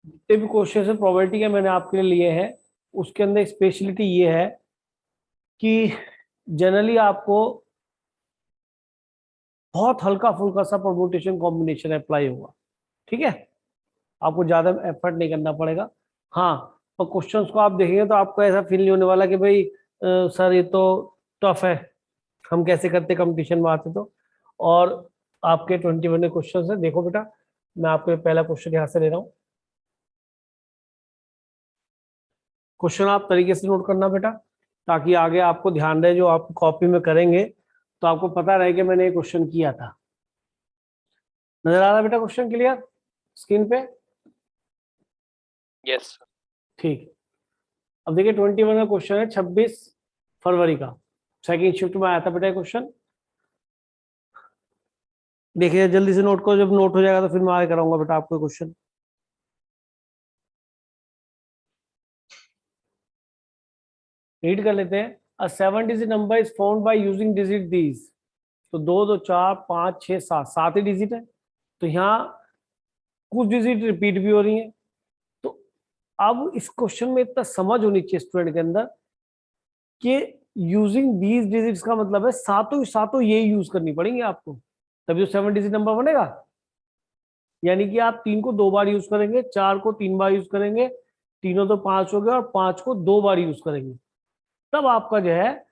जितने भी क्वेश्चन है प्रोबेबिलिटी के मैंने आपके लिए लिए हैं, उसके अंदर स्पेशलिटी ये है कि जनरली आपको बहुत हल्का फुल्का सा परम्यूटेशन कॉम्बिनेशन अप्लाई होगा, ठीक है, आपको ज्यादा एफर्ट नहीं करना पड़ेगा। हाँ, और क्वेश्चंस को आप देखेंगे तो आपको ऐसा फील नहीं होने वाला कि भाई सर ये तो टफ है, हम कैसे करते कंपटीशन में आते तो। और आपके 21 क्वेश्चन है, देखो बेटा मैं आपको पहला क्वेश्चन यहाँ से ले रहा हूँ। क्वेश्चन आप तरीके से नोट करना बेटा, ताकि आगे आपको ध्यान रहे, जो आप कॉपी में करेंगे तो आपको पता रहे कि मैंने ये क्वेश्चन किया था। नजर आ रहा है बेटा क्वेश्चन क्लियर स्क्रीन पे? यस। ठीक। अब देखिए 21 का क्वेश्चन है 26 फरवरी का, सेकंड शिफ्ट में आया था बेटा क्वेश्चन। देखिए जल्दी से नोट करो, जब नोट हो जाएगा तो फिर मैं आगे कराऊंगा बेटा आपको क्वेश्चन। रीड कर लेते हैं। अ 7 digit number is found by using digit these. तो 2 2 4 5 6 7, 7 ही डिजिट है, तो यहाँ कुछ डिजिट रिपीट भी हो रही है। तो अब इस क्वेश्चन में इतना समझ होनी चाहिए स्टूडेंट के अंदर कि यूजिंग दीज डिजिट्स का मतलब है सातों सातों ये यूज करनी पड़ेंगी आपको, तभी तो 7 डिजिट नंबर बनेगा। यानी कि आप 3 को 2 बार यूज करेंगे, 4 को 3 बार यूज करेंगे, तीनों तो 5 हो गए, और 5 को 2 बार यूज करेंगे, तब आपका जो है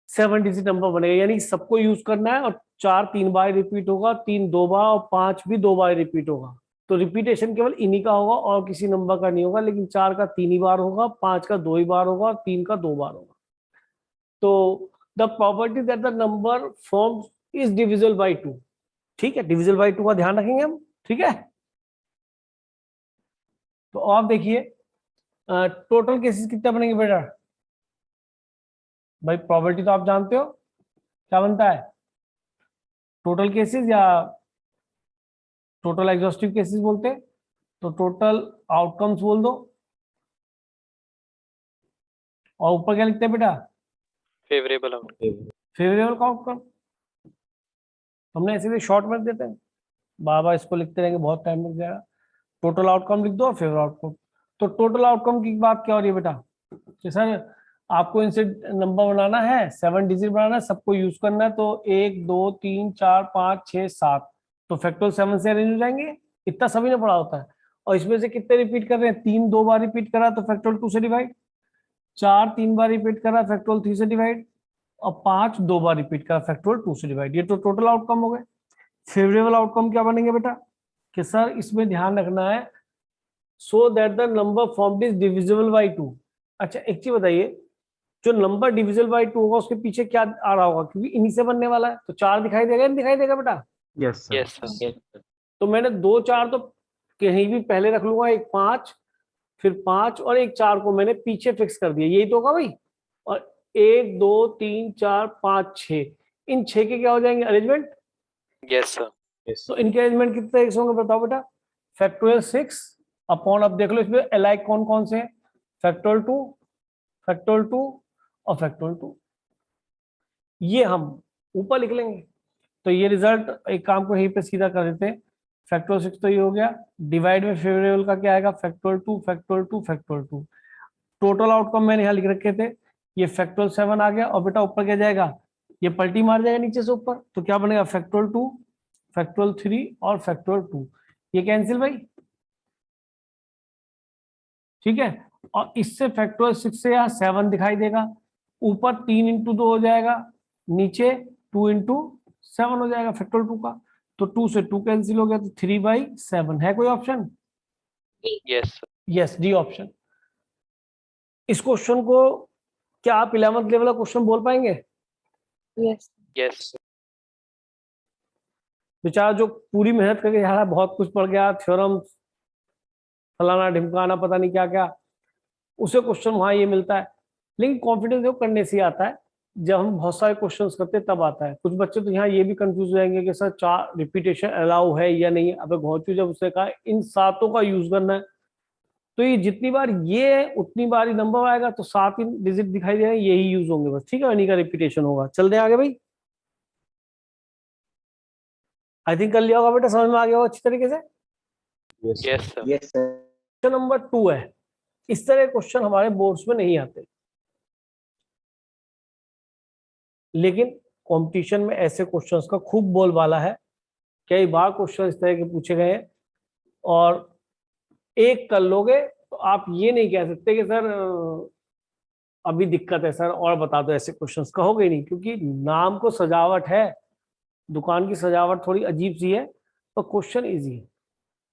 7 डिजिट नंबर बनेगा। यानी सबको यूज करना है, और 4 3 बार रिपीट होगा, 3 2 बार, और 5 भी 2 बार रिपीट होगा। तो रिपीटेशन केवल इन्हीं का होगा और किसी नंबर का नहीं होगा, लेकिन 4 का 3 ही बार होगा, 5 का 2 ही बार होगा, और 3 का 2 बार होगा। तो the property that the number form is divisible by 2, ठीक है, डिविजिबल बाई 2 का ध्यान रखेंगे हम, ठीक है। तो आप देखिए टोटल केसेस कितने बनेंगे बेटा? भाई प्रॉपर्टी तो आप जानते हो क्या बनता है, टोटल केसेस या टोटल एग्जॉस्टिव केसेस बोलते हैं। तो टोटल आउटकम्स बोल दो, और ऊपर क्या लिखते हैं बेटा? Favourable outcome. Favourable outcome. हमने ऐसे भी शॉर्ट में देते हैं, बार बार इसको लिखते रहेंगे बहुत टाइम लग जाएगा। टोटल आउटकम लिख दो और फेवरेबल आउटकम। तो टोटल आउटकम की बात क्या हो रही है बेटा कि सर आपको इनसे नंबर बनाना है, 7 डिजिट बनाना है, सबको यूज करना है, तो 1 2 3 4 5 6 7, तो फैक्टोरियल 7 से अरेंज हो जाएंगे। इतना सभी ने पढ़ा होता है। और इसमें से कितने रिपीट कर रहे हैं? 3 2 बार रिपीट करा तो फैक्टोरियल 2 से डिवाइड, 4 3 बार रिपीट करा फैक्टोरियल 3 से डिवाइड, और 5 2 बार रिपीट करा फैक्टोरियल 2 से डिवाइड। ये तो टोटल आउटकम हो गए। फेवरेबल आउटकम क्या बनेंगे बेटा कि सर इसमें ध्यान रखना है so that the number formed is divisible by 2। अच्छा एक चीज बताइए, जो नंबर डिविजिबल बाई 2 होगा उसके पीछे क्या आ रहा होगा, क्योंकि इन्हीं से बनने वाला है, तो 4 दिखाई देगा, नहीं दिखाई देगा बेटा? Yes sir. Yes sir. तो मैंने 2 4 तो कहीं भी पहले रख लूंगा, एक 5, फिर 5 और एक 4 को मैंने पीछे फिक्स कर दिया, यही तो होगा भाई। और 1 2 3 4 5 6, इन 6 के क्या हो जाएंगे अरेंजमेंट? Yes sir. तो इनके अरेंजमेंट कितने तरीके से होंगे बताओ बेटा? फैक्टोरियल 6 अपॉन, अब देख लो इसमें अलाइक कौन कौन से हैं, फैक्टोरियल 2, फैक्टोरियल 2 और फैक्टोरियल 2, ये हम ऊपर लिख लेंगे। तो ये रिजल्ट एक काम को यहीं पे सीधा कर देते हैं। फैक्टोरियल 6 तो ये हो गया, डिवाइड में फेवरेबल का क्या आएगा, factorial 2 factorial 2 factorial 2। Total outcome मैंने यहाँ लिख रखे थे, ये फैक्टोरियल 7 आ गया, और बेटा ऊपर क्या जाएगा, ये पलटी मार जाएगा नीचे से ऊपर, तो क्या बनेगा फैक्टोरियल 2 फैक्टोरियल 3 और फैक्टोरियल 2, ये कैंसिल भाई, ठीक है। और इससे फैक्टोरियल 6 से यहाँ 7 दिखाई देगा, ऊपर 3 इंटू 2 हो जाएगा, नीचे 2 इंटू 7 हो जाएगा फैक्टोरियल 2 का। तो 2 से 2 कैंसिल हो गया, तो 3/7 है कोई option? Yes sir. Yes, D option. इस क्वेश्चन को क्या आप 11th लेवल का क्वेश्चन बोल पाएंगे? यस। यस। बेचारा जो पूरी मेहनत करके यार बहुत कुछ पढ़ गया, थ्योरम फलाना ढिमकाना पता नहीं क्या क्या, उसे क्वेश्चन वहां ये मिलता है। लेकिन कॉन्फिडेंस जो करने से आता है, जब हम बहुत सारे क्वेश्चंस करते हैं तब आता है। कुछ बच्चे तो यहाँ ये भी कंफ्यूज हो जाएंगे कि सर 4 रिपीटेशन अलाउ है या नहीं। अबे घोंचू, जब उसने कहा इन सातों का यूज करना है, तो ये जितनी बार ये है उतनी बार ही नंबर आएगा, तो 7 ही डिजिट दिखाई दे रहे हैं, यही यूज होंगे बस, ठीक है, इन्हीं का रिपीटेशन होगा। चलते हैं आगे भाई। आई थिंक कर लिया होगा बेटा, समझ में आ गया होगा अच्छी तरीके से। Yes sir. Yes sir. Question number 2 है, इस तरह क्वेश्चन हमारे बोर्ड्स में नहीं आते, लेकिन कंपटीशन में ऐसे क्वेश्चंस का खूब बोलबाला है। कई बार क्वेश्चन इस तरह के पूछे गए हैं, और एक कर लोगे तो आप ये नहीं कह सकते कि सर अभी दिक्कत है सर और बता दो, ऐसे क्वेश्चंस कहोगे ही नहीं, क्योंकि नाम को सजावट है, दुकान की सजावट थोड़ी अजीब सी है, पर क्वेश्चन इजी है।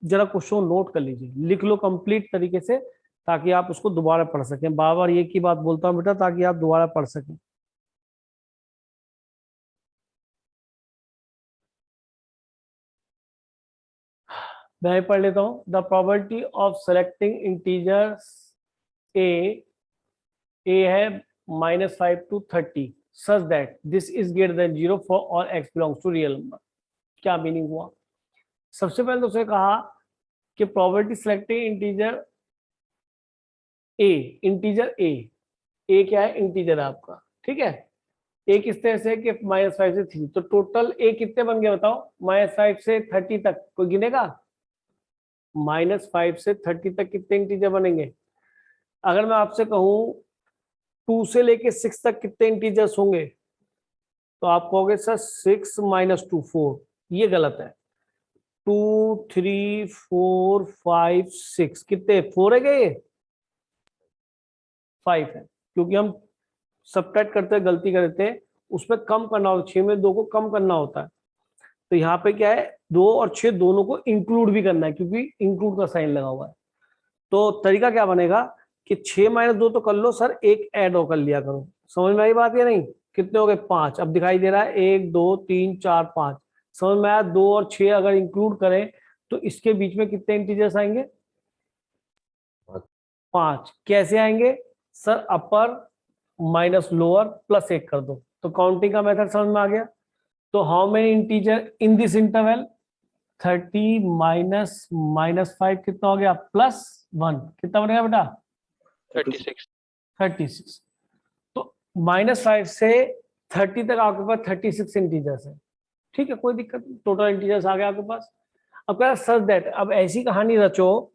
जरा क्वेश्चन नोट कर लीजिए, लिख लो कंप्लीट तरीके से, ताकि आप उसको दोबारा पढ़ सकें। बार बार ये की बात बोलता हूँ बेटा, ताकि आप दोबारा पढ़ सकें। मैं पढ़ लेता हूँ। The probability of selecting integers A है -5 to 30 such that this is greater than 0 for all x belongs to real number। क्या मीनिंग हुआ? सबसे पहले तो उसने कहा कि प्रोबेबिलिटी सेलेक्टिंग इंटीजर ए क्या है? इंटीजर है आपका, ठीक है। ए किस तरह से कि -5 से 3, तो टोटल ए कितने बन गए बताओ? -5 से 30 तक कोई गिनेगा? -5 से 30 तक कितने इंटीजर बनेंगे? अगर मैं आपसे कहूं 2 से लेके 6 तक कितने इंटीजर्स होंगे, तो आप कहोगे सर 6 - 2 4। ये गलत है। 2 3 4 5 6 कितने? 4 है क्या? ये 5 है, क्योंकि हम सबट्रैक्ट करते गलती करते हैं, उसमें कम करना होता है, 6 में 2 को कम करना होता है। तो यहाँ पे क्या है, 2 और 6 दोनों को इंक्लूड भी करना है, क्योंकि इंक्लूड का साइन लगा हुआ है। तो तरीका क्या बनेगा कि 6 - 2 तो कर लो सर, एक ऐड और कर लिया करो। समझ में आई बात या नहीं? कितने हो गए? 5। अब दिखाई दे रहा है 1 2 3 4 5। समझ में आया? 2 और 6 अगर इंक्लूड करें तो इसके बीच में कितने इंटीजर्स आएंगे? 5। कैसे आएंगे सर? अपर माइनस लोअर प्लस 1 कर दो, तो काउंटिंग का मेथड समझ में आ गया। तो how many integer in this interval? 30 -5 कितना हो गया? +1 कितना बनेगा बेटा? 36। 36। तो -5 से 30 तक आपके पास 36 इंटीजर्स है, ठीक है, कोई दिक्कत नहीं, टोटल इंटीजर्स आ गया आपके पास। अब कह रहा सच दैट, अब ऐसी कहानी रचो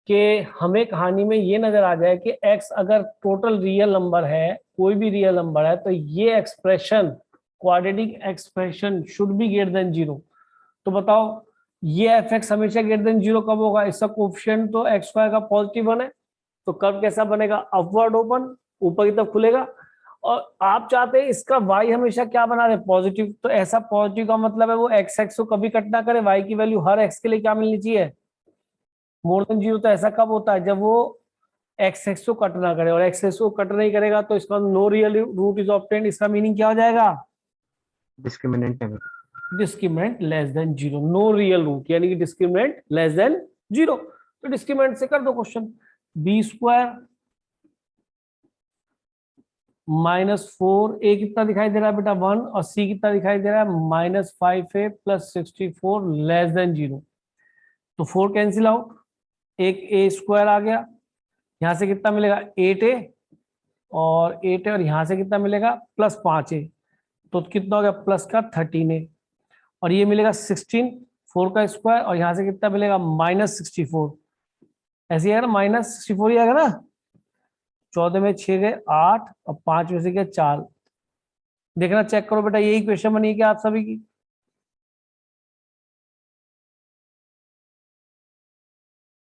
कि हमें कहानी में ये नजर आ जाए कि x अगर टोटल रियल नंबर है, कोई भी रियल नंबर है, तो ये expression, quadratic expression should be greater than 0। तो बताओ ये f(x) हमेशा ग्रेटर देन 0 कब होगा? इसका कोएफिशिएंट तो x² का +1 है, तो कर्व कैसा बनेगा? अपवर्ड ओपन, ऊपर की तरफ खुलेगा। और आप चाहते हैं इसका y हमेशा क्या बना रहे? पॉजिटिव। तो ऐसा पॉजिटिव का मतलब है वो x को कभी कट ना करे, y की वैल्यू हर x के लिए क्या मिलनी चाहिए? (0)। तो ऐसा कब होता है? जब वो x को कट ना करे, और x को कट नहीं करेगा तो इसका no real root is obtained. इसका मीनिंग क्या हो जाएगा? डिस्क्रिमिनेंट है। Discriminant less than 0। No real root यानी कि डिस्क्रिमिनेंट लेस देन 0। तो डिस्क्रिमिनेंट से कर दो क्वेश्चन। b² -4 a कितना दिखाई दे रहा है बेटा? 1, और c कितना दिखाई दे रहा है? -5a + 64 less than 0। तो 4 कैंसिल आउट, एक a² आ गया, यहां से कितना मिलेगा? 8a, और 8a, और यहां से कितना मिलेगा? +5a, तो कितना हो गया? प्लस का 13a, और ये मिलेगा 16, 4 का स्क्वायर, और यहां से कितना मिलेगा? -64। ऐसे ही है ना, -64 ही आएगा ना। 14 में 6 गए 8, और 5 में से गए 4। देखना, चेक करो बेटा, यही क्वेश्चन बनी है क्या आप सभी की?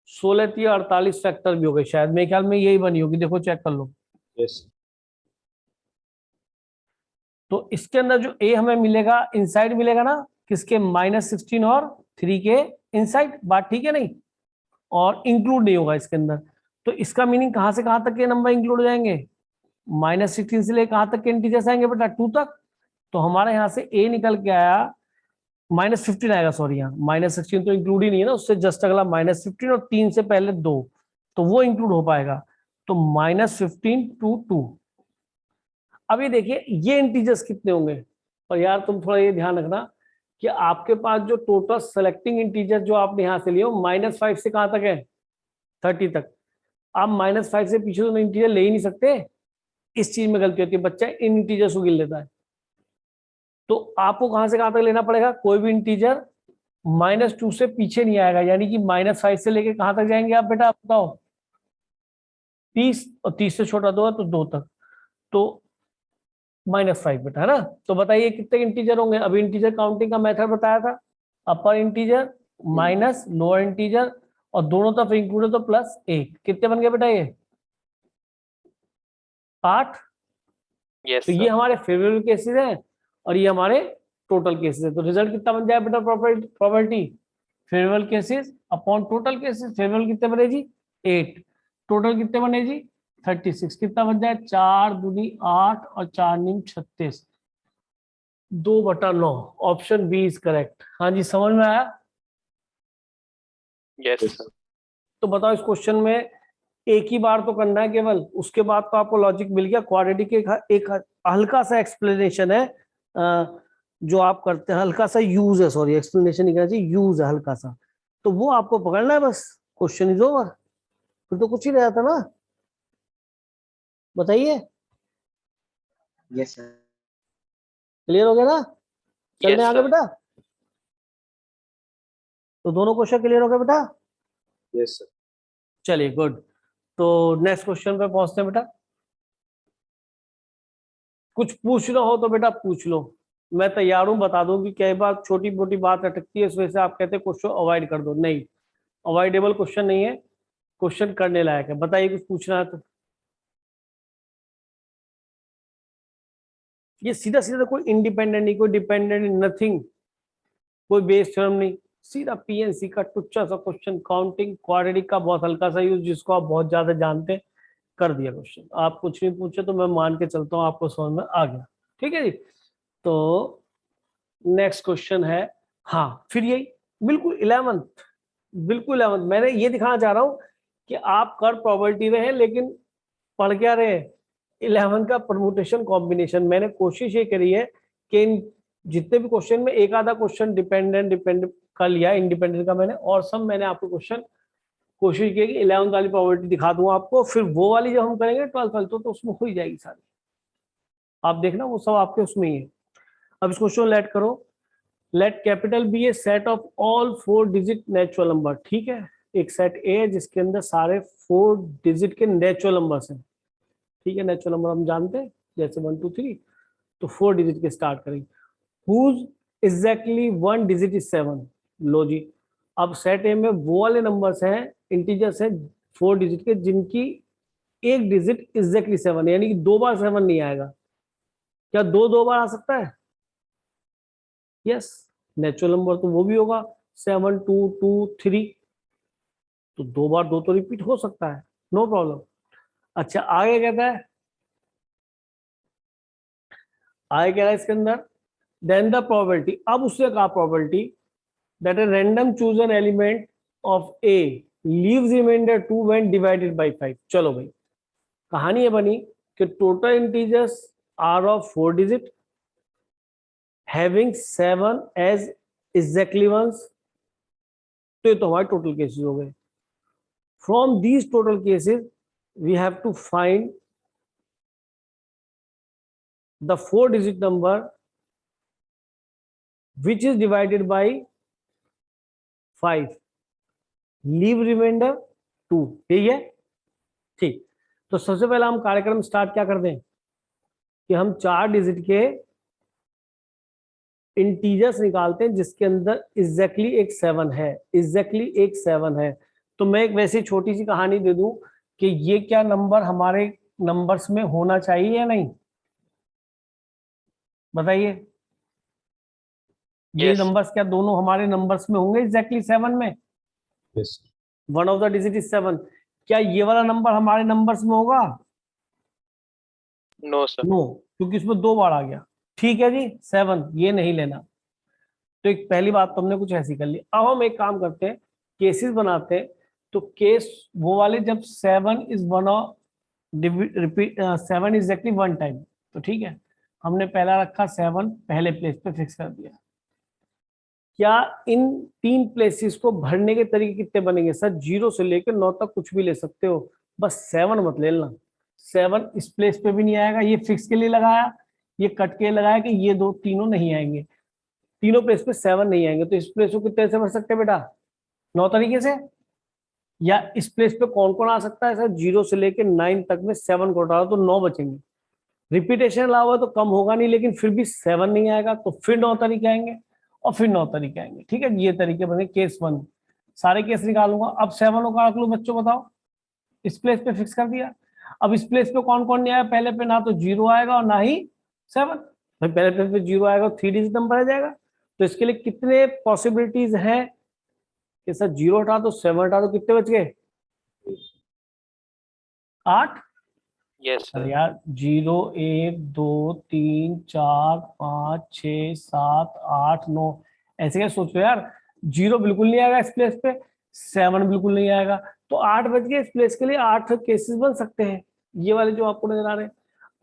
16 3 48 फैक्टर भी हो गए शायद, मेरे ख्याल में यही बनी होगी, देखो चेक कर लो। यस। तो इसके अंदर जो a हमें मिलेगा इनसाइड मिलेगा ना, किसके? -16 और 3 के इनसाइड। बात ठीक है नहीं? और इंक्लूड नहीं होगा इसके अंदर। तो इसका मीनिंग कहां से कहां तक के नंबर इंक्लूड हो जाएंगे? -16 से लेकर कहां तक के इंटीजर्स आएंगे बेटा? 2 तक। तो हमारे यहाँ से a निकल के आया -15 आएगा, सॉरी, यहाँ -16 तो इंक्लूड ही नहीं है ना, उससे जस्ट अगला -15, और 3 से पहले 2, तो वो इंक्लूड हो पाएगा। तो -15 to 2। अब ये देखिए ये इंटीजर्स कितने होंगे। और यार तुम थोड़ा ये ध्यान रखना कि आपके पास जो टोटल सेलेक्टिंग इंटीजर जो आपने यहाँ से लिए -5 से कहां तक है? 30 तक। आप -5 से पीछे तो इंटीजर ले ही नहीं सकते, इस चीज में गलती होती है, बच्चा इन इंटीजर्स को गिन लेता है। तो आपको कहां से कहां तक लेना पड़ेगा? कोई भी इंटीजर -2 से पीछे नहीं आएगा, यानी कि -5 से लेके कहां तक जाएंगे आप बेटा, आप बताओ। 30, और 30 से छोटा 2 है तो 2 तक, तो -5 बेटा, है ना। तो बताइए कितने इंटीजर होंगे। अभी इंटीजर काउंटिंग का मेथड बताया था, अपर इंटीजर माइनस लोअर इंटीजर, और दोनों तरफ इंक्लूड है तो +1। कितने बन गए बेटा ये? 8। Yes, तो sir. ये हमारे फेवरेबल केसेस हैं और ये हमारे टोटल केसेस है। तो रिजल्ट कितना बन जाए बेटा, property favourable cases upon total cases. Favourable कितने बने जी? 8। टोटल कितने बने जी? 36। कितना बन जाए? 4 दूनी 8 और 4 नीम 36, 2/9। Option B is correct. हाँ जी, समझ में आया? Yes, sir. तो बताओ इस क्वेश्चन में एक ही बार तो करना है केवल, उसके बाद तो आपको लॉजिक मिल गया। क्वाड्रेटिक एक हल्का सा एक्सप्लेनेशन है जो आप करते हैं, हल्का सा यूज है, सॉरी एक्सप्लेनेशन नहीं कहना चाहिए, यूज है हल्का सा, तो वो आपको पकड़ना है बस। क्वेश्चन इज ओवर, फिर तो कुछ ही रहा था ना। बताइए, Yes, sir. क्लियर हो गया ना? चलने Yes, आगे sir. बेटा। तो दोनों क्वेश्चन क्लियर हो गए बेटा? Yes, sir. चलिए गुड। तो नेक्स्ट क्वेश्चन पे पहुंचते हैं बेटा। कुछ पूछना हो तो बेटा पूछ लो, मैं तैयार हूं। बता दूं कि कई बार छोटी मोटी बात अटकती है, इस वजह से आप कहते हैं क्वेश्चन अवॉइड कर दो। नहीं, अवॉइडेबल क्वेश्चन नहीं है, क्वेश्चन करने लायक है। बताइए कुछ पूछना है तो। ये सीधा सीधा कोई इंडिपेंडेंट नहीं, कोई डिपेंडेंट नथिंग, कोई बेस थ्योरम नहीं, सीधा पीएनसी का टुच्चा सा क्वेश्चन। काउंटिंग क्वाड्रेटिक का बहुत हल्का सा यूज, जिसको आप बहुत ज्यादा जानते हैं, कर दिया क्वेश्चन। आप कुछ नहीं पूछे तो मैं मान के चलता हूँ आपको समझ में आ गया। ठीक है जी। तो नेक्स्ट क्वेश्चन है, हाँ फिर यही बिल्कुल 11th, बिल्कुल 11th। मैंने ये दिखाना चाह रहा हूँ कि आप कर प्रोबेबिलिटी में हैं, लेकिन पढ़ क्या रहे? 11 का परमुटेशन कॉम्बिनेशन। मैंने कोशिश ये करी है कि इन जितने भी क्वेश्चन में एक आधा क्वेश्चन डिपेंडेंट का लिया, इंडिपेंडेंट का मैंने, और सब मैंने आपको क्वेश्चन कोशिश की कि 11 वाली प्रोबेबिलिटी दिखा दूं आपको। फिर वो वाली जब हम करेंगे 12th वाली तो उसमें हो ही जाएगी सारी, आप देखना वो सब आपके उसमें ही है। अब इस क्वेश्चन लेट करो। Let capital B a set of all 4 digit natural number. ठीक है, एक सेट ए है जिसके अंदर सारे 4 डिजिट के नेचुरल नंबर्स हैं। ठीक है, नेचुरल नंबर हम जानते हैं, जैसे 1 2 3, तो 4 डिजिट के स्टार्ट करेंगे। Whose exactly 1 digit is 7। लो जी, अब सेट ए में वो वाले नंबर्स हैं, इंटीजर्स हैं 4 डिजिट के, जिनकी एक डिजिट एग्जैक्टली 7 है, यानी कि 2 बार 7 नहीं आएगा। क्या 2 बार आ सकता है? यस, नेचुरल नंबर तो वो भी होगा 7 2 2 3, तो 2 बार 2 तो रिपीट हो सकता है, नो प्रॉब्लम। अच्छा आगे कहता है, आगे कह रहा है इसके अंदर, देन द प्रोबेबिलिटी, अब उससे कहा probability that a random chosen element of A leaves remainder 2 when divided by 5। चलो भाई, कहानी ये बनी कि total integers are of 4 digit having 7 as exactly once. तो ये तो हमारे टोटल केसेस हो गए। From these total cases we have to find the 4 digit number which is divided by 5, leave remainder 2। यही है, ठीक। तो सबसे पहले हम कार्यक्रम स्टार्ट क्या कर दें कि हम 4 डिजिट के इंटीजर्स निकालते हैं जिसके अंदर एग्जैक्टली एक 7 है, एग्जैक्टली एक 7 है। तो मैं एक वैसी छोटी सी कहानी दे दूं कि ये क्या नंबर हमारे नंबर्स में होना चाहिए या नहीं, बताइए। ये Yes. नंबर्स क्या दोनों हमारे नंबर्स में होंगे एग्जैक्टली 7 में? Yes. One of the digit is 7। क्या ये वाला नंबर हमारे नंबर्स में होगा? No, sir. नो, क्योंकि इसमें 2 बार आ गया। ठीक है जी, 7 ये नहीं लेना। तो एक पहली बात तो हमने कुछ ऐसी कर ली। अब हम एक काम करते हैं, केसेस बनाते हैं। तो केस वो वाले जब 7 is one of repeat 7 is actually 1 time, तो ठीक है, हमने पहला रखा 7, पहले प्लेस पे फिक्स कर दिया। क्या इन 3 प्लेसेस को भरने के तरीके कितने बनेंगे? सर 0 से लेकर 9 तक कुछ भी ले सकते हो, बस 7 मत ले लेना। 7 इस प्लेस पे भी नहीं आएगा, ये फिक्स के लिए लगाया, ये कट के लगाया कि ये 2 तीनों नहीं आएंगे। तीनों प्लेस पे 7 नहीं आएंगे, तो इस प्लेस को कितने से भर सकते हैं बेटा? 9 तरीके से। या इस प्लेस पे कौन कौन आ सकता है सर? 0 से लेके 9 तक में 7 को हटा दो तो 9 बचेंगे। रिपीटेशन अलावा तो कम होगा नहीं, लेकिन फिर भी 7 नहीं आएगा, तो फिर 9 तरीके आएंगे और फिर 9 तरीके आएंगे। ठीक है, ये तरीके बने केस 1। सारे केस निकालूंगा। अब 7 का रख लो बच्चों, बताओ। इस प्लेस पे फिक्स कर दिया। अब इस प्लेस पे कौन कौन नहीं आया? पहले पे ना तो 0 आएगा और ना ही 7। भाई पहले प्लेस पे 0 आएगा, 3 डिजिट नंबर आ जाएगा। तो इसके लिए कितने पॉसिबिलिटीज हैं कि सर 0 हटा दो, 7 हटा दो, कितने बच गए? 8। Yes, अरे sir. यार 0 1 2 3 4 5 6 7 8 9, ऐसे क्या सोचो यार। 0 बिल्कुल नहीं आएगा इस प्लेस पे, 7 बिल्कुल नहीं आएगा, तो 8 बच गए। इस प्लेस के लिए 8 केसेस बन सकते हैं, ये वाले जो आपको नजर आ रहे हैं।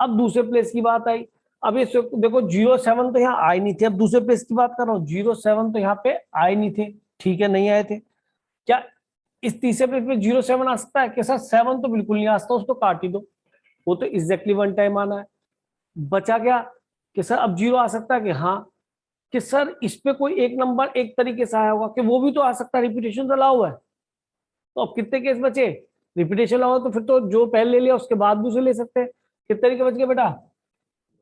अब दूसरे प्लेस की बात आई। अब ये देखो 0 7 तो यहाँ आए नहीं थे। अब दूसरे प्लेस की बात कर रहा हूँ, 0 7 तो यहाँ पे आए नहीं थे। ठीक है, नहीं आए थे। क्या इस तीसरे प्लेस पे 0 7 आ सकता है? कि सर 7 तो बिल्कुल नहीं आ सकता, उसको काट ही दो, वो तो एग्जैक्टली 1 टाइम आना है। बचा क्या कि सर अब 0 आ सकता है? कि हाँ, कि सर इस पे कोई एक नंबर एक तरीके से आया होगा, कि वो भी तो आ सकता है, रिपीटेशन तो अलाउ है। तो अब कितने केस बचे? रिपीटेशन अलाउ तो फिर तो जो पहले ले लिया उसके बाद भी उसे ले सकते हैं। कितने तरीके बच गए बेटा?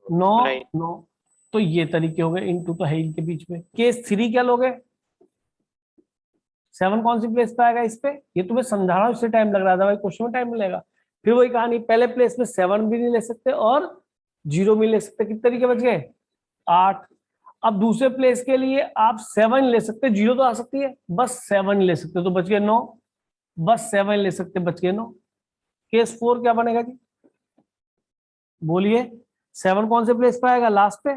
9 9. 9। तो ये तरीके हो गए, इन टू तो है ही के बीच में। केस 3 क्या लोगे? 7 कौन सी प्लेस पे आएगा इस पे? ये तुम्हें समझा रहा हूं, इससे टाइम लग रहा था भाई, क्वेश्चन में टाइम मिलेगा। फिर वही कहानी, पहले प्लेस में 7 भी नहीं ले सकते और 0 भी ले सकते। कितने तरीके बच गए? 8। अब दूसरे प्लेस के लिए आप 7 ले सकते, 0 तो आ सकती है, बस 7 ले सकते, तो बच गए 9। बस 7 ले सकते, बच गए 9। केस 4 क्या बनेगा जी? बोलिए। 7 कौन से प्लेस पे आएगा? लास्ट पे।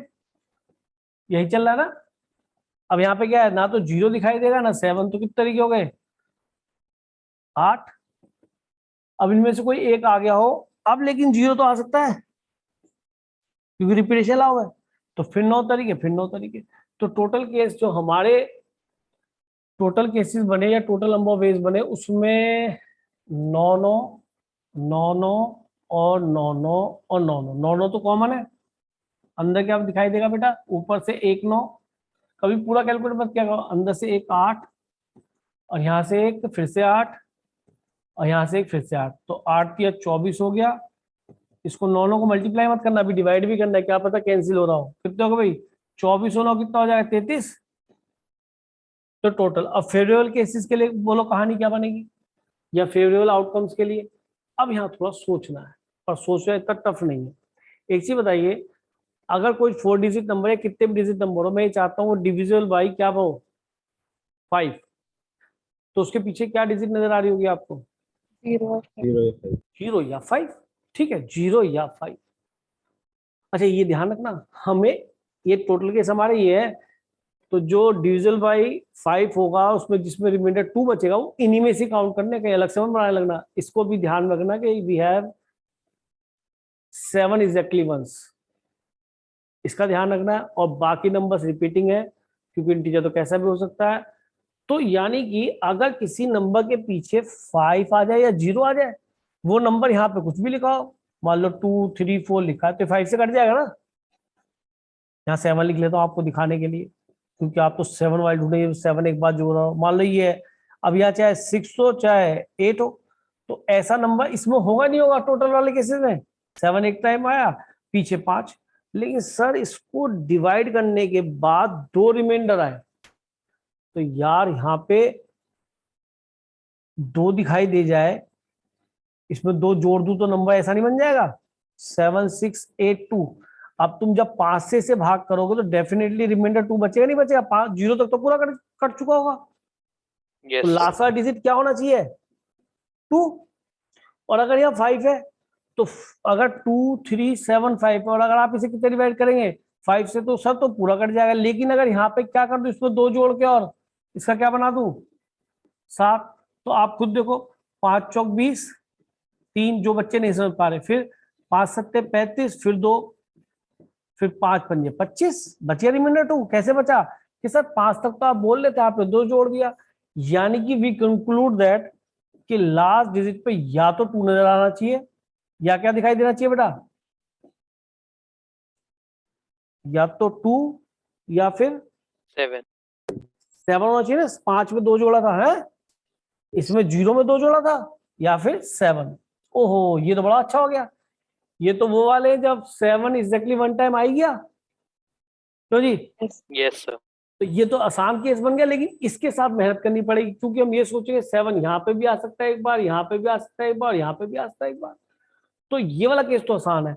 यही चल रहा है ना? अब यहाँ पे क्या है, ना तो 0 दिखाई देगा ना 7, तो कितने तरीके हो गए? 8। अब इनमें से कोई एक आ गया हो, अब लेकिन 0 तो आ सकता है क्योंकि रिपीटेशन अलाउ है, तो फिर 9 तरीके, फिर 9 तरीके। तो टोटल केस जो हमारे टोटल केसेस बने या टोटल नंबर ऑफ वेज बने, उसमें 9 9 9 9 और 9 9 और 9 9 9 9 तो कॉमन है। अंदर क्या दिखाई देगा बेटा? ऊपर से एक 9, कभी पूरा कैलकुलेट मत किया करो। अंदर से एक 8 और यहाँ से एक फिर से 8 और यहाँ से एक फिर से 8, तो 8 या 24 हो गया। इसको 9 9 को मल्टीप्लाई मत करना, अभी डिवाइड भी करना है, क्या पता कैंसिल हो रहा हो। कितने हो गए भाई? 24 और 9 कितना हो जाएगा? 33। तो टोटल। अब फेवरेबल केसेस के लिए बोलो कहानी क्या बनेगी, या फेवरेबल आउटकम्स के लिए। अब यहाँ थोड़ा सोचना है, और सोचना इतना टफ नहीं है। एक चीज बताइए, अगर कोई 4 डिजिट नंबर है, कितने भी डिजिट नंबर हो, मैं ये चाहता हूँ वो डिविजिबल बाई क्या हो? 5। तो उसके पीछे क्या डिजिट नजर आ रही होगी आपको? 0 5. 0 या 5। ठीक है, 0 या 5। अच्छा ये ध्यान रखना, हमें ये टोटल केस हमारे ये है, तो जो डिविजल बाई 5 होगा उसमें जिसमें रिमाइंडर 2 बचेगा वो इन्हीं में से काउंट करने का, अलग से मत बनाने लगना। इसको भी ध्यान रखना कि वी हैव 7 एग्जैक्टली वंस, इसका ध्यान रखना है। और बाकी नंबर्स रिपीटिंग है, क्योंकि इंटीजर तो कैसा भी हो सकता है। तो यानी कि अगर किसी नंबर के पीछे 5 आ जाए या 0 आ जाए, वो नंबर यहाँ पे कुछ भी लिखा हो, मान लो 2 3 4 लिखा है, तो 5 से कट जाएगा ना। यहाँ 7 लिख लेता हूँ आपको दिखाने के लिए, क्योंकि आप तो 7 वाले ढूंढेंगे, 7 एक बार जोड़ रहा हो, मान लो ये है। अब यहाँ चाहे 6 हो चाहे 8 हो, तो ऐसा नंबर इसमें होगा नहीं होगा टोटल वाले केसेस में। 7 एक टाइम आया, पीछे 5, लेकिन सर इसको डिवाइड करने के बाद 2 रिमाइंडर आए, तो यार यहाँ पे 2 दिखाई दे जाए, इसमें 2 जोड़ दूं तो नंबर ऐसा नहीं बन जाएगा? 7 6 8 2। अब तुम जब 5 से भाग करोगे तो डेफिनेटली रिमाइंडर 2 बचेगा नहीं बचेगा? 5 0 तक तो पूरा कट चुका होगा। Yes, तो sir. लास्ट वाला डिजिट क्या होना चाहिए? 2। और अगर यहाँ 5 है तो अगर 2 3 7 5, और अगर आप इसे कितने डिवाइड करेंगे 5 से, तो सर तो पूरा कट जाएगा। लेकिन अगर यहाँ पे क्या कर दूं, इसमें 2 जोड़ के और इसका क्या बना दूं? 7। तो आप खुद देखो, 5 चौक 20, 3 जो बच्चे नहीं समझ पा रहे, फिर 5 सत्ते 35, फिर 2, फिर 5 पंजे 25, बचिया रिमाइंडर 2। कैसे बचा? कि सर 5 तक तो आप बोल लेते, आपने 2 जोड़ दिया। यानी कि वी कंक्लूड दैट कि लास्ट डिजिट पे या तो 2 नजर आना चाहिए, या क्या दिखाई देना चाहिए बेटा? या तो 2 या फिर 7. 7 होना चाहिए ना, 5 में 2 जोड़ा था, है इसमें 0 में 2 जोड़ा था, या फिर 7। ओहो, ये तो बड़ा अच्छा हो गया। ये तो वो वाले जब 7 एग्जैक्टली 1 टाइम आई गया तो जी, Yes, sir. तो ये तो आसान केस बन गया, लेकिन इसके साथ मेहनत करनी पड़ेगी, क्योंकि हम ये सोचेंगे 7 यहाँ पे भी आ सकता है एक बार, यहाँ पे भी आ सकता है एक बार, यहाँ पे भी आ सकता है एक बार। तो ये वाला केस तो आसान है।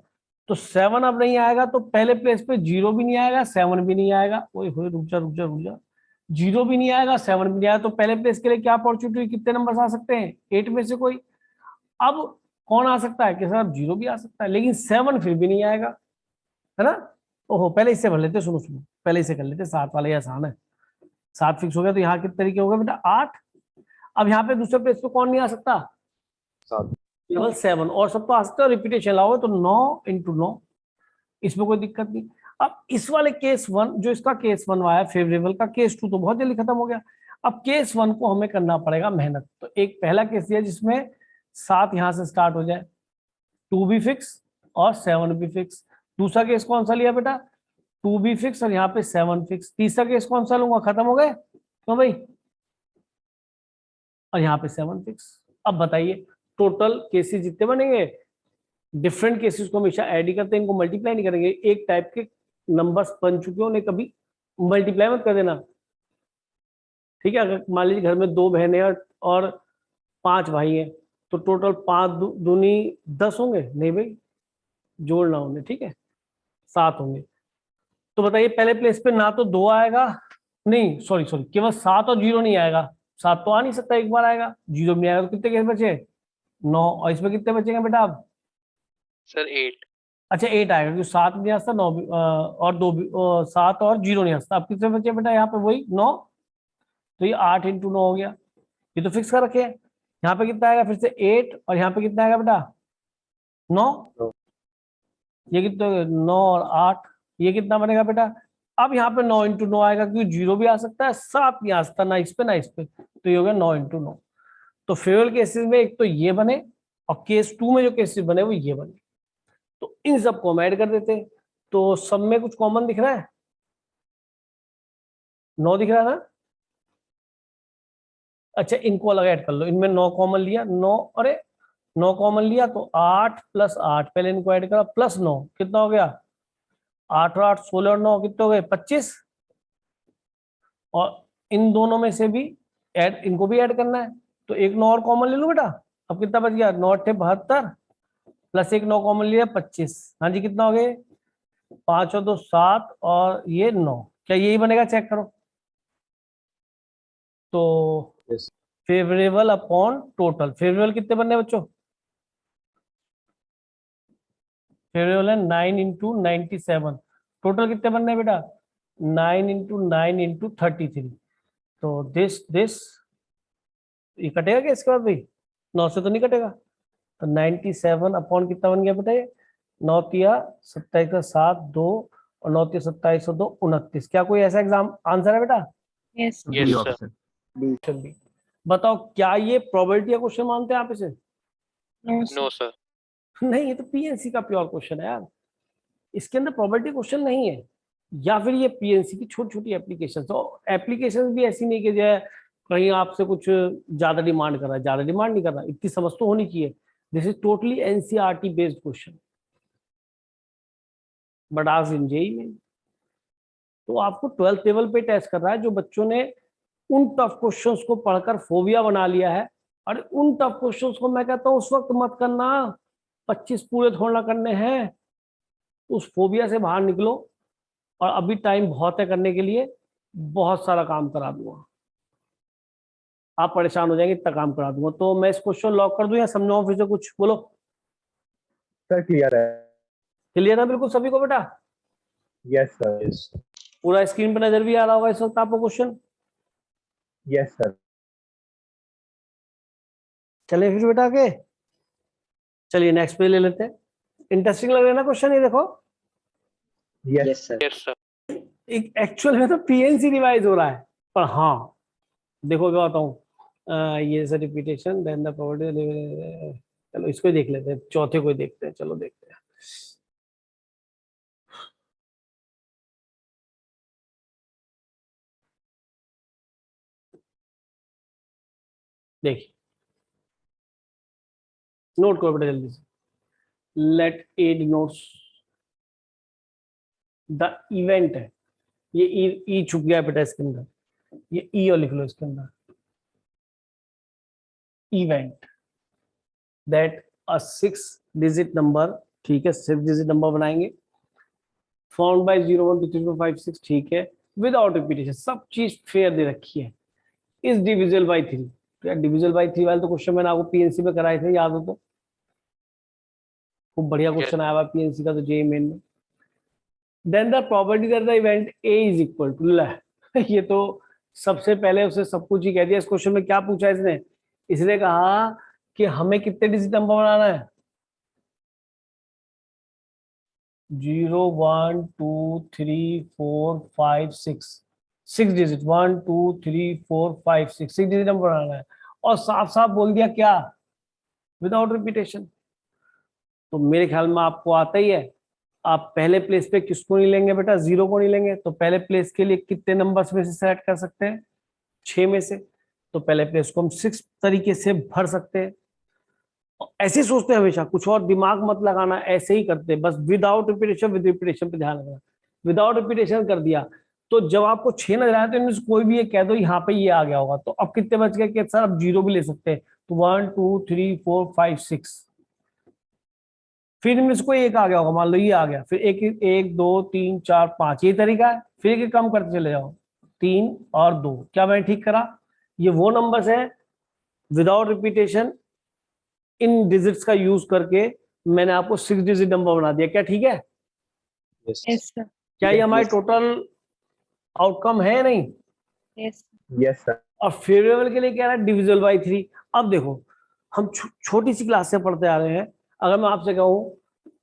तो 7 अब नहीं आएगा तो पहले प्लेस पे 0 भी नहीं आएगा, 7 भी नहीं आएगा। ओए होए, रुक जा रुक जा रुक जा, 0 भी नहीं आएगा, 7 भी नहीं आएगा, तो पहले प्लेस के लिए क्या अपॉर्चुनिटी, कितने नंबर आ सकते हैं, 8 में से कोई। अब कौन आ सकता है कि सर 0 भी आ सकता है, लेकिन 7 फिर भी नहीं आएगा, है ना। ओहो, पहले इससे भर लेते, सुनो सुनो, पहले इससे कर लेते, 7 वाला ये आसान है। 7 फिक्स हो गया, तो यहाँ कितने तरीके हो गए बेटा, 8। अब यहाँ पे दूसरे प्लेस पे कौन नहीं आ सकता, 7. केवल 7, और सब तो आ सकता है, रिपीटेशन लाओ तो 9 इंटू 9, इसमें कोई दिक्कत नहीं। अब इस वाले केस 1, जो इसका केस 1 आया फेवरेबल का, केस 2 तो बहुत जल्दी खत्म हो गया। अब केस 1 को हमें करना पड़ेगा मेहनत। तो एक पहला केस दिया जिसमें 7 यहां से स्टार्ट हो जाए, 2 भी फिक्स और 7 भी फिक्स। दूसरा केस कौन सा लिया बेटा, 2 भी फिक्स और यहाँ पे 7 फिक्स। तीसरा केस कौन सा लूंगा, खत्म हो गए तो भाई, और यहाँ पे 7 फिक्स। अब बताइए टोटल केसेस जितने बनेंगे, डिफरेंट केसेस को हमेशा ऐड ही करते हैं, इनको मल्टीप्लाई नहीं करेंगे। एक टाइप के नंबर्स बन चुके हो, उन्हें कभी मल्टीप्लाई मत कर देना, ठीक है। अगर मान लीजिए घर में 2 बहनें और 5 भाई हैं, तो टोटल 5 दूनी 10 होंगे, नहीं भाई जोड़ना होंगे, ठीक है, 7 होंगे। तो बताइए पहले प्लेस पे ना तो 2 आएगा, नहीं सॉरी सॉरी, केवल 7 और 0 नहीं आएगा। 7 तो आ नहीं सकता, एक बार आएगा, 0 भी नहीं आएगा, तो कितने केस बचे, 9। और इसमें कितने बचेंगे बेटा अब, Sir, 8. अच्छा 8 आएगा, क्योंकि 7 नहीं आ सकता, 9 और 2 भी, 7 और 0 नहीं आ सकता। अब कितने बचे बेटा यहाँ पे, वही 9। तो ये 8 इंटू 9 हो गया, ये तो फिक्स कर रखे हैं। यहाँ पे कितना आएगा फिर से 8, और यहाँ पे कितना आएगा बेटा 9। ये कितना, 9 और 8, ये कितना बनेगा बेटा। अब यहाँ पे 9 इंटू 9 आएगा, क्योंकि 0 भी आ सकता है, 7 नहीं आ सकता, ना इस पे ना इस पे, तो ये हो गया 9 इंटू 9। तो फेवरेबल केसेस में एक तो ये बने, और केस 2 में जो केसेस बने वो ये बने। तो इन सबको हम ऐड कर देते हैं। तो सब में कुछ कॉमन दिख रहा है, 9 दिख रहा है ना। अच्छा इनको अलग ऐड कर लो, इनमें 9 कॉमन लिया, 9, अरे 9 कॉमन लिया तो 8 प्लस 8, पहले इनको ऐड करा, प्लस 9, कितना हो गया, 8 और 8 16 और 9 कितने हो गए, 25। और इन दोनों में से भी ऐड, इनको भी ऐड करना है, तो एक 9 और कॉमन ले लो बेटा। अब कितना बच गया, 9 8 72 प्लस एक 9 कॉमन लिया 25। हाँ जी, कितना हो गए, 5 और 2 7 और ये 9, क्या यही बनेगा, चेक करो। तो Yes. Favourable upon total, favourable कितने बनने हैं बच्चों, फेवरेबल है 9 इंटू 97, टोटल कितने बनने हैं बेटा, 9 इंटू 9 इंटू 33। तो दिस ये कटेगा क्या इसके बाद भाई, 9 से तो नहीं कटेगा। तो 97 अपॉन कितना बन गया बेटा, ये 9 तिया 27 का 7 2 और 9 तिया 27 और 2 29। क्या कोई ऐसा एग्जाम आंसर है बेटा, Yes. Yes, sir. Option B. बताओ क्या ये प्रोबेबिलिटी का क्वेश्चन मानते हैं आप इसे, No, sir. No, sir. नहीं ये तो पीएनसी का प्योर क्वेश्चन है यार, इसके अंदर प्रोबेबिलिटी क्वेश्चन नहीं है। या फिर ये पीएनसी की छोटी छोटी एप्लीकेशन, तो एप्लीकेशन भी ऐसी नहीं कि जो है कहीं आपसे कुछ ज्यादा डिमांड कर रहा है, ज्यादा डिमांड नहीं कर रहा, इतनी समझ तो होनी चाहिए। This is totally NCERT based question, but आज इन जेई में तो आपको 12th लेवल पे टेस्ट कर रहा है, जो बच्चों ने उन टफ क्वेश्चंस को पढ़कर फोबिया बना लिया है। और उन टफ क्वेश्चंस को मैं कहता हूँ उस वक्त मत करना, 25 पूरे थोड़ा करने हैं। उस फोबिया से बाहर निकलो, और अभी टाइम बहुत है करने के लिए, बहुत सारा काम करा दूंगा, आप परेशान हो जाएंगे, इतना काम करा दूंगा। तो मैं इस क्वेश्चन लॉक कर दूं या समझाऊं फिर से कुछ, बोलो। Sir, clear है. क्लियर है बिल्कुल सभी को बेटा, Yes, sir. Yes. पूरा स्क्रीन पर नजर भी आ रहा होगा इस वक्त आपको क्वेश्चन। Yes, sir. चलिए फिर बेटा आगे, चलिए नेक्स्ट पे ले लेते हैं। इंटरेस्टिंग लग रहा है ना क्वेश्चन, ये देखो। Yes, sir. Yes, sir. Actual में तो पीएनसी रिवाइज हो रहा है, पर हाँ देखो क्या बताऊं, ये रिपीटेशन देन द प्रोबेबिलिटी। चलो इसको ही देख लेते हैं, चौथे को ही देखते हैं, चलो देखते हैं। देखिए नोट करो बेटा जल्दी से, let A denotes the event है, ये ई छुप गया बेटा इसके अंदर, ये ई और लिख लो इसके अंदर, event that a 6 digit number, ठीक है 6 डिजिट नंबर बनाएंगे, फाउंड बाय 0 1 2 3 4 5 6, ठीक है, विदाउट रिपीटेशन, सब चीज फेयर दे रखी है, इज डिविजिबल बाय 3। तो यार डिविजिबल बाय 3 वाले तो क्वेश्चन मैंने आपको पीएनसी में कराए थे, याद हो तो, खूब बढ़िया क्वेश्चन आया हुआ पीएनसी का तो जेई मेन में। Then the probability that the event A is equal to, ये तो सबसे पहले उसे सब कुछ ही कह दिया। इस क्वेश्चन में क्या पूछा इसने, इसने कहा कि हमें कितने डिजिट नंबर बनाना है, 0 1 2 3 4 5 6, 6 डिजिट, 1 2 3 4 5 6, 6 डिजिट नंबर बनाना है, और साफ साफ बोल दिया क्या, विदाउट रिपीटेशन। तो मेरे ख्याल में आपको आता ही है, आप पहले प्लेस पे किसको नहीं लेंगे बेटा, 0 को नहीं लेंगे, तो पहले प्लेस के लिए कितने नंबर्स में से सेलेक्ट कर सकते हैं, 6 में से, तो पहले प्लेस को हम 6 तरीके से भर सकते हैं। ऐसे सोचते हैं हमेशा, कुछ और दिमाग मत लगाना, ऐसे ही करते हैं बस, विदाउट रिपीटेशन, विद रिपीटेशन पे ध्यान रखना। विदाउट रिपीटेशन कर दिया तो जब आपको 6 नजर आया तो इनमें से कोई भी ये कह दो यहाँ पे ये आ गया होगा, तो अब कितने बच गए कि सर अब 0 भी ले सकते हैं, तो 1 2 3 4 5 6, फिर इनमें से कोई एक आ गया होगा, मान लो ये आ गया, फिर एक 1 2 3 4 5, ये तरीका है, फिर एक कम करते चले जाओ, 3 और 2, क्या मैंने ठीक करा, ये वो नंबर्स है विदाउट रिपीटेशन, इन डिजिट्स का यूज करके मैंने आपको 6 डिजिट नंबर बना दिया, क्या ठीक है, Yes. Yes, sir. क्या ये हमारे Yes. टोटल आउटकम है नहीं, Yes. Yes, sir. और फेवरेबल के लिए क्या रहा है, डिविजिबल बाई 3। अब देखो हम छोटी सी क्लास से पढ़ते आ रहे हैं, अगर मैं आपसे कहूँ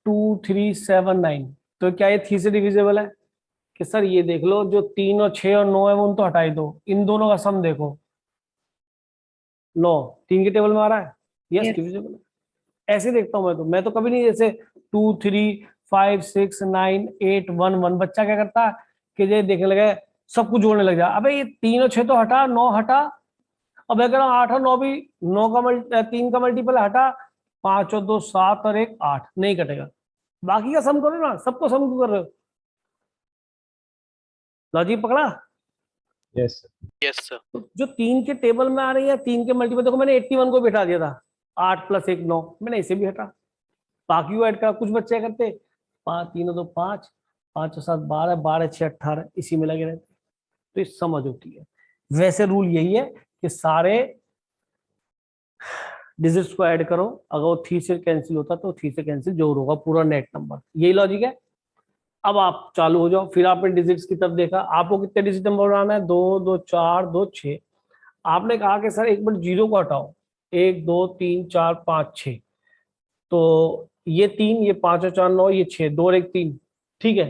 2 3 7 9, तो क्या ये 3 से डिविजिबल है, कि सर ये देख लो जो 3 और 6 और 9 है वो उन तो हटा ही दो, इन दोनों का सम देखो 9, 3 के टेबल में आ रहा है, यस Yes. डिविजिबल है। ऐसे देखता हूं मैं तो कभी नहीं जैसे 2 3 5 6 9 8 1 1, बच्चा क्या करता है कि ये देखने लगे सब कुछ जोड़ने लग जा, अबे ये 3 और 6 तो हटा, 9 हटा, अब अगर 8 और 9 भी 9 का 3 का मल्टीपल हटा, 5 और 2 7 और 1 8, नहीं कटेगा, बाकी का सम करो ना, सबको सम क्यों कर रहे हो, लॉजिक पकड़ा। Yes, sir. Yes, sir. तो जो 3 के टेबल में आ रही है, 3 के मल्टीपल, देखो मैंने 81 को बिठा दिया था, 8 + 1 9, मैंने इसे भी हटा, बाकी को ऐड करा, कुछ बच्चे करते 5 3 2 5 5 और 7 12 12 6 18, इसी में लगे रहते, तो ये समझ होती है। वैसे रूल यही है कि सारे डिजिट्स को ऐड करो, अगर वो 3 से कैंसिल होता तो 3 से कैंसिल जोड़ होगा पूरा नेट नंबर, यही लॉजिक है। अब आप चालू हो जाओ, फिर आपने डिजिट्स की तरफ देखा, आपको कितने डिजिट नंबर बनाना है, 2 2 4 2 6, आपने कहा कि सर एक बार 0 को हटाओ, 1 2 3 4 5 6, तो ये 3 ये 5 और 4 9, ये 6 2 और 1 3, ठीक है,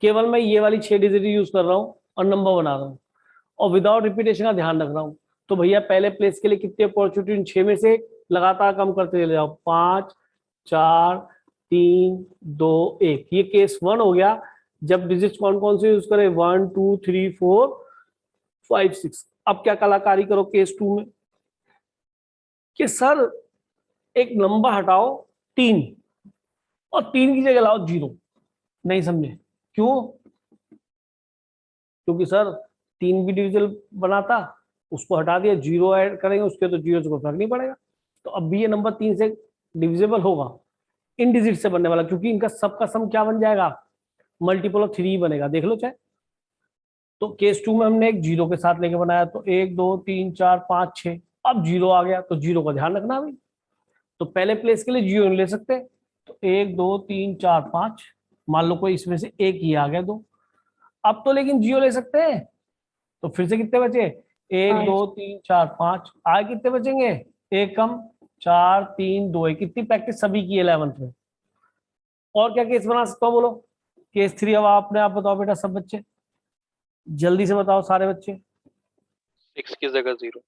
केवल मैं ये वाली 6 डिजिट यूज कर रहा हूँ और नंबर बना रहा हूँ और विदाउट रिपीटेशन का ध्यान रख रहा हूँ, तो भैया पहले प्लेस के लिए कितनी अपॉर्चुनिटी, इन 6 में से लगातार कम करते चले जाओ, 5 4 3 2 1, ये केस 1 हो गया, जब डिजिट्स कौन कौन से यूज करें, 1 2 3 4 5 6। अब क्या कलाकारी करो केस 2 में, कि सर एक नंबर हटाओ 3 और 3 की जगह लाओ 0, नहीं समझे क्यों, क्योंकि सर 3 भी डिविजिबल बनाता, उसको हटा दिया, 0 ऐड करेंगे उसके, तो 0 से कोई फर्क नहीं पड़ेगा, तो अब भी ये नंबर 3 से डिविजिबल होगा, इन डिजिट से बनने वाला, क्योंकि इनका सबका सम क्या बन जाएगा, मल्टीपल ऑफ 3 बनेगा, देख लो चाहे। तो केस 2 में हमने एक 0 के साथ लेके बनाया, तो 1 2 3 4 5 6, अब 0 आ गया तो 0 का ध्यान रखना भाई, तो पहले प्लेस के लिए 0 ले सकते, तो 1 2 3 4 5, मान लो कोई इसमें से एक ही आ गया 2, अब तो लेकिन 0 ले सकते हैं, तो फिर से कितने बचे, 1 2 3 4 5, आगे कितने बचेंगे, एक कम, 4 3 2 1, कितनी प्रैक्टिस सभी की 11th में। और क्या केस बना सकता हूँ बोलो, केस 3, अब आपने आप बताओ बेटा, सब बच्चे जल्दी से बताओ, सारे बच्चे, 6 की जगह 0.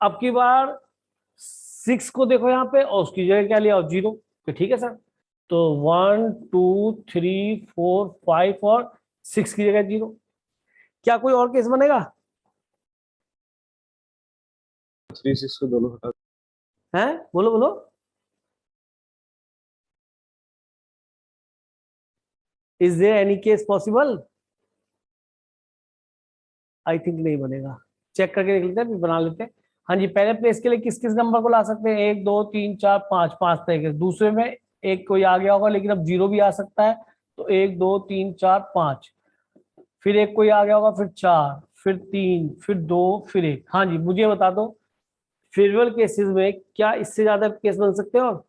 अब की बार 6 को देखो यहाँ पे और उसकी जगह क्या लिया, 0, तो ठीक है सर, तो 1 2 3 4 5 और 6 की जगह 0, क्या कोई और केस बनेगा, 3 6 को दोनों हटा हैं, बोलो बोलो। Is there any case possible? I think नहीं बनेगा, चेक करके देख लेते हैं, फिर बना लेते हैं। हाँ जी, पहले प्लेस के लिए किस किस नंबर को ला सकते हैं? 1 2 3 4 5, 5 तरीके से। दूसरे में एक कोई आ गया होगा, लेकिन अब 0 भी आ सकता है, तो 1 2 3 4 5। फिर एक कोई आ गया होगा, फिर 4, फिर 3, फिर 2, फिर 1। हाँ जी, मुझे बता दो फेवरेबल केसेस में क्या इससे ज्यादा केस बन सकते हैं? और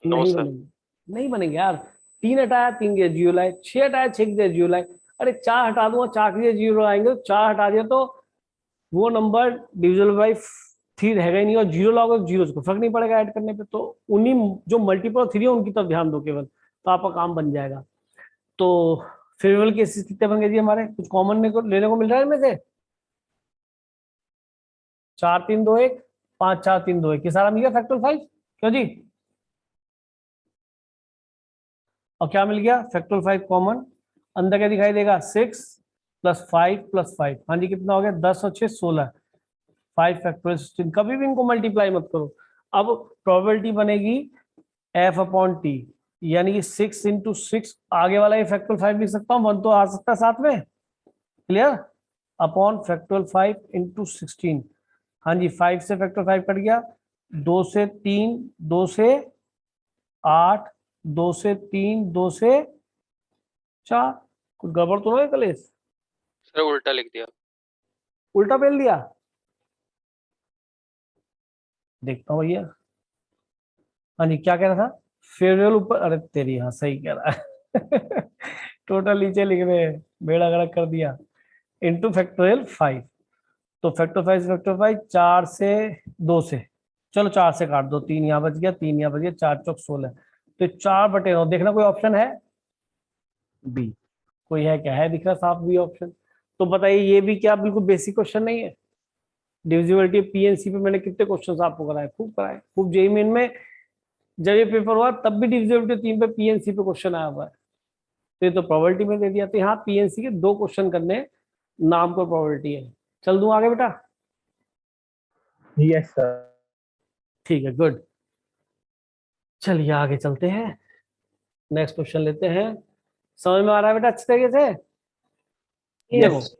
नो नहीं सर। बनेंगे, नहीं बनेंगे यार। 3 हटाया 3 के 0 लाए, 6 हटाया 6 के 0 लाए। अरे 4 हटा दूंगा, 4 के 0 आएंगे, तो 4 हटा दिया तो वो नंबर डिविजिबल बाई 3 रहेगा ही नहीं, और 0 लाओगे तो 0 को फर्क नहीं पड़ेगा ऐड करने पे। तो उन्हीं जो मल्टीपल 3 है उनकी तरफ ध्यान दो केवल, तो आपका काम बन जाएगा। तो फेवरेबल केसेस कितने बन गए जी हमारे? कुछ कॉमन लेने को मिल रहा है इनमें से? 4 3 2 1, 5 4 3 2 1, ये सारा मिल गया फैक्टर 5। क्यों जी? और क्या मिल गया? Factor 5 common. अंदर क्या दिखाई देगा? 6 प्लस 5 प्लस 5। हाँ जी, कितना हो गया? 10 और 6 16। 5 फैक्टोरियल 16। कभी भी इनको मल्टीप्लाई मत करो। अब प्रोबेबिलिटी बनेगी एफ अपॉन टी, यानी कि 6 इंटू 6, आगे वाला ये फैक्टोरियल 5 लिख सकता हूँ, 1 तो आ सकता है साथ में। क्लियर? Upon factorial 5 into 16। हाँ जी, 5 से फैक्टर 5 कट गया, 2 से 3, 2 से 8, 2 से 3, 2 से 4। कुछ गड़बड़ तो नहीं कलेश? सर उल्टा लिख दिया। उल्टा पेल दिया? देखता हूँ भैया। हाँ जी, क्या कह रहा था? फेयरवेल ऊपर, अरे तेरी, हाँ सही कह रहा है। टोटल नीचे लिख रहे हैं, बेड़ा गर्क कर दिया। Into factorial 5। तो फैक्टर 5 4 से 2 से, चलो 4 से काट दो, 3 यहाँ बच गया, 3 यहाँ बच गया, 4 चौक 16। तो 4/9। देखना कोई ऑप्शन है? बी। कोई है क्या? है दिख रहा साफ बी ऑप्शन। तो बताइए, ये भी क्या बिल्कुल बेसिक क्वेश्चन नहीं है? डिविजिबिलिटी पीएनसी पे मैंने कितने क्वेश्चन आपको कराए, खूब कराए, खूब। जेई मेन में जब ये पेपर हुआ तब भी डिविजिबिलिटी 3 पे पीएनसी पे क्वेश्चन आया हुआ है। तो ये तो प्रोबेबिलिटी में दे दिया। तो यहाँ पीएनसी के 2 क्वेश्चन करने, नाम को प्रोबेबिलिटी है। चल दूं आगे बेटा? Yes sir. ठीक है, गुड। चलिए आगे चलते हैं, नेक्स्ट क्वेश्चन लेते हैं। समझ में आ रहा है बेटा अच्छे तरीके से? देखो, यस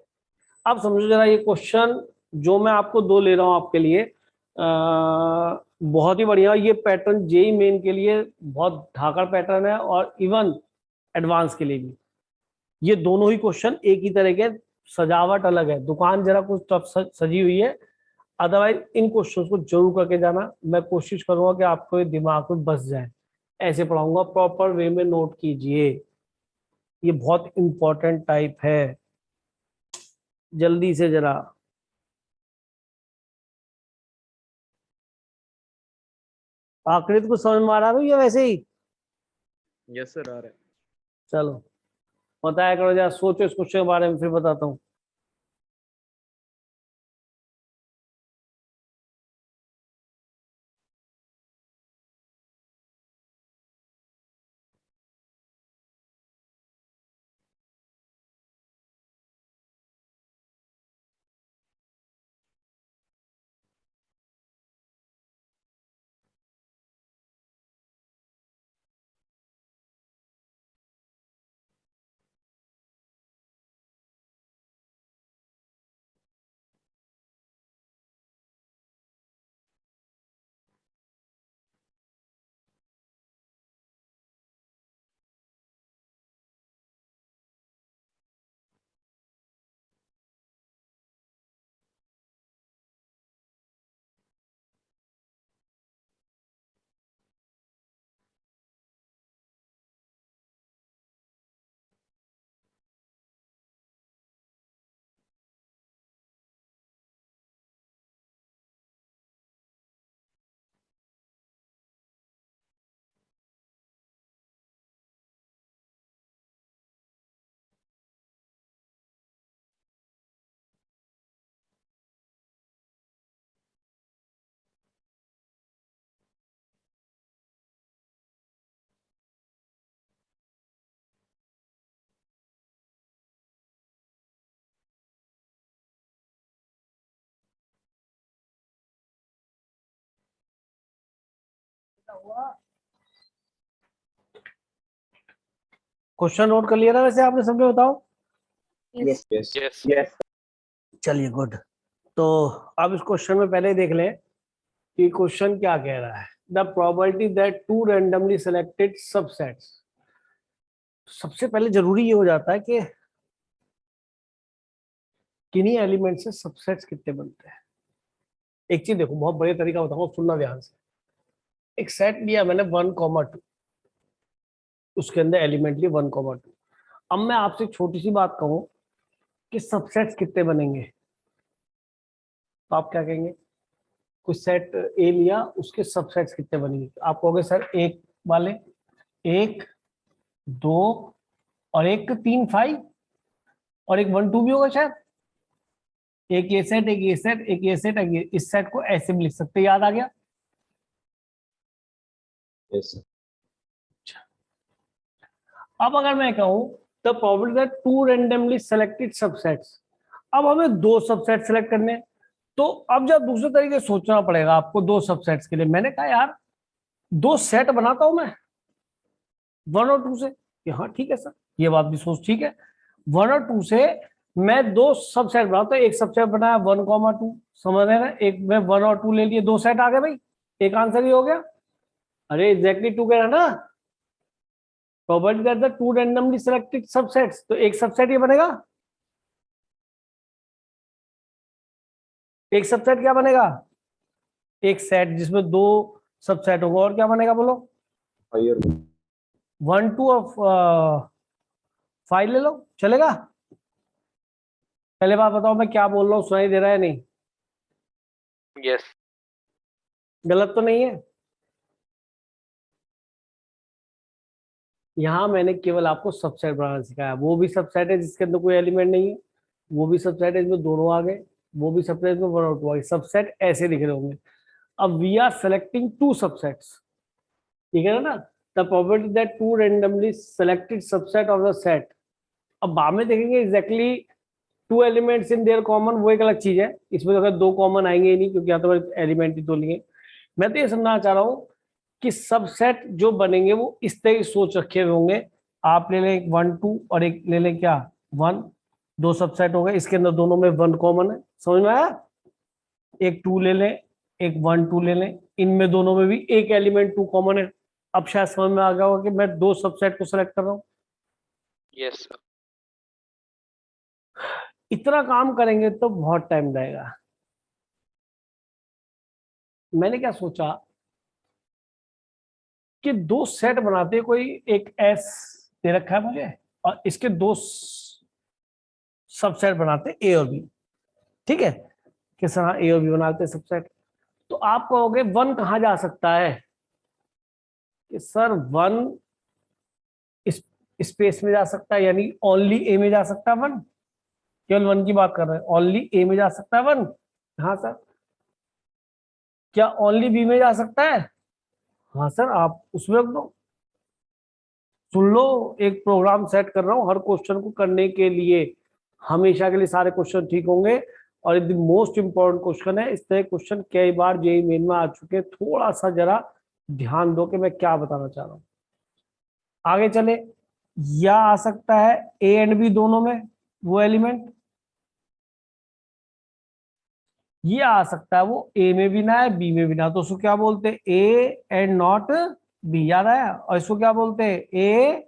अब समझो जरा ये क्वेश्चन जो मैं आपको 2 ले रहा हूं आपके लिए, बहुत ही बढ़िया। ये पैटर्न जेई मेन के लिए बहुत धाकड़ पैटर्न है, और इवन एडवांस के लिए भी। ये दोनों ही क्वेश्चन एक ही तरह के, सजावट अलग है, दुकान जरा कुछ टफ सजी हुई है। अदरवाइज इन क्वेश्चंस को जरूर करके जाना। मैं कोशिश करूंगा कि आपको ये दिमाग में बस जाए, ऐसे पढ़ाऊंगा, प्रॉपर वे में नोट कीजिए। ये बहुत इंपॉर्टेंट टाइप है। जल्दी से जरा। आकृति को समझ में आ रहा है या वैसे ही? यस सर आ रहा है। चलो बताया करो, जरा सोचो इस क्वेश्चन के बारे में, फिर बताता हूँ। क्वेश्चन नोट कर लिया ना वैसे आपने सबने, बताओ। Yes yes Yes. यस चलिए गुड। तो अब इस क्वेश्चन में पहले देख लें कि क्वेश्चन क्या कह रहा है। The probability that two randomly selected subsets, सबसे पहले जरूरी ये हो जाता है कि किन्हीं एलिमेंट से सबसेट्स कितने बनते हैं। एक चीज देखो, बहुत बढ़िया तरीका बताऊंगा, सुनना ध्यान से। एक सेट लिया मैंने 1,2, उसके अंदर एलिमेंट लिए 1,2। अब मैं आपसे एक छोटी सी बात कहूं कि सबसेट्स कितने बनेंगे, तो आप क्या कहेंगे? कोई सेट ए लिया, उसके सबसेट्स कितने बनेंगे? आप कहोगे सर एक वाले, एक, दो, और एक 3, 5, और एक 1, 2 भी होगा शायद। एक ये सेट, एक ये सेट, एक ये सेट, एक ये, इस सेट को ऐसे भी लिख सकते हैं। याद आ गया? यस अब अगर मैं कहूं the probability that two randomly selected subsets, अब हमें दो सबसेट सेलेक्ट करने हैं। तो अब जब दूसरे तरीके से सोचना पड़ेगा आपको दो सबसेट्स के लिए। मैंने कहा यार दो सेट बनाता हूं मैं 1 और 2 से, कि हाँ ठीक है सर, ये बात भी सोच ठीक है। 1 और 2 से मैं दो सबसेट बनाता हूं। एक सबसेट बनाया 1,2, समझ रहे हैं? एक में 1 और 2 ले लिए, दो सेट आ गए भाई, एक आंसर ही हो गया। अरे एग्जैक्टली 2 कह रहा ना, probability that the two randomly selected subsets, तो एक सबसेट ये बनेगा। एक सबसेट क्या बनेगा? एक सेट जिसमें दो सबसेट होगा, और क्या बनेगा बोलो? फायर 1, 2 और 5 ले लो, चलेगा? पहले बात बताओ मैं क्या बोल रहा हूँ, सुनाई दे रहा है नहीं? Yes. गलत तो नहीं है? यहां मैंने केवल आपको सबसेट बनाना सिखाया। वो भी सबसेट है जिसके अंदर कोई एलिमेंट नहीं है, वो भी सबसेट है जिसमें दोनों आ गए, वो भी सबसेट है जिसमें 1 और 2 आ गए। सबसेट ऐसे दिख रहे होंगे। अब we are selecting two subsets, ठीक है ना? The probability that two randomly selected subset of the set. अब बाद में देखेंगे exactly two elements in their common, वो एक अलग चीज है। इसमें तो अगर दो कॉमन आएंगे ही नहीं, क्योंकि यहाँ तो एलिमेंट ही तो लिए। मैं तो ये समझना चाह रहा हूँ कि सबसेट जो बनेंगे वो इस तरह की सोच रखे हुए होंगे। आप ले लें एक 1, 2 और एक ले लें क्या 1, दो सबसेट हो गए, इसके अंदर दोनों में 1 कॉमन है। समझ में आया? एक 2 ले लें, एक 1, 2 ले लें, इनमें दोनों में भी एक एलिमेंट 2 कॉमन है। अब शायद समझ में आ गया होगा कि मैं दो सबसेट को सेलेक्ट कर रहा हूँ। Yes, sir. इतना काम करेंगे तो बहुत टाइम लगेगा। मैंने क्या सोचा कि दो सेट बनाते, कोई एक एस दे रखा है मुझे, और इसके दो सबसेट बनाते ए और बी, ठीक है? किस तरह ए और बी बनाते सबसेट? तो आप कहोगे 1 कहाँ जा सकता है? कि सर 1 इस स्पेस में जा सकता है, यानी ओनली ए में जा सकता है 1। केवल 1 की बात कर रहे हैं, ओनली ए में जा सकता है 1। हाँ सर। क्या ओनली बी में जा सकता है? हाँ सर, आप उसमें रख दो। सुन लो, एक प्रोग्राम सेट कर रहा हूं हर क्वेश्चन को करने के लिए। हमेशा के लिए सारे क्वेश्चन ठीक होंगे। और द मोस्ट इंपॉर्टेंट क्वेश्चन है, इस तरह क्वेश्चन कई बार जेईई मेन में आ चुके हैं। थोड़ा सा जरा ध्यान दो कि मैं क्या बताना चाह रहा हूं। आगे चले, या आ सकता है ए एंड बी दोनों में वो एलिमेंट, ये आ सकता है वो ए में भी ना है बी में भी ना। तो उसको क्या बोलते हैं? ए एंड नॉट बी, याद आया? और इसको क्या बोलते हैं? A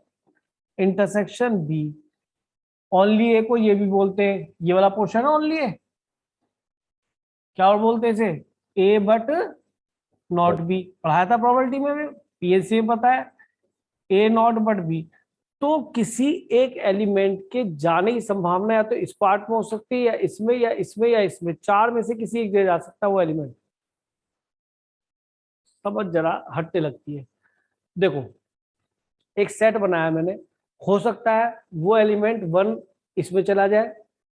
intersection B. Only A को ये भी बोलते हैं, ये वाला पोर्शन है ओनली ए। क्या और बोलते हैं इसे? ए बट नॉट बी। पढ़ाया था प्रोबेबिलिटी में भी, पीएससी में पता है। ए नॉट बट बी। तो किसी एक एलिमेंट के जाने की संभावना या तो इस पार्ट में हो सकती है, या इसमें, या इसमें, या इसमें, चार में से किसी एक जगह जा सकता है वो एलिमेंट। समझ जरा हटने लगती है। देखो, एक सेट बनाया मैंने, हो सकता है वो एलिमेंट 1 इसमें चला जाए,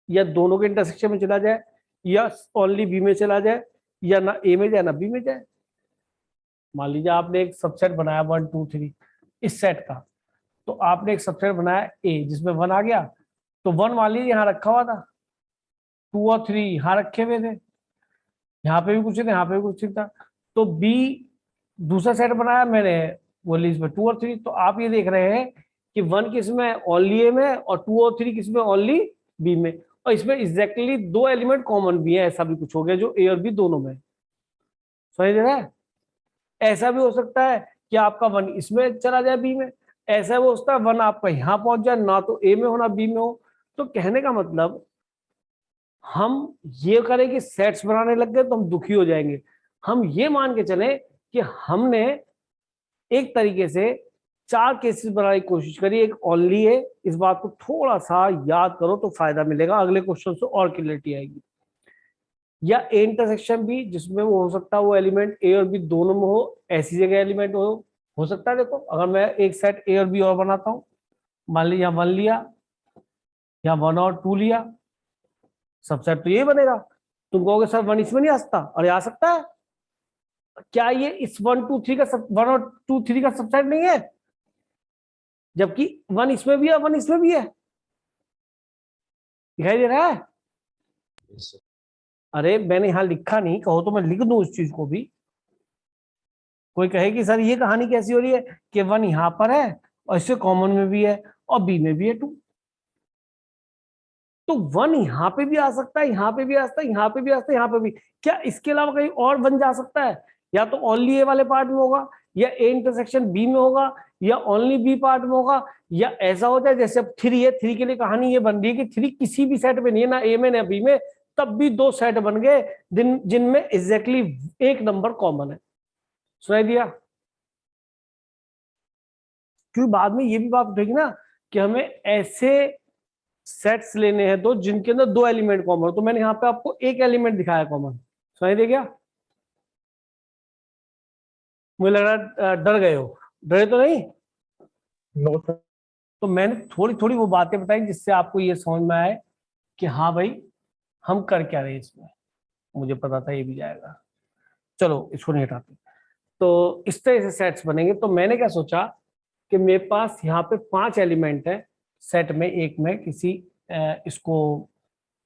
या दोनों के इंटरसेक्शन में चला जाए, या ओनली बी में चला जाए, या ना ए में जाए ना बी में जाए। मान लीजिए आपने एक सबसेट बनाया 1, 2, 3 इस सेट का। तो आपने एक सबसेट बनाया ए जिसमें 1 आ गया, तो 1 मान लीजिए यहाँ रखा हुआ था, 2 और 3 यहाँ रखे हुए थे, यहाँ पे भी कुछ था, यहाँ पे भी कुछ था। तो बी दूसरा सेट बनाया मैंने, वो लीज में 2 और 3। तो आप ये देख रहे हैं कि 1 किस में, ओनली ए में, और 2 और 3 किस में, ओनली बी में। और इसमें एग्जैक्टली 2 एलिमेंट कॉमन भी है, ऐसा भी कुछ हो गया जो ए और बी दोनों में। समझ रहे हैं? ऐसा भी हो सकता है कि आपका 1 इसमें चला जाए बी में, ऐसा भी हो सकता है 1 आपका यहाँ पहुंच जाए, ना तो ए में हो ना बी में हो। तो कहने का मतलब हम ये करें कि सेट्स बनाने लग गए तो हम दुखी हो जाएंगे। हम ये मान के चले कि हमने एक तरीके से 4 केसेस बनाने की कोशिश करी, एक ओनली है। इस बात को थोड़ा सा याद करो तो फायदा मिलेगा, अगले क्वेश्चन से और क्लियरिटी आएगी। या ए इंटरसेक्शन भी, जिसमें वो हो सकता है वो एलिमेंट ए और बी दोनों में हो, ऐसी जगह एलिमेंट हो सकता है। देखो अगर मैं एक सेट ए और बी और बनाता हूं, मान लीजिए 1 लिया या 1 और 2 लिया, सबसेट तो ये बनेगा। तुम कहोगे सर 1 इसमें नहीं आ सकता, अरे आ सकता है। क्या ये इस 1 2 3 का 1 और 2 3 का सबसेट नहीं है? जबकि 1 इसमें भी है, 1 इसमें भी है। दिखाई दे रहा है? Yes, sir. अरे मैंने यहां लिखा नहीं, कहो तो मैं लिख दूं उस चीज को भी। कोई कहे कि सर ये कहानी कैसी हो रही है कि 1 यहां पर है और इससे कॉमन में भी है और बी में भी है 2। तो 1 यहां पे भी आ सकता है, यहां पे भी आ सकता है, यहां पे भी आ सकता है, यहां पे भी। क्या इसके अलावा कहीं और 1 जा सकता है? या तो ओनली ए वाले पार्ट में होगा, या ए इंटरसेक्शन बी में होगा, या ओनली बी पार्ट में होगा, या ऐसा होता है जैसे अब 3 है, 3 के लिए कहानी ये बन रही है कि 3 किसी भी सेट में नहीं है, ना ए में ना बी में, तब भी 2 सेट बन गए जिनमें एग्जैक्टली एक नंबर कॉमन है। सुनाई दिया? क्योंकि बाद में ये भी बात उठेगी ना कि हमें ऐसे सेट्स लेने हैं दो जिनके अंदर 2 एलिमेंट कॉमन हो। तो मैंने यहाँ पे आपको एक एलिमेंट दिखाया कॉमन। सुनाई दे गया? मुझे लग रहा है डर गए हो। डरे तो नहीं? No, sir. तो मैंने थोड़ी थोड़ी वो बातें बताई जिससे आपको ये समझ में आए कि हाँ भाई हम कर क्या रहे इसमें। मुझे पता था ये भी जाएगा। चलो इसको नहीं हटाते। तो इस तरह से सेट्स बनेंगे। तो मैंने क्या सोचा कि मेरे पास यहाँ पे 5 एलिमेंट है सेट में, एक में किसी इसको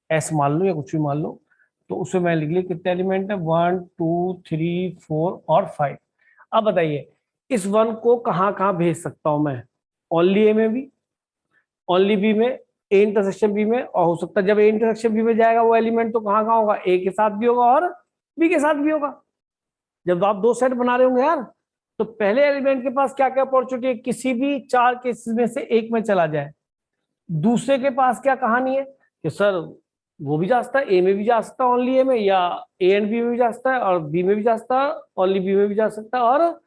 एस मान लो या कुछ भी मान लो। तो उसमें मैं लिख लिया कितने एलिमेंट है, 1 2 3 4 और 5। अब बताइए इस 1 को कहाँ कहाँ भेज सकता हूं मैं? ओनली ए में भी, ओनली बी में, ए इंटरसेक्शन बी में, और हो सकता है जब ए इंटरसेक्शन बी में जाएगा वो एलिमेंट तो कहाँ कहाँ होगा, ए के साथ भी होगा और बी के साथ भी होगा। जब आप 2 सेट बना रहे होंगे यार, तो पहले एलिमेंट के पास क्या क्या अपॉर्चुनिटी है, किसी भी 4 केसेस में से एक में चला जाए। दूसरे के पास क्या कहानी है कि सर वो भी जा सकता है, ए में भी जा सकता है ओनली ए में, या ए एंड बी में भी जा सकता है, और बी में भी जा सकता है, ओनली बी में भी जा सकता है, और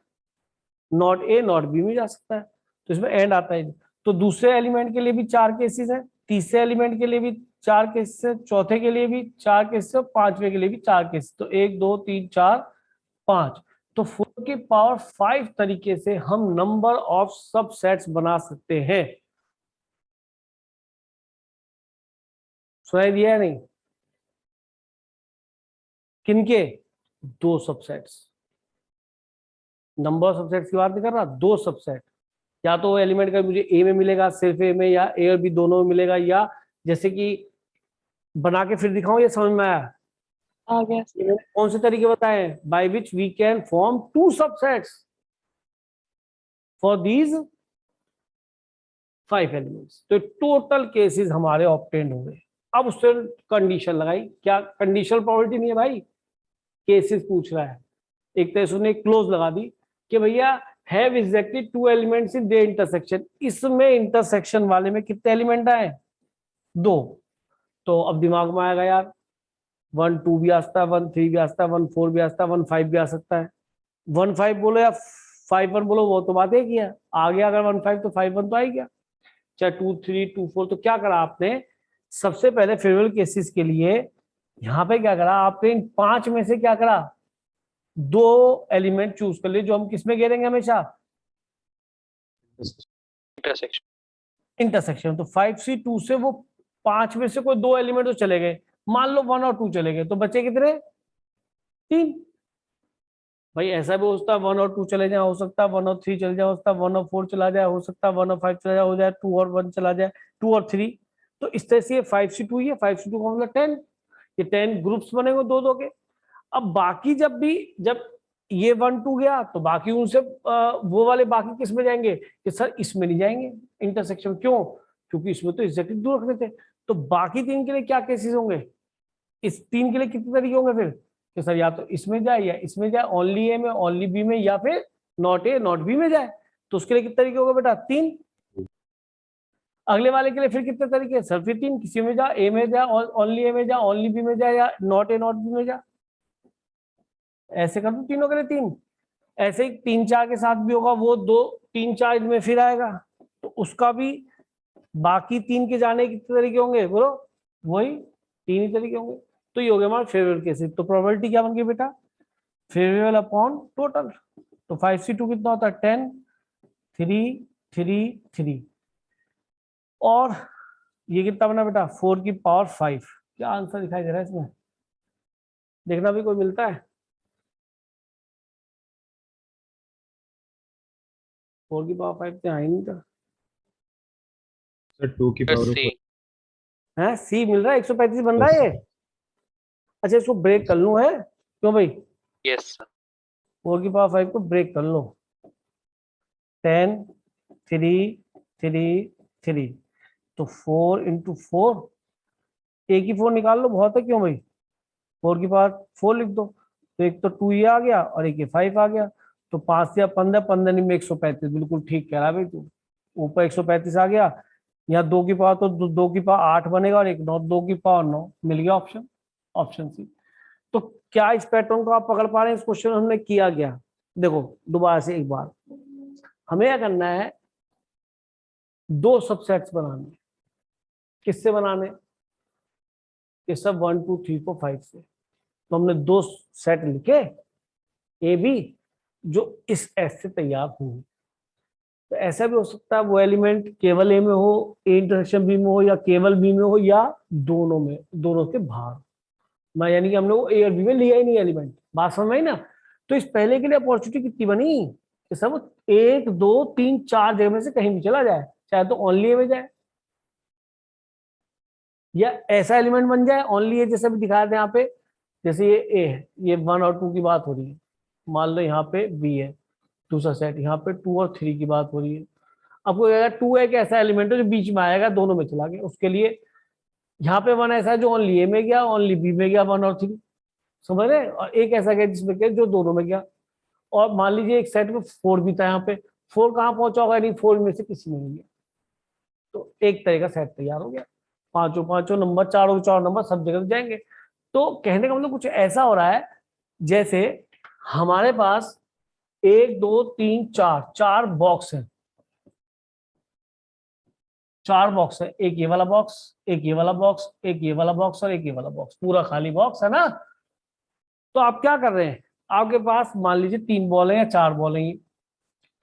नॉट ए नॉट बी में जा सकता है। तो इसमें एंड आता है। तो दूसरे एलिमेंट के लिए भी 4 केसेस है, तीसरे एलिमेंट के लिए भी 4 केसेस है, चौथे के लिए भी 4 केसेस है, पांचवे के लिए भी 4 केसेस। तो 1 2 3 4 5। तो 4 की पावर 5 तरीके से हम नंबर ऑफ सब सेट्स बना सकते हैं। सुनाई दिया नहीं? किनके? 2 सबसेट्स। नंबर ऑफ सबसेट्स की बात नहीं कर रहा, 2 सबसेट। या तो वो एलिमेंट का मुझे ए में मिलेगा, सिर्फ ए में, या ए और बी दोनों में मिलेगा, या जैसे कि बना के फिर दिखाऊं, ये समझ में आया? आ गया। ये मैंने कौन से तरीके बताए हैं? By which we can form 2 subsets for these 5 elements. तो टोटल केसेस हमारे ऑब्टेन हो गए। अब उससे कंडीशन लगाई, क्या कंडीशनल प्रोबेबिलिटी नहीं है भाई, केसेस पूछ रहा है। एक तरह से उसने क्लोज लगा दी कि भैया have exactly 2 elements in there intersection. इसमें इंटरसेक्शन वाले में कितने एलिमेंट आए? 2। तो अब दिमाग में आएगा यार 1 2 भी आ सकता है, 1 3 भी आ सकता है, 1 4 भी आ सकता है, 1 5 भी आ सकता है। 1 5 बोलो या 5 1 बोलो, वो तो बात एक ही है। आ गया अगर 1 5 तो 5 1 तो आ ही गया। चाहे 2 3 2 4। तो क्या करा आपने? सबसे पहले फेवरेबल केसेस के लिए यहाँ पे क्या करा आपने, इन 5 में से क्या करा, 2 एलिमेंट चूज कर लिए जो हम किसमें घेरेंगे हमेशा? intersection, intersection. तो 5C2 से वो 5 में से कोई 2 एलिमेंट तो चले गए, मान लो 1 और 2 चले गए, तो बचे कितने? 3। भाई ऐसा भी हो सकता है 1 और 2 चले जाए, हो सकता है 1 और 3 चले जाए, हो सकता है 1 और 4 चला जाए, हो सकता है 1 और 5 चला जाए, हो जाए 2 और 1 चला जाए, 2 और 3। तो इस तरह से ये 5C2 ही है। 5C2 का मतलब 10। ये 10 ग्रुप्स बनेंगे 2 2 के। अब बाकी जब ये 1 2 गया तो बाकी उनसे वो वाले बाकी किस में जाएंगे कि सर इसमें नहीं जाएंगे इंटरसेक्शन। क्यों? क्योंकि इसमें तो एग्जैक्टली दूर रखने थे। तो बाकी 3 के लिए क्या केसेस होंगे? इस 3 के लिए कितने तरीके होंगे फिर कि सर या तो इसमें जाए या इसमें जाए, ओनली ए में, ओनली बी में, या फिर नॉट ए नॉट बी में जाए। तो उसके लिए कितने तरीके होंगे बेटा? 3। अगले वाले के लिए फिर कितने तरीके? सर फिर 3, किसी में जा, ए में जा, ओनली ए में जा, ओनली बी में जा, या नॉट ए नॉट बी में जा। ऐसे कर दो तीनों के लिए 3। ऐसे ही 3 4 के साथ भी होगा, वो 2 3 4 में फिर आएगा, तो उसका भी बाकी 3 के जाने के कितने तरीके होंगे बोलो? वही 3 ही तरीके होंगे। तो ये हो गया हमारा फेवरेबल केसेस। तो प्रोबेबिलिटी क्या बन गई बेटा? Favourable upon total. तो 5c2 कितना होता है? 10 3 3 3। और ये कितना बना बेटा? 4 की पावर 5। क्या आंसर दिखाई दे रहा है इसमें? देखना भी कोई मिलता है? 4 की पावर 5 तो आई नहीं था। सर 2 की पावर सी है सी मिल रहा है, 135 बन रहा है ये। अच्छा इसको ब्रेक कर लूं है? क्यों भाई? यस 4 की पावर 5 को ब्रेक कर लो। 10 3 3 3। तो 4 इंटू 4, एक ही 4 निकाल लो बहुत है। क्यों भाई? 4 की पावर 4 लिख दो। तो एक तो 2 ये आ गया और एक ये 5 आ गया। तो 5 या 15, 15 में 135। बिल्कुल ठीक कह रहा है भाई तू। ऊपर 135 आ गया, यहाँ 2 की पावर, तो 2 की पावर 8 बनेगा, और एक 9, 2 की पावर 9 मिल गया ऑप्शन, ऑप्शन सी। तो क्या इस पैटर्न को आप पकड़ पा रहे हैं? इस क्वेश्चन हमने किया गया, देखो दोबारा से एक बार। हमें क्या करना है? 2 सबसेट्स बनाने। किससे बनाने? ये सब 1 2 3 4 5 से। तो हमने 2 सेट लिखे ए बी, जो इस एस से तैयार होंगे। तो ऐसा भी हो सकता है वो एलिमेंट केवल ए में हो, ए इंटरसेक्शन बी में हो, या केवल बी में हो, या दोनों में, दोनों के बाहर। मैं यानी कि हम लोग ए और बी में लिया ही नहीं एलिमेंट। बात समझ में आई ना? तो इस पहले के लिए अपॉर्चुनिटी कितनी बनी कि सब 1 2 3 4 जगह में से कहीं भी चला जाए, चाहे तो ओनली ए में जाए, या ऐसा एलिमेंट बन जाए ओनली ए जैसे भी दिखाया था यहाँ पे। जैसे ये ए है, ये 1 और 2 की बात हो रही है। मान लो यहाँ पे बी है दूसरा सेट, यहाँ पे 2 और 3 की बात हो रही है। आपको लगेगा 2 एक ऐसा एलिमेंट है जो बीच में आएगा, दोनों में चला गया। उसके लिए यहाँ पे 1 ऐसा है जो ओनली ए में गया, ओनली बी में गया, 1 और 3, समझ रहे? और एक ऐसा गया जिसमें गया जो दोनों में गया। और मान लीजिए एक सेट में 4 भी था, यहाँ पे 4 कहाँ पहुंचा होगा? नहीं, 4 में से किसी में नहीं गया। तो एक तरह का सेट तैयार हो गया। पांचों पांचों नंबर, चारों चार नंबर सब जगह जाएंगे। तो कहने का मतलब कुछ ऐसा हो रहा है जैसे हमारे पास 1 2 3 4 4 बॉक्स है। 4 बॉक्स है, एक ये वाला बॉक्स, एक ये वाला बॉक्स, एक ये वाला बॉक्स, और एक ये वाला बॉक्स, पूरा खाली बॉक्स है ना। तो आप क्या कर रहे हैं? आपके पास मान लीजिए 3 बॉल है या 4 बॉल है।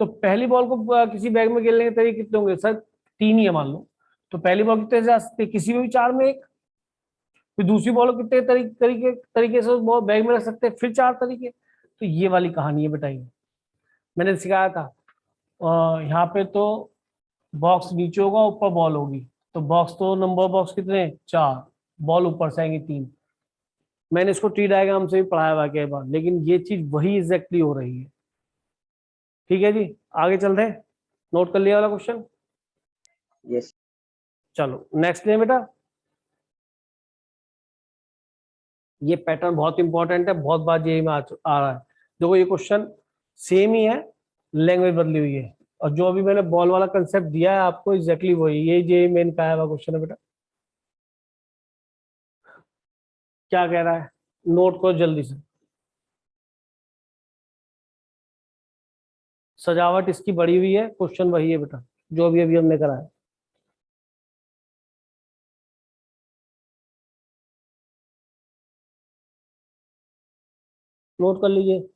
तो पहली बॉल को किसी बैग में खेलने के तरीके कितने होंगे? सर 3 ही है मान लो। तो पहली बॉल कितने जा सकते? किसी में भी 4 में एक। फिर दूसरी बॉल को कितने तरीके से बॉल बैग में रख सकते हैं? फिर 4 तरीके। तो ये वाली कहानी है बेटा। ये मैंने सिखाया था। यहाँ पे तो बॉक्स नीचे होगा, ऊपर बॉल होगी। तो बॉक्स तो नंबर बॉक्स कितने? 4, बॉल ऊपर से आएंगे 3। मैंने इसको ट्री डायग्राम से भी पढ़ाया हुआ कई बार, लेकिन ये चीज वही एग्जैक्टली हो रही है। ठीक है जी, आगे चलते हैं। नोट कर लिया वाला क्वेश्चन? यस चलो नेक्स्ट ले बेटा। ये पैटर्न बहुत इंपॉर्टेंट है, बहुत बार जेई में आ रहा है। देखो ये क्वेश्चन सेम ही है, लैंग्वेज बदली हुई है। और जो अभी मैंने बॉल वाला कंसेप्ट दिया है आपको, एग्जैक्टली वही, ये जेई मेन का आया हुआ क्वेश्चन है बेटा। क्या कह रहा है? नोट करो जल्दी से। सजावट इसकी बड़ी हुई है, क्वेश्चन वही है बेटा जो अभी अभी हमने करा है। नोट कर लीजिए।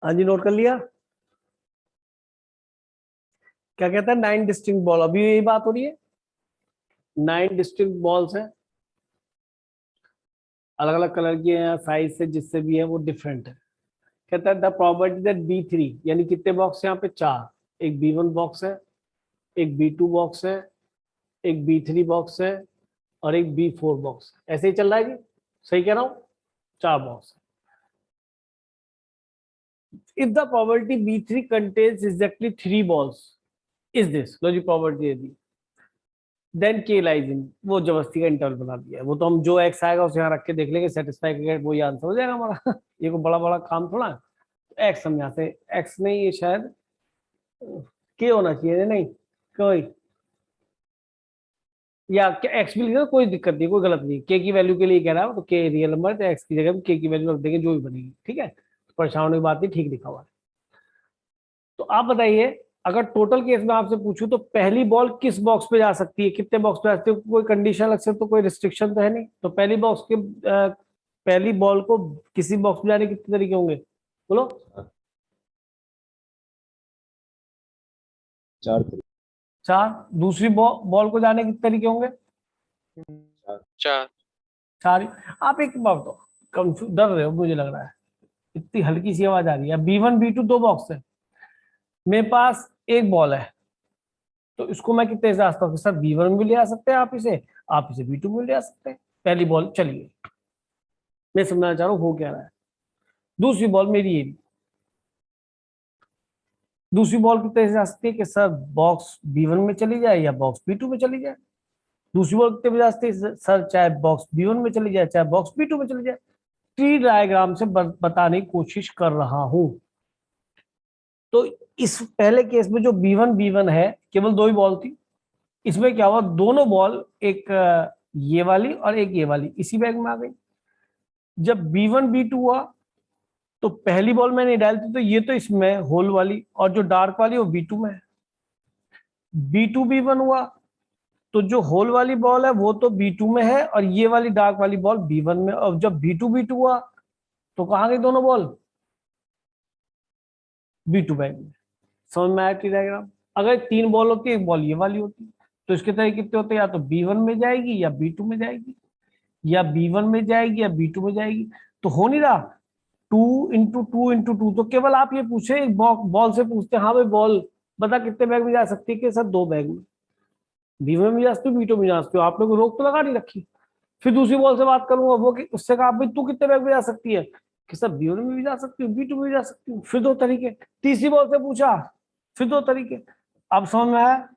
हाँ जी, नोट कर लिया। क्या कहता है? 9 डिस्टिंक्ट बॉल, अभी यही बात हो रही है। 9 डिस्टिंक्ट बॉल्स हैं, अलग अलग कलर की है, साइज से जिससे भी है वो डिफरेंट है। कहता है द प्रोबेबिलिटी दैट B3, यानी कितने बॉक्स यहाँ पे 4, एक B1 बॉक्स है, एक B2 बॉक्स है, एक B3 बॉक्स है और एक B4 बॉक्स है। ऐसे ही चल रहा है जी, सही कह रहा हूं, 4 बॉक्स है। If the probability B3 contains exactly 3 balls, is this, लो जी प्रोबेबिलिटी दे दी, देन K lies in, वो जबरदस्ती का इंटरवल बना दिया है, वो तो हम जो x आएगा उसे यहाँ रख के देख लेंगे, सेटिस्फाई करके वही आंसर हो जाएगा हमारा। ये कोई बड़ा बड़ा काम थोड़ा है। x हम यहाँ से x नहीं, ये शायद K होना चाहिए, नहीं कोई, या x भी लिखा कोई दिक्कत नहीं, कोई गलत नहीं, k की वैल्यू के लिए कह रहा है तो k रियल नंबर है, तो x की जगह k की वैल्यू रख देंगे जो भी बनेगी, ठीक है, परेशान होने की बात नहीं, ठीक लिखा हुआ है। तो आप बताइए, अगर टोटल केस में आपसे पूछूं तो पहली बॉल किस बॉक्स पे जा सकती है, कितने बॉक्स पे जा सकती है, कोई कंडीशन लग सकती, तो कोई रिस्ट्रिक्शन तो है नहीं, तो पहली बॉल को किसी बॉक्स में जाने के कितने तरीके होंगे, बोलो। 4। दूसरी बॉल को जाने के कितने तरीके होंगे, 4 4। आप एक बात बताओ, कंफ्यूज डर रहे हो मुझे लग रहा है, इतनी हल्की सी आवाज आ रही है। B1 B2 दो बॉक्स है, मेरे पास एक बॉल है, तो इसको मैं कितने से आस्ता हूँ, सर B1 में भी ले आ सकते हैं आप इसे B2 में ले आ सकते हैं। पहली बॉल चलिए, मैं समझना चाह रहा हूँ हो क्या रहा है। दूसरी बॉल मेरी ये, दूसरी बॉल कितने से आ सकती है कि सर बॉक्स B1 में चली जाए या बॉक्स B2 में चली जाए। दूसरी बॉल कितने बजे आ सकती है सर, चाहे बॉक्स B1 में चली जाए चाहे बॉक्स B2 में चली जाए। ट्री डायग्राम से बताने की कोशिश कर रहा हूं। तो इस पहले केस में जो B1 है, केवल 2 ही बॉल थी, इसमें क्या हुआ, दोनों बॉल, एक ये वाली और एक ये वाली इसी बैग में आ गई। जब B1 B2 हुआ तो पहली बॉल मैंने डाली थी, तो ये तो इसमें होल वाली, और जो डार्क वाली वो B2 में है। B2 B1 हुआ तो जो होल वाली बॉल है वो तो B2 में है और ये वाली डार्क वाली बॉल B1 में। और जब B2 B2 हुआ तो कहां गई दोनों बॉल, B2 बैग में। समझ में आया ट्री डायग्राम। अगर 3 बॉल होती है, एक बॉल ये वाली होती, तो इसके तरह कितने होते हैं, या तो B1 में जाएगी या B2 में जाएगी, या B1 में जाएगी या B2 में जाएगी। तो हो नहीं रहा 2 × 2 × 2, तो केवल आप ये पूछे एक बॉल से पूछते हैं, हाँ भाई बॉल बता कितने बैग में जा सकती है, कि सर 2 बैग में, B1 में जा सकती हो B2 में जा सकती हो, आपने कोई रोक तो लगा नहीं रखी। फिर दूसरी बॉल से बात करूंगा, वो उससे कहा भाई तू कितने बैग में जा सकती है, कि सर B1 में भी जा सकती हूँ B2 में भी जा सकती हूँ, फिर 2 तरीके। तीसरी बॉल से पूछा, फिर 2 तरीके। अब समझ में आया।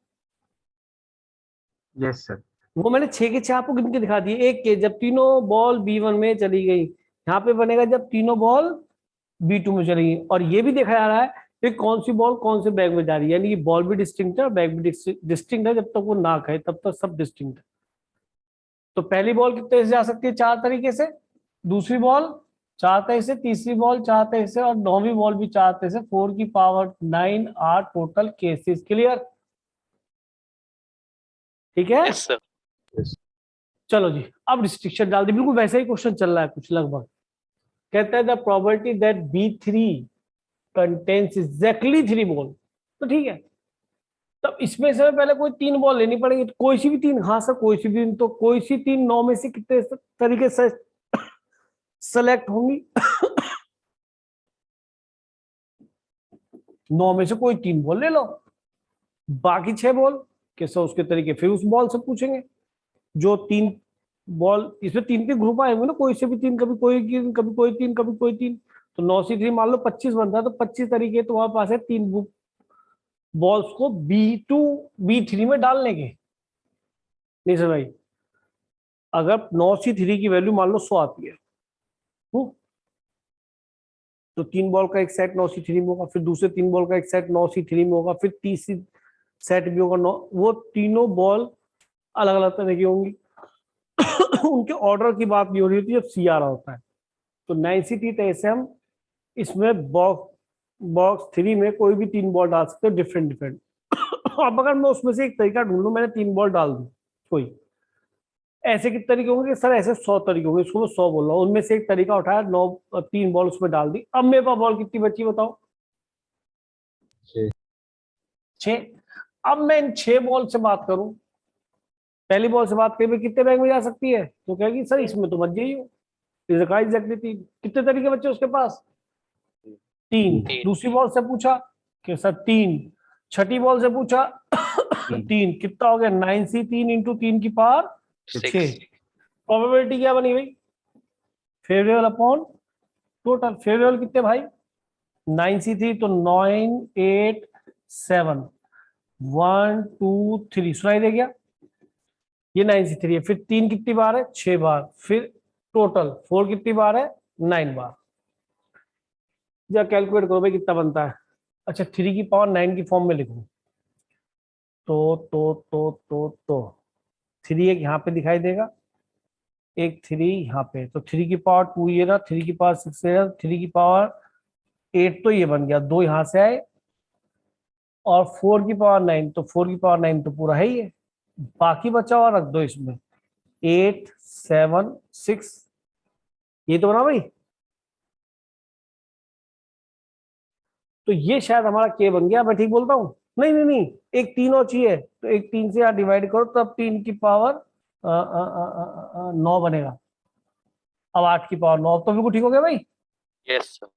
Yes sir. वो मैंने 6 के 6 आपको गिन के दिखा दिए। एक के जब तीनों बॉल B1 में चली गई, यहाँ पे बनेगा जब तीनों बॉल B2 में चली गई। और ये भी देखा जा रहा है कि कौन सी बॉल कौन से बैग में जा रही है, यानी कि बॉल भी डिस्टिंक्ट है और बैग भी डिस्टिंक्ट है। जब तक वो ना कहे तब तक सब डिस्टिंक्ट है। तो पहली बॉल कितने से जा सकती है, 4 तरीके से, दूसरी बॉल 4 तरीके से, तीसरी बॉल 4 तरीके से, और 9वीं बॉल भी 4 तरीके से। 4 की power 9 are total cases. Clear, ठीक है। Yes sir. चलो जी, अब रिस्ट्रिक्शन डाल दी, बिल्कुल वैसा ही क्वेश्चन चल रहा है कुछ लगभग। कहता है the probability that B3 contains exactly 3 ball, तो ठीक है। तब इसमें से पहले कोई 3 बॉल लेनी पड़ेगी, तो कोई सी भी 3, हाँ सर कोई सी भी 3, तो कोई सी 3 9 में से कितने तरीके से सेलेक्ट होंगी, 9 में से कोई 3 बॉल ले लो, बाकी 6 बॉल कैसे उसके तरीके फिर उस बॉल से पूछेंगे। जो 3 बॉल, इसमें 3 ग्रुप आए हुए ना, कोई से भी 3, कभी कोई 3, कभी कोई 3, कभी कोई 3, तो 9 से 3 मान लो 25 बनता है, तो 25 तरीके तुम्हारे पास है 3 बॉल्स को B2 B3 में डालने के। नहीं सर भाई, अगर 9C3 की वैल्यू मान लो 100 आती है, तो 3 बॉल का एक सेट 9C3 में होगा, फिर दूसरे 3 बॉल का एक सेट 9C3 में होगा, फिर तीसरी सेट भी होगा 9। वो तीनों बॉल अलग अलग तरह की होंगी। उनके ऑर्डर की बात नहीं हो रही होती जब C आ रहा होता है। तो 9C3 तरह से हम इसमें बॉक्स 3 में कोई भी 3 बॉल डाल सकते हो, डिफरेंट। अब अगर मैं उसमें से एक तरीका ढूंढ लूं, मैंने 3 बॉल डाल दी, कोई ऐसे कितने तरीके होंगे, सर ऐसे 100 तरीके होंगे, इसको मैं 100 बोल रहा हूँ। उनमें से एक तरीका उठाया, 3 बॉल उसमें डाल दी। अब मेरे पास बॉल कितनी बची बताओ, 6। अब मैं इन 6 बॉल से बात करूं, पहली बॉल से बात करें कितने बैग में जा सकती है, तो कहेगी सर इसमें तो बच गई हो, एग्जैक्टली 3। कितने तरीके बच्चे उसके पास, तीन। तीन। दूसरी बॉल से पूछा कि सर 3, छठी बॉल से पूछा 3, कितना हो गया 9C 3 इंटू 3 की पावर 6। 6। प्रोबेबिलिटी क्या बनी भाई, फेवरेबल अपॉन टोटल। फेवरेबल कितने भाई 9C3, तो 9 8 7 1 2 3 सुनाई दे गया, ये 9C3 है। फिर 3 कितनी बार है 6 बार, फिर टोटल 4 कितनी बार है 9 बार। या कैलकुलेट करो भाई कितना बनता है। अच्छा 3 की पावर 9 की फॉर्म में लिखो, तो 3 एक यहाँ पे दिखाई देगा, एक 3 यहाँ पे, तो 3 की पावर 2 ये रहा, 3 की पावर 6 ये रहा, 3 की पावर 8 तो ये बन गया, 2 यहाँ से आए, और 4 की पावर 9, तो 4 की पावर 9 तो पूरा है ही है, बाकी बचा हुआ रख दो इसमें, 8 7 6, ये तो बना भाई। तो ये शायद हमारा के बन गया, मैं ठीक बोलता हूँ? नहीं नहीं नहीं, एक 3 और चाहिए, तो एक 3 से यहाँ डिवाइड करो, तब 3 की पावर 9 बनेगा। अब 8 की पावर 9, तो बिल्कुल ठीक हो गया भाई। Yes sir.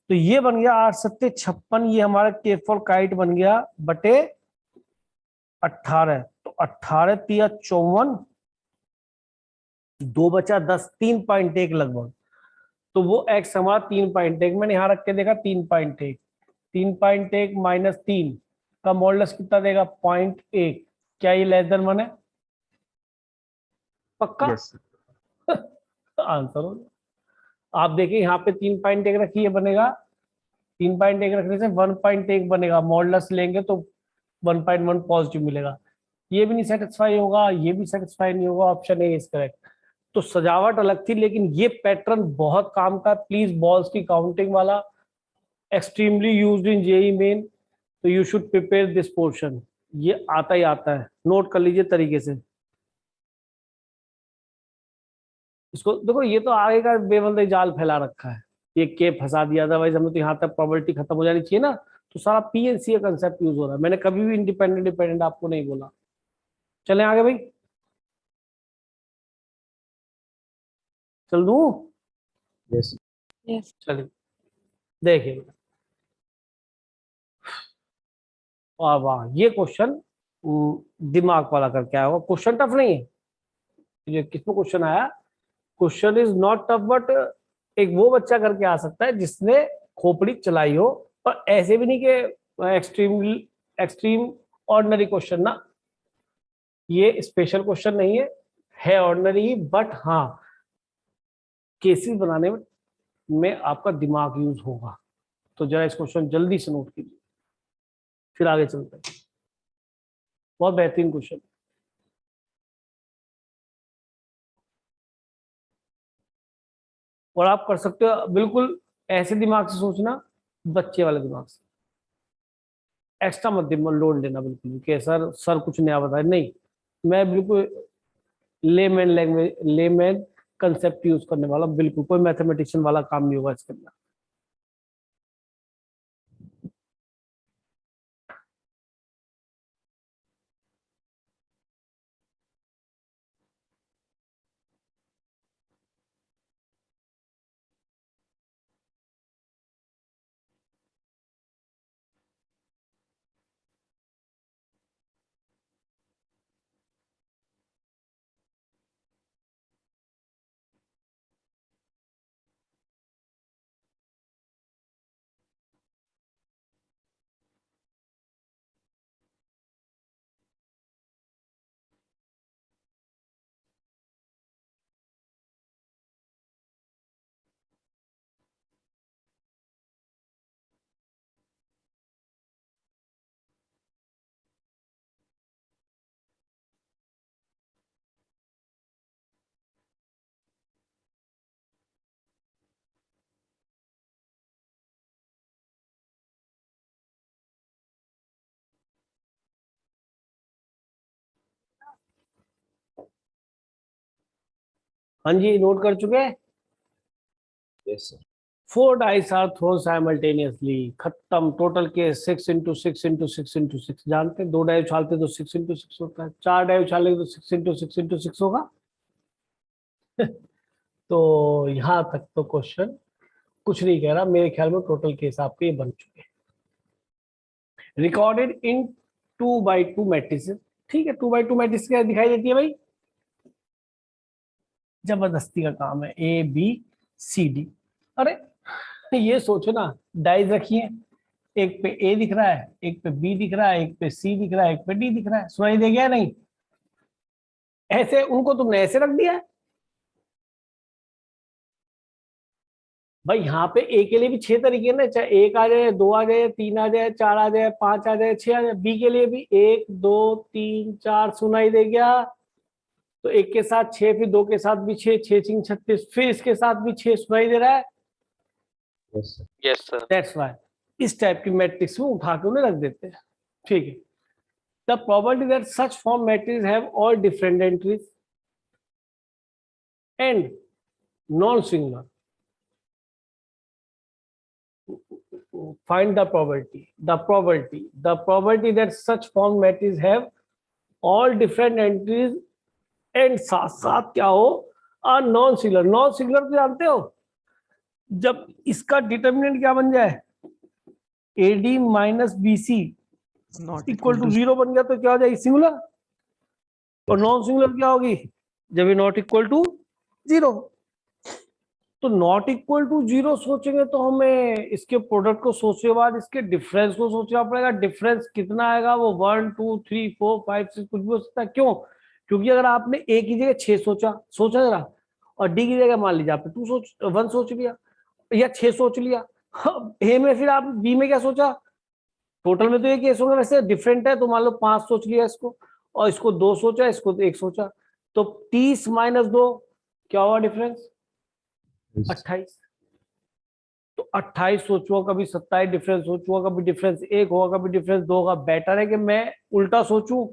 तो ये बन गया 8 सत्ते 56, ये हमारा के फॉर काइट बन गया बटे 18। तो 18 तिया 54, 2 बचा 10, 3.1 लगभग। तो वो एक्स हमारा 3.1, मैंने यहाँ रख के देखा 3.1, 3.1 माइनस 3 का मॉडुलस कितना देगा 0.1। क्या ये लेस देन 1 है? पक्का? Yes. आंसर हो गया। आप देखिए यहाँ पे 3.1 रखिए, बनेगा 3.1 रखने से 1.1 बनेगा, मॉडुलस लेंगे तो 1.1 पॉजिटिव मिलेगा। ये भी नहीं सेटिस्फाई होगा, ये भी सेटिस्फाई नहीं होगा, ऑप्शन ए इज करेक्ट। तो सजावट अलग थी, लेकिन ये पैटर्न बहुत काम का। प्लीज बॉल्स की काउंटिंग वाला extremely used in JEE Main, तो you should prepare this portion, ये आता ही आता है, नोट कर लीजिए तरीके से इसको। देखो ये तो आगे का बेवल्द जाल फैला रखा है, ये के फंसा दिया, अदरवाइज हमें तो यहाँ तक प्रोबेबिलिटी खत्म हो जानी चाहिए ना। तो सारा पीएनसी का कंसेप्ट यूज हो रहा है, मैंने कभी भी इंडिपेंडेंट डिपेंडेंट आपको नहीं बोला। चले आगे भाई, चल दूं? Yes. यस। चलिए देखिए, वाह वाह, ये क्वेश्चन दिमाग वाला करके आया होगा। क्वेश्चन टफ नहीं है, ये किसमें क्वेश्चन आया, question is not tough, but एक वो बच्चा करके आ सकता है जिसने खोपड़ी चलाई हो, और ऐसे भी नहीं कि एक्सट्रीम एक्सट्रीम ऑर्डिनरी क्वेश्चन ना, ये स्पेशल क्वेश्चन नहीं है ऑर्डिनरी, बट हाँ केसेस बनाने में आपका दिमाग यूज होगा। तो जरा इस क्वेश्चन जल्दी से नोट कीजिए, फिर आगे चलते हैं। बहुत बेहतरीन क्वेश्चन। और आप कर सकते हो बिल्कुल ऐसे दिमाग से सोचना, बच्चे वाले दिमाग से, एक्स्ट्रा मत लोड लेना बिल्कुल भी कि सर कुछ नया बताए, नहीं, मैं बिल्कुल layman language, layman concept use करने वाला, बिल्कुल कोई मैथमेटिशियन वाला काम नहीं होगा इसके अंदर। हाँ जी, नोट कर चुके हैं? Yes, sir. 4 dice are thrown simultaneously, खत्म। टोटल के 6 इंटू 6 इंटू 6 इंटू 6 जानते हैं, 2 डाई उछालते तो 6 इंटू 6 होता है, 4 डाई उछालेंगे तो 6 इंटू 6 इंटू 6 होगा। तो यहाँ तक तो क्वेश्चन कुछ नहीं कह रहा, मेरे ख्याल में टोटल केस आपके ये बन चुके हैं। रिकॉर्डेड इन 2x2 मैट्रिसेस, ठीक है, 2x2 मैट्रिक्स क्या दिखाई देती है भाई, जबरदस्ती का काम है, ए बी सी डी। अरे ये सोचो ना, डाइज रखिए, एक पे ए दिख रहा है, एक पे बी दिख रहा है, एक पे सी दिख रहा है, एक पे डी दिख रहा है, सुनाई दे गया नहीं? ऐसे उनको तुमने ऐसे रख दिया है भाई। यहाँ पे ए के लिए भी 6 तरीके हैं ना, चाहे 1 आ जाए, 2 आ जाए, 3 आ जाए, 4 आ जाए, 5 आ जाए, 6 आ जाए। बी के लिए भी 1 2 3 4 सुनाई दे गया, तो 1 के साथ 6, फिर 2 के साथ भी 6, 6 6 36, फिर इसके साथ भी 6 सुनाई दे रहा है। Yes, sir. Yes, sir. That's why इस टाइप की मैट्रिक्स में उठा के उन्हें रख देते हैं, ठीक है। The probability that such form matrix have all different entries and non singular, find the probability that such form matrices have all different entries and साथ साथ क्या हो, नॉन सिंगुलर। नॉन सिंगुलर तो जानते हो, जब इसका डिटर्मिनेंट क्या बन जाए, AD minus BC equal to 0 बन गया तो क्या हो जाएगी, सिंगुलर। और नॉन सिंगुलर क्या होगी, जब ये नॉट इक्वल टू 0। तो नॉट इक्वल टू 0 सोचेंगे तो हमें इसके प्रोडक्ट को सोचने के बाद इसके डिफरेंस को सोचना पड़ेगा। डिफरेंस कितना आएगा, वो 1 2 3 4 5 6 कुछ भी हो सकता है। क्यों? क्योंकि अगर आपने ए की जगह 6 सोचा जरा, और डी की जगह मान लीजिए आपने 1 सोच लिया या 6 सोच लिया, ए में फिर आप बी में क्या सोचा, टोटल में तो ये केस होगा, वैसे डिफरेंट है तो मान लो 5 सोच लिया इसको, और इसको 2 सोचा, इसको 1 सोचा, तो 30 माइनस 2 क्या हुआ डिफरेंस, 28। तो 28 सोचूंगा, कभी 27 डिफरेंस सोचूंगा, कभी डिफरेंस 1 होगा, कभी डिफरेंस 2 होगा। बेटर है कि मैं उल्टा सोचूं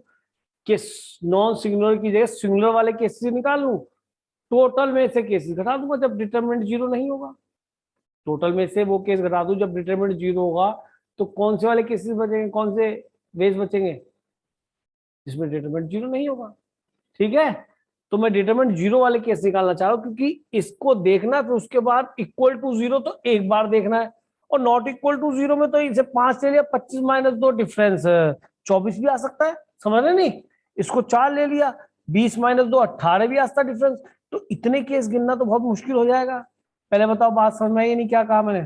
कि नॉन सिंगुलर की जगह सिंगुलर वाले केसेस निकाल लूं, टोटल में से केसेस घटा दूंगा जब डिटरमिनेंट 0 नहीं होगा। टोटल में से वो केस घटा दूं जब डिटरमिनेंट 0 होगा, तो कौन से वाले केसेस बचेंगे, कौन से वेज बचेंगे जिसमें डिटरमिनेंट 0 नहीं होगा, ठीक है। तो मैं डिटरमिनेंट 0 वाले केस निकालना चाह रहा हूं, क्योंकि इसको देखना है, फिर उसके बाद इक्वल टू 0 तो एक बार देखना है, और नॉट इक्वल टू 0 में तो इसे 5 ले लिया, 25 माइनस 2 डिफरेंस 24 भी आ सकता है, समझ रहे नहीं। इसको 4 ले लिया, 20 माइनस 2 18 भी आ सकता है डिफरेंस। तो इतने केस गिनना तो बहुत मुश्किल हो जाएगा। पहले बताओ, बात समझ में आई नहीं, क्या कहा मैंने?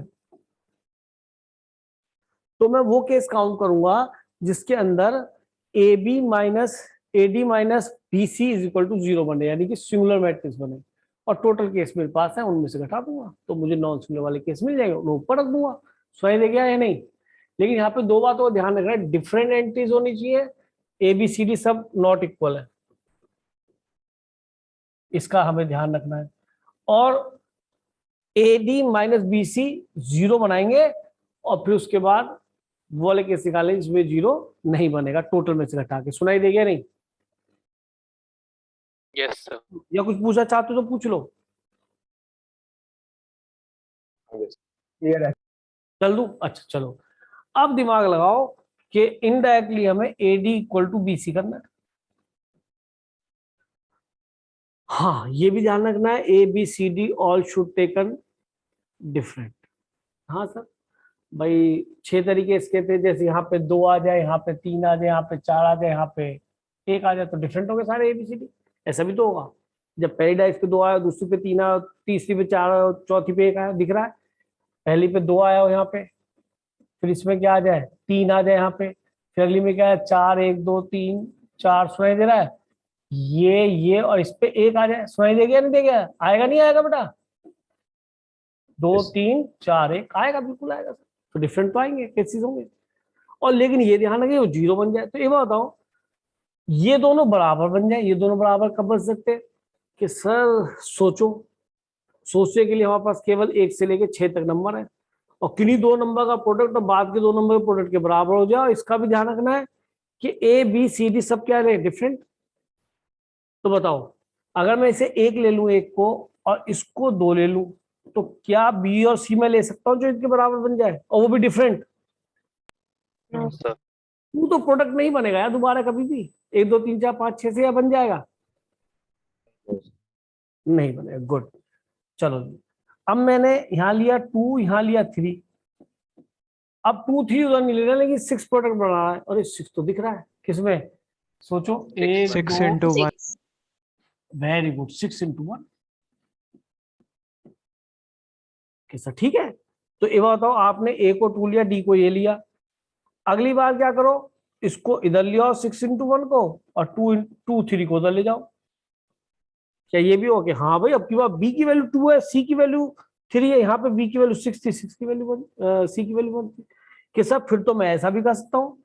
तो मैं वो केस काउंट करूंगा जिसके अंदर AB minus AD minus BC is equal to 0 बने, यानी कि सिंगुलर मैट्रिक्स बने, और टोटल केस मेरे पास है, उनमें से घटा दूंगा तो मुझे नॉन सिंगुलर वाले केस मिल जाएंगे, उन्हें ऊपर रख दूंगा। सुनाई दे गया या नहीं? लेकिन यहाँ पे 2 बातों का ध्यान रखना है, डिफरेंट एंट्रीज होनी चाहिए, ABCD सब नॉट इक्वल है, इसका हमें ध्यान रखना है। और AD माइनस BC 0 बनाएंगे, और फिर उसके बाद वो वाले केस निकालेंगे जिसमें 0 नहीं बनेगा, टोटल में से घटा के। सुनाई दे गया नहीं? Yes, sir. या कुछ पूछना चाहते हो तो पूछ लो, Clear है। चल दूं? अच्छा चलो, अब दिमाग लगाओ कि इनडायरेक्टली हमें AD इक्वल टू BC करना है। हाँ, ये भी ध्यान रखना है, ABCD all should taken different. हाँ सर, भाई 6 तरीके इसके थे, जैसे यहाँ पे 2 आ जाए, यहाँ पे 3 आ जाए, यहाँ पे 4 आ जाए, यहाँ पे 1 आ जाए, तो डिफरेंट हो गए सारे ABCD। ऐसा भी तो होगा, जब पहली डाइस पे 2 आया, दूसरी पे 3 आया, तीसरी पे 4 आया, चौथी पे 1 आया, दिख रहा है। पहली पे 2 आया हो यहाँ पे, फिर इसमें क्या आ जाए, 3 आ जाए यहाँ पे, फिर अगली में क्या है, 4 1 2 3 4 सुनाई दे रहा है, ये और इस पे 1 आ जाए, सुनाई दे गया नहीं दे गया? आएगा नहीं आएगा बेटा? 2 3 4 1 आएगा, बिल्कुल आएगा। तो डिफरेंट तो आएंगे, केसेस होंगे। और लेकिन ये ध्यान रखिए वो 0 बन जाए। तो ये बताओ, ये दोनों बराबर बन जाए, ये दोनों बराबर कब बन सकते हैं? कि सर सोचो, सोचने के लिए हमारे पास केवल 1 से लेके 6 तक नंबर है, और किन्हीं 2 नंबर का प्रोडक्ट और बाद के 2 नंबर के प्रोडक्ट के बराबर हो जाए। इसका भी ध्यान रखना है कि ABCD सब क्या है, डिफरेंट। तो बताओ, अगर मैं इसे 1 ले लूं, 1 को, और इसको 2 ले लूं, तो क्या B और C में ले सकता हूं जो इनके बराबर बन जाए, और वो भी डिफरेंट? No, sir. तू तो प्रोडक्ट नहीं बनेगा यार दोबारा कभी भी। 1 2 3 4 5 6 से या बन जाएगा? नहीं बनेगा। गुड, चलो जी। अब मैंने यहाँ लिया 2, यहाँ लिया 3, अब 2 3 उधर नहीं ले रहा, लेकिन 6 प्रोडक्ट बना रहा है, और 6 तो दिख रहा है किसमें, सोचो, 1 6 2, into 1. वेरी गुड, 6 into 1, कैसा, ठीक है। तो ये बताओ, आपने ए को 2 लिया, डी को ये लिया, अगली बार क्या करो, इसको इधर ले आओ 6 into 1 को, और 2 3 को उधर ले जाओ। क्या ये भी हो कि हाँ भाई, अब की बार बी की वैल्यू 2 है, सी की वैल्यू 3 है, यहाँ पे बी की वैल्यू 6 थी, 6 की वैल्यू 1, सी की वैल्यू 1 थी, कि सब फिर तो मैं ऐसा भी कर सकता हूँ,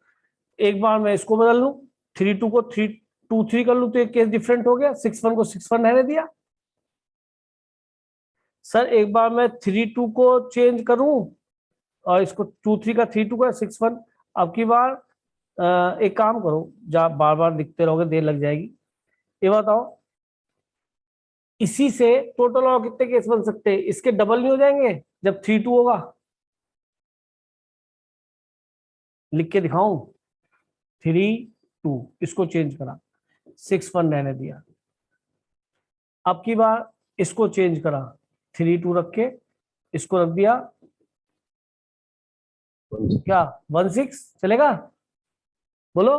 एक बार मैं इसको बदल लूं, 3 2 को 3 2 3 कर लूं, तो एक केस डिफरेंट हो गया, 6 1 को 6 1 रहने दिया। सर एक बार मैं 3 2 को चेंज करूं, और इसको 2 3 का 3 2 का 6 1, अब की बार एक काम करो, जब बार बार लिखते रहोगे देर लग जाएगी, ये बताओ, इसी से टोटल और कितने केस बन सकते हैं, इसके डबल नहीं हो जाएंगे जब 3 2 होगा, लिख के दिखाऊं, 3 2, इसको चेंज करा, 6 1 रहने दिया, अब की बार इसको चेंज करा, 3 2 रख के इसको रख दिया, क्या 1 6 चलेगा, बोलो।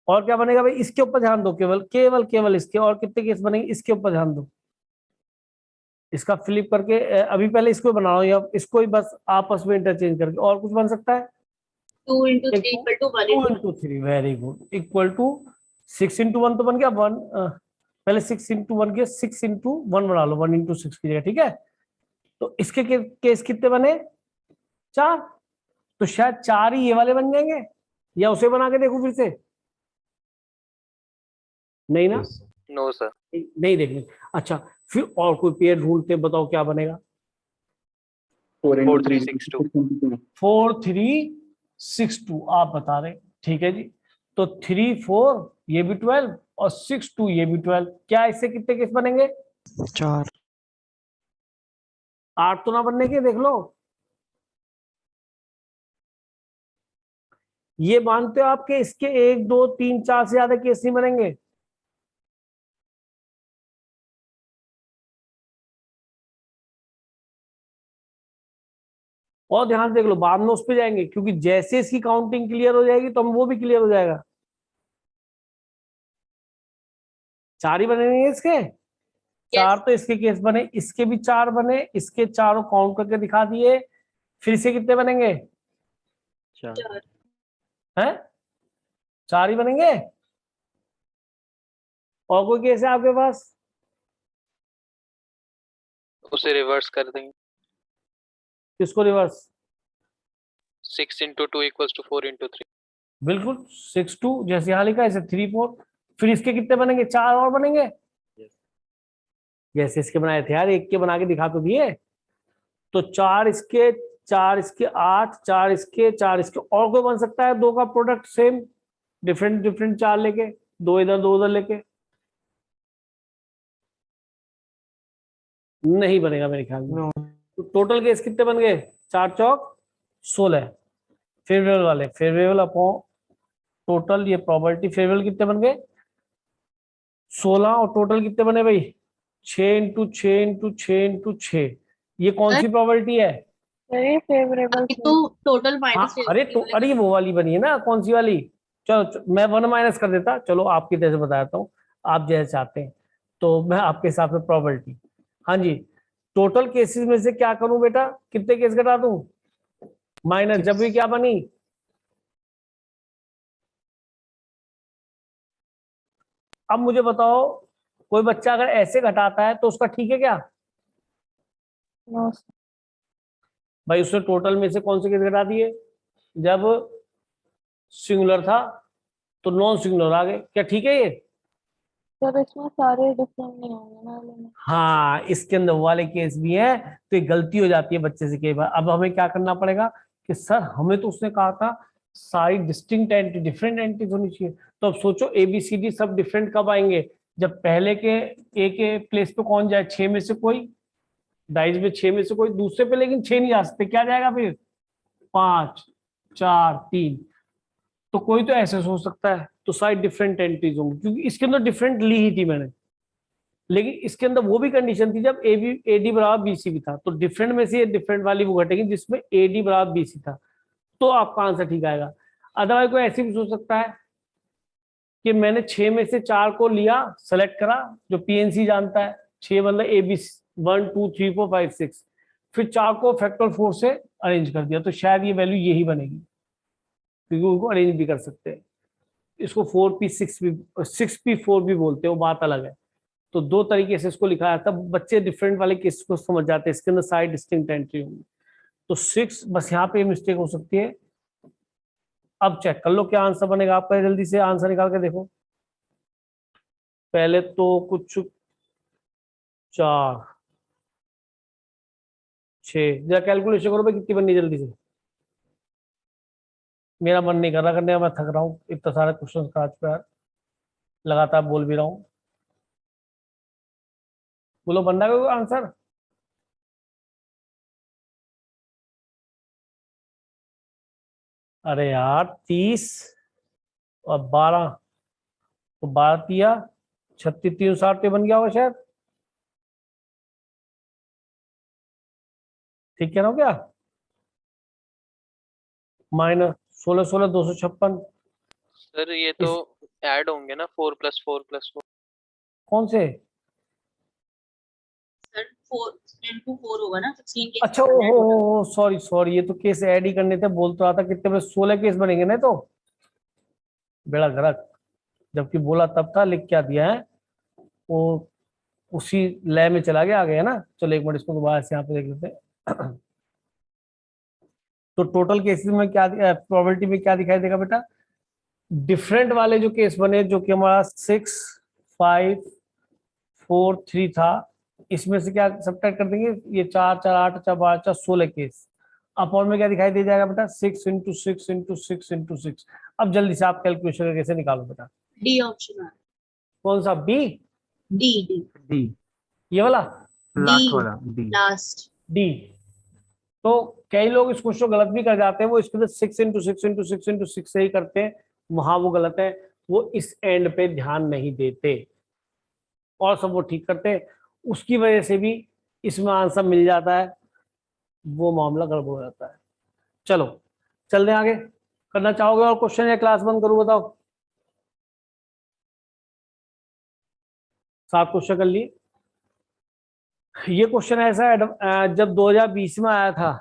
और क्या बनेगा भाई, इसके ऊपर ध्यान दो, केवल केवल केवल इसके, और कितने केस बनेंगे इसके ऊपर ध्यान दो, इसका फ्लिप करके अभी पहले इसको बना रहा हूं, या इसको ही बस आपस में इंटरचेंज करके, और कुछ बन सकता है, 2 into 3 equal to 1 2 into into 3, very good, equal to 6 into 1 तो बन गया 1, पहले 6 into 1 के 6 into 1 बना लो, 1 into 6 की जगह, ठीक है। तो इसके केस कितने बने, 4, तो शायद 4 ही ये वाले बन जाएंगे, या उसे बना के देखो फिर से, नहीं ना, नो सर। नहीं देखने, अच्छा फिर और कोई पेयर ढूंढते, बताओ क्या बनेगा, 4 into 4 3 3 6 2 4 3 6 2, आप बता रहे, ठीक है जी। तो 3 4 ये भी 12, और 6 2 ये भी 12, क्या इससे कितने केस बनेंगे, 4. 8 तो ना बनने के, देख लो, ये मानते हो आपके इसके 1 2 3 4 से ज्यादा केस नहीं बनेंगे, और ध्यान से देख लो, बाद में उस पे जाएंगे, क्योंकि जैसे इसकी काउंटिंग क्लियर हो जाएगी तो हम वो भी क्लियर हो जाएगा, 4 ही बनेंगे इसके, 4 तो इसके केस बने, इसके भी 4 बने, इसके चारों काउंट करके दिखा दिए, फिर से कितने बनेंगे, 4. हैं, 4 ही बनेंगे, और कोई केस है आपके पास, उसे रिवर्स कर देंगे। किसको reverse, 6 into 2 equals to 4 into 3। बिल्कुल 6 2, जैसे यहाँ लिखा है ऐसे 3 4, फिर इसके कितने बनेंगे, 4 और बनेंगे, जैसे इसके बनाए थे यार, एक के बना के दिखा तो दिए, तो 4 इसके 4 इसके 8, 4 इसके 4 इसके, और कोई बन सकता है दो का प्रोडक्ट सेम, डिफरेंट डिफरेंट 4 लेके, दो इधर दो उधर लेके, नहीं बनेगा मेरे ख्याल में। No. तो टोटल केस कितने बन गए, 4 चौक 16, फेवरेबल वाले, फेवरेबल अपॉन टोटल, ये प्रॉपर्टी फेवरेबल कितने बन गए 16, और टोटल कितने बने भाई 6 इंटू 6 इंटू 6 इंटू 6, ये कौन सी प्रॉपर्टी है, वेरी फेवरेबल तो टोटल हाँ, माइनस अरे ये वो वाली बनी है ना, कौन सी वाली, चलो मैं 1 माइनस कर देता, चलो आपकी तरह से बताता हूँ, आप जैसे चाहते हैं, तो मैं आपके हिसाब से प्रॉपर्टी, हाँ जी, टोटल केसेस में से क्या करूं बेटा, कितने केस घटा दूं, माइनस, जब भी क्या बनी, अब मुझे बताओ, कोई बच्चा अगर ऐसे घटाता है तो उसका ठीक है क्या, नो भाई उसने टोटल में से कौन से केस घटा दिए, जब सिंगुलर था तो नॉन सिंगुलर आ गए, क्या ठीक है ये, सर, इसमें सारे डिफरेंट नहीं होंगे ना वाले में। हाँ इसके अंदर वो वाले केस भी हैं, तो ये गलती हो जाती है बच्चे से कई बार। अब हमें क्या करना पड़ेगा कि सर हमें तो उसने कहा था सारी डिस्टिंक्ट एंटिटी डिफरेंट एंटिटीज होनी चाहिए, तो अब सोचो एबीसीडी सब डिफरेंट कब आएंगे, जब पहले के ए के प्लेस पे कौन जाए, 6 में से कोई, डाइज में 6 में से कोई दूसरे पे, लेकिन 6 नहीं जा सकते, क्या जाएगा फिर 5 4 3, तो कोई तो ऐसे सोच सकता है, तो सारी डिफरेंट एंटिटीज होंगी, क्योंकि इसके अंदर डिफरेंट ली ही थी मैंने, लेकिन इसके अंदर वो भी कंडीशन थी जब ए डी बराबर बी सी भी था, तो डिफरेंट में से ये डिफरेंट वाली वो घटेगी जिसमें ए डी बराबर बी सी था, तो आपका आंसर ठीक आएगा। अदरवाइज कोई ऐसे भी सोच सकता है कि मैंने 6 में से 4 को लिया, सेलेक्ट करा, जो पीएनसी जानता है 6 मतलब ए बी 1 2 3 4 5 6, फिर 4 को फैक्टर 4 से अरेंज कर दिया, तो शायद ये वैल्यू यही बनेगी, क्योंकि उनको अरेंज भी कर सकते हैं। इसको 4p6 भी 6p4 भी बोलते हैं, वो बात अलग है। तो दो तरीके से इसको लिखा जाता है, बच्चे डिफरेंट वाले केस को समझ जाते हैं, इसके अंदर साइड डिस्टिंक्ट एंट्री होंगी। तो 6 बस यहाँ पे मिस्टेक हो सकती है। अब चेक कर लो क्या आंसर बनेगा आपका, जल्दी से आंसर निकाल के देखो। पहले तो कुछ 4 6, जरा कैलकुलेशन करो भाई कितनी बननी जल्दी से। मेरा मन नहीं कर रहा करने का, मैं थक रहा हूँ, इतना सारे क्वेश्चन का आज पे यार लगातार बोल भी रहा हूँ। बोलो बनना है कोई आंसर। अरे यार 30 और 12, तो 12 तिया 36 360 पे बन गया होगा शायद, ठीक कह रहा हूँ क्या? माइनस 16 16 256। सर ये तो ऐड होंगे ना, 4 + 4 + 4। कौन से? सर 4 into 4 होगा ना, 16 के अच्छा ओ सॉरी सॉरी, ये तो केस ऐड ही करने थे, बोल तो रहा था कितने में 16 केस बनेंगे ना, तो बेड़ा गरक, जबकि बोला तब था, लिख क्या दिया है वो उसी लय में चला गया, आ गया ना। चलो एक मिनट इसको दोबारा से यहाँ पे देख लेते हैं। तो टोटल केसेस में क्या प्रोबेबिलिटी में क्या दिखाई देगा बेटा? डिफरेंट वाले जो केस बने, जो कि हमारा 6 5 4 3 था, इसमें से क्या सब्ट्रैक्ट कर देंगे, ये 4 4 8 4 12 4 16 केस। अपॉन में क्या दिखाई दे जाएगा बेटा? 6 × 6 × 6 × 6। अब जल्दी से आप कैलकुलेशन करके कैसे निकालो बेटा? डी ऑप्शन है। कौन सा? बी? डी डी डी, ये वाला लास्ट वाला डी। लास्ट। डी। तो कई लोग इस क्वेश्चन को गलत भी कर जाते हैं, वो इसके अंदर 6 × 6 × 6 × 6 से ही करते हैं, वहां वो गलत है, वो इस एंड पे ध्यान नहीं देते और सब वो ठीक करते हैं, उसकी वजह से भी इसमें आंसर मिल जाता है, वो मामला गड़बड़ हो जाता है। चलो चलते हैं आगे। करना चाहोगे और क्वेश्चन या क्लास बंद करूं? बताओ। 7 क्वेश्चन कर लिए। ये क्वेश्चन ऐसा है, जब 2020 में आया था,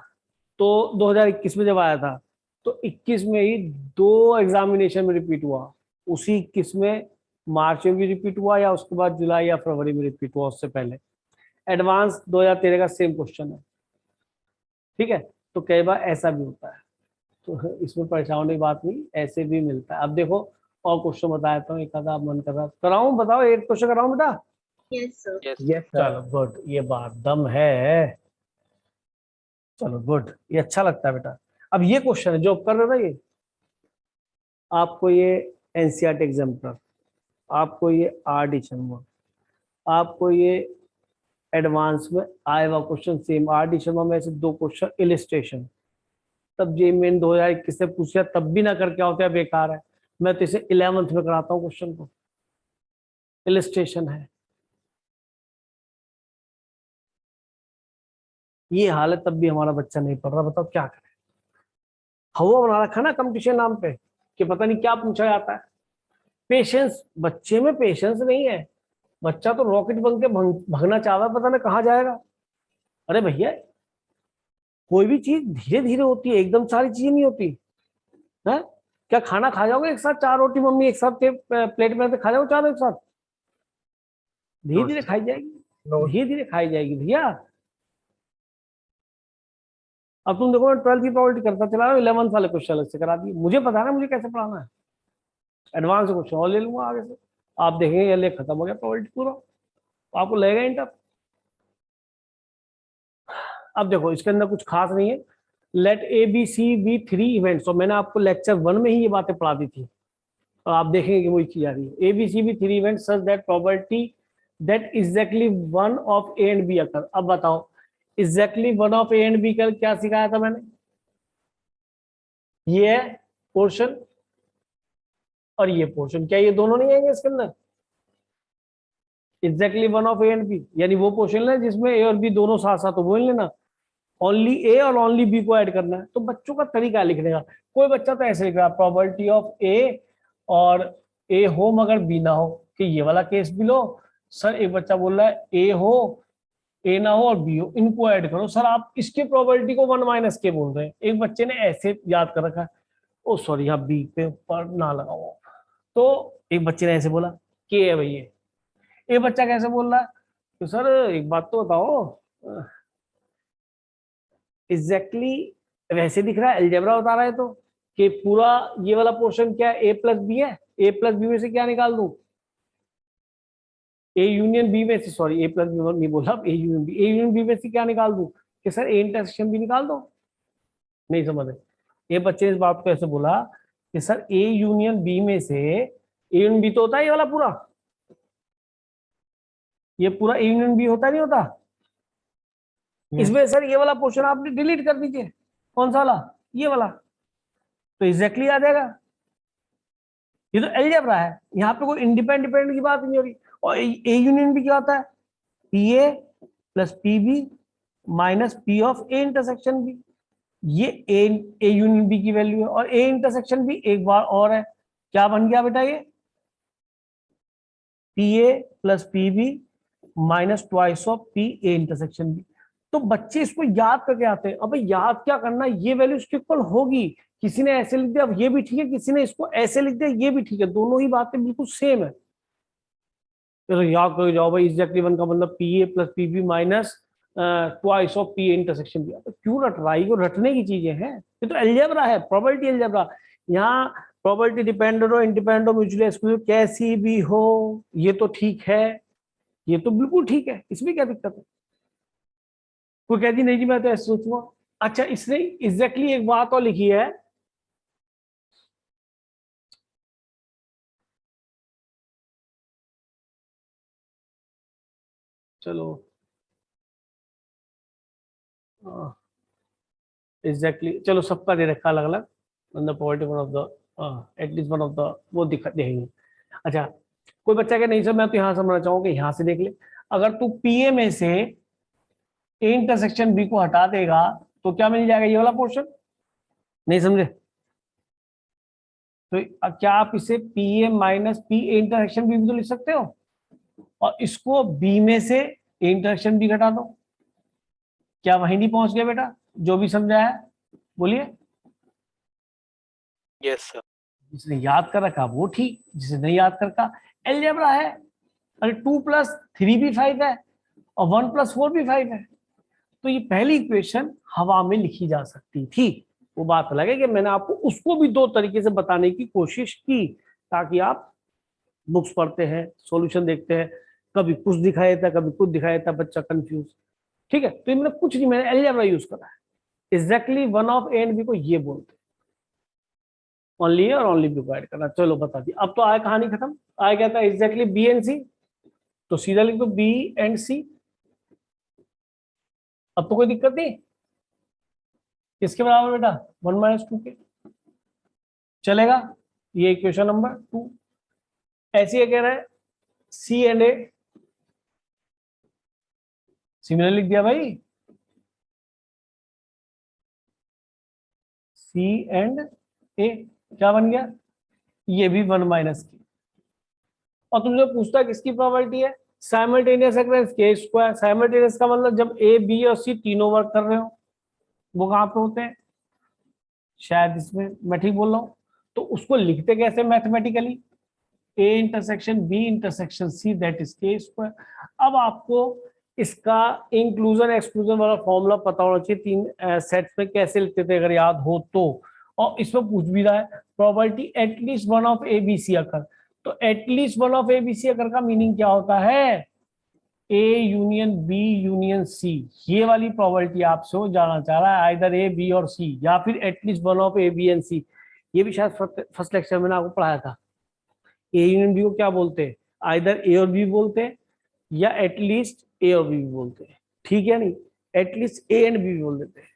तो 2021 में जब आया था, तो 21 में ही 2 एग्जामिनेशन में रिपीट हुआ, उसी 21 में मार्च में भी रिपीट हुआ, या उसके बाद जुलाई या फरवरी में रिपीट हुआ, उससे पहले। एडवांस 2013 का सेम क्वेश्चन है, ठीक है। तो कई बार ऐसा भी होता है, तो इसमें परेशान होने की बात नहीं, ऐसे भी मिलता है। अब देखो और क्वेश्चन बता देता हूँ, एक आधा मन कर रहा कराऊं, बताओ 8 क्वेश्चन कराऊं बेटा? Yes sir. Yes yes sir. चलो गुड, ये बात दम है, चलो गुड, ये अच्छा लगता है बेटा। अब ये क्वेश्चन है जो कर रहे थे, ये आपको ये एनसीईआरटी एग्जाम्पलर, आपको ये आर शर्मा, आपको ये एडवांस में आया हुआ क्वेश्चन सेम आर शर्मा में से 2 क्वेश्चन इलिस्ट्रेशन, तब जे मेन 2021 से पूछा तब भी ना करके होते हैं, बेकार है। मैं तो इसे 11th में कराता हूँ क्वेश्चन को, इलिस्ट्रेशन है। ये हालत तब भी हमारा बच्चा नहीं पढ़ रहा, बताओ क्या करें? हवा बना रखा ना कंपटीशन नाम पे, कि पता नहीं क्या पूछा जाता है। पेशेंस, बच्चे में पेशेंस नहीं है, बच्चा तो रॉकेट बन के भगना चाह रहा है, पता नहीं कहाँ जाएगा। अरे भैया कोई भी चीज धीरे धीरे होती है, एकदम सारी चीजें नहीं होती है। क्या खाना खा जाओगे एक साथ 4 रोटी मम्मी एक साथ प्लेट में खा जाओगे 4 एक साथ? धीरे धीरे खाई जाएगी, धीरे धीरे खाई जाएगी भैया। अब तुम देखो, मैं 12th की प्रोबेबिलिटी करता चला रहा हूँ, 11th वाले क्वेश्चन अलग से करा दिए, मुझे पता है ना मुझे कैसे पढ़ाना है। एडवांस क्वेश्चन और ले लूंगा आगे से, आप देखेंगे ये ले खत्म हो गया प्रोबेबिलिटी पूरा, तो आपको लगेगा इंटर। अब देखो इसके अंदर कुछ खास नहीं है। Let A B C be 3 events, और मैंने आपको लेक्चर 1 में ही ये बातें पढ़ा दी थी, और आप देखेंगे कि वही चीज आ रही है। A B C be 3 events such that probability that exactly one of A and B occur. अब बताओ exactly one of A and B कर क्या सिखाया था मैंने? ये है पोर्शन और ये पोर्शन, क्या ये दोनों नहीं आएंगे इसके अंदर? Exactly one of A and B, यानी वो क्वेश्चन है जिसमें ए और बी दोनों साथ साथ हो, बोल लेना ओनली ए और ओनली बी को ऐड करना है। तो बच्चों का तरीका है लिखने का। कोई बच्चा तो ऐसे लिख रहा है प्रोबेबिलिटी ऑफ ए और ए हो मगर बी ना हो, कि ये वाला केस भी लो। सर एक बच्चा बोल रहा है ए हो, ए ना हो और बी हो, इनको ऐड करो। सर आप इसके प्रोबेबिलिटी को 1 माइनस के बोल रहे हैं। एक बच्चे ने ऐसे याद कर रखा है, ओ सॉरी यहाँ बी पे ऊपर ना लगाओ। तो एक बच्चे ने ऐसे बोला के है भैया, एक बच्चा कैसे बोल रहा है तो सर एक बात तो बताओ, एग्जैक्टली वैसे दिख रहा है, अलजेब्रा बता रहा है तो कि पूरा ये वाला पोर्शन क्या है, ए प्लस बी है, ए प्लस बी में से क्या निकाल दूं, ए यूनियन बी में से, सॉरी ए प्लस बी नहीं बोला, A union B, A union B में से क्या निकाल दूं कि सर ए इंटरसेक्शन भी निकाल दो। नहीं समझ रहे, ये बच्चे इस बात को ऐसे बोला कि सर ए यूनियन बी में से, ए यूनियन बी तो होता है ये वाला पूरा, ये पूरा ए यूनियन बी होता नहीं होता, इसमें सर ये वाला पोर्शन आपने डिलीट कर दीजिए। कौन सा वाला, ये वाला, तो एग्जैक्टली आ जाएगा। ये तो अलजेब्रा है, यहाँ पे कोई इंडिपेंडेंट की बात नहीं हो रही। और ए यूनियन बी क्या होता है, P A plus P B minus P of A intersection B, ये ए यूनियन बी की वैल्यू है। और ए इंटरसेक्शन बी एक बार और है, क्या बन गया बेटा, ये P A plus P B minus twice of P A intersection B. तो बच्चे इसको याद करके आते हैं। अब याद क्या करना, ये वैल्यू इसके इक्वल होगी। किसी ने ऐसे लिख दिया, अब ये भी ठीक है, किसी ने इसको ऐसे लिख दिया, ये भी ठीक है, दोनों ही बातें बिल्कुल सेम है। चलो याद करके जाओ भाई, एग्जैक्टली वन का मतलब P A plus P B minus twice of P A intersection B. तो क्यों रट रहा है, ये रटने की चीजें हैं, ये तो अलजेब्रा है, प्रोबेबिलिटी अलजेब्रा। यहाँ प्रोबेबिलिटी डिपेंडेंट हो, इंडिपेंडेंट हो, म्यूचुअली एक्सक्लूसिव कैसी भी हो, ये तो ठीक है, ये तो बिल्कुल ठीक है, इसमें क्या दिक्कत है। कोई कहती नहीं जी मैं तो ऐसे सोचूंगा। अच्छा इसने एग्जैक्टली एक बात और लिखी है, चलो एग्जैक्टली चलो सबका दे रखा अलग अलग, मतलब probability one of the at least one of the, वो दिखा देंगे। अच्छा कोई बच्चा क्या नहीं सर मैं तो यहाँ समझना चाहूंगा, यहाँ से देख ले, अगर तू पीए में से ए इंटरसेक्शन बी को हटा देगा तो क्या मिल जाएगा, ये वाला पोर्शन। नहीं समझे, तो क्या आप इसे P A minus P A intersection B भी तो लिख सकते हो, और इसको बी में से ए इंटरसेक्शन बी घटा दो। क्या वहीं नहीं पहुंच गया बेटा, जो भी समझाया है बोलिए। Yes sir. जिसने याद कर रखा वो ठीक, जिसने नहीं याद कर रखा अलजेब्रा है। अरे 2 + 3 भी 5 है और 1 + 4 भी 5 है, तो ये पहली इक्वेशन हवा में लिखी जा सकती थी। वो बात अलग है कि मैंने आपको उसको भी दो तरीके से बताने की कोशिश की, ताकि आप बुक्स पढ़ते हैं, सॉल्यूशन देखते हैं, कभी कुछ दिखाया था कभी कुछ दिखाया था, बच्चा कंफ्यूज। ठीक है, तो मैंने कुछ नहीं, मैंने अलजेब्रा यूज करा है। Exactly one of A and B को ये बोलते हैं, ओनली ए और ओनली बी को ऐड करना। चलो बता दी, अब तो आया कहानी खत्म। आया क्या था, एग्जैक्टली बी एंड सी, तो सीधा लिख दो बी एंड सी। अब तो कोई दिक्कत नहीं, किसके बराबर बेटा, 1 - 2 के चलेगा। ये इक्वेशन नंबर 2। ऐसे ही कह रहा है सी एंड ए, सिमिलर लिख दिया भाई, सी एंड ए क्या बन गया, ये भी 1 - के। और तुमसे पूछता है किसकी प्रोबेबिलिटी है, साइमल्टेनियस अकरेंस के स्क्वायर। साइमल्टेनियस का मतलब जब ए बी और सी तीनों वर्क कर रहे हो, वो कहाँ पे होते हैं, शायद इसमें मैं ठीक बोल रहा हूँ। तो उसको लिखते कैसे mathematically, A intersection B intersection C that is K square. अब आपको इसका इंक्लूजन एक्सक्लूजन वाला फॉर्मूला पता होना चाहिए, 3 सेट्स में कैसे लिखते थे अगर याद हो तो। और इसमें पूछ भी रहा है probability at least one of A B C occur, तो at least one of A B C occur का मीनिंग क्या होता है, A union B union C. ये वाली प्रोबेबिलिटी आपसे वो जानना चाह रहा है, आइदर ए बी और सी, या फिर at least one of A B and C. ये भी शायद फर्स्ट लेक्चर में आपको पढ़ाया था। ए यूनियन बी को क्या बोलते हैं, आइदर ए और बी बोलते हैं या एटलीस्ट ए और बी भी बोलते हैं, ठीक है नहीं, एटलीस्ट ए एंड बी भी बोल देते हैं।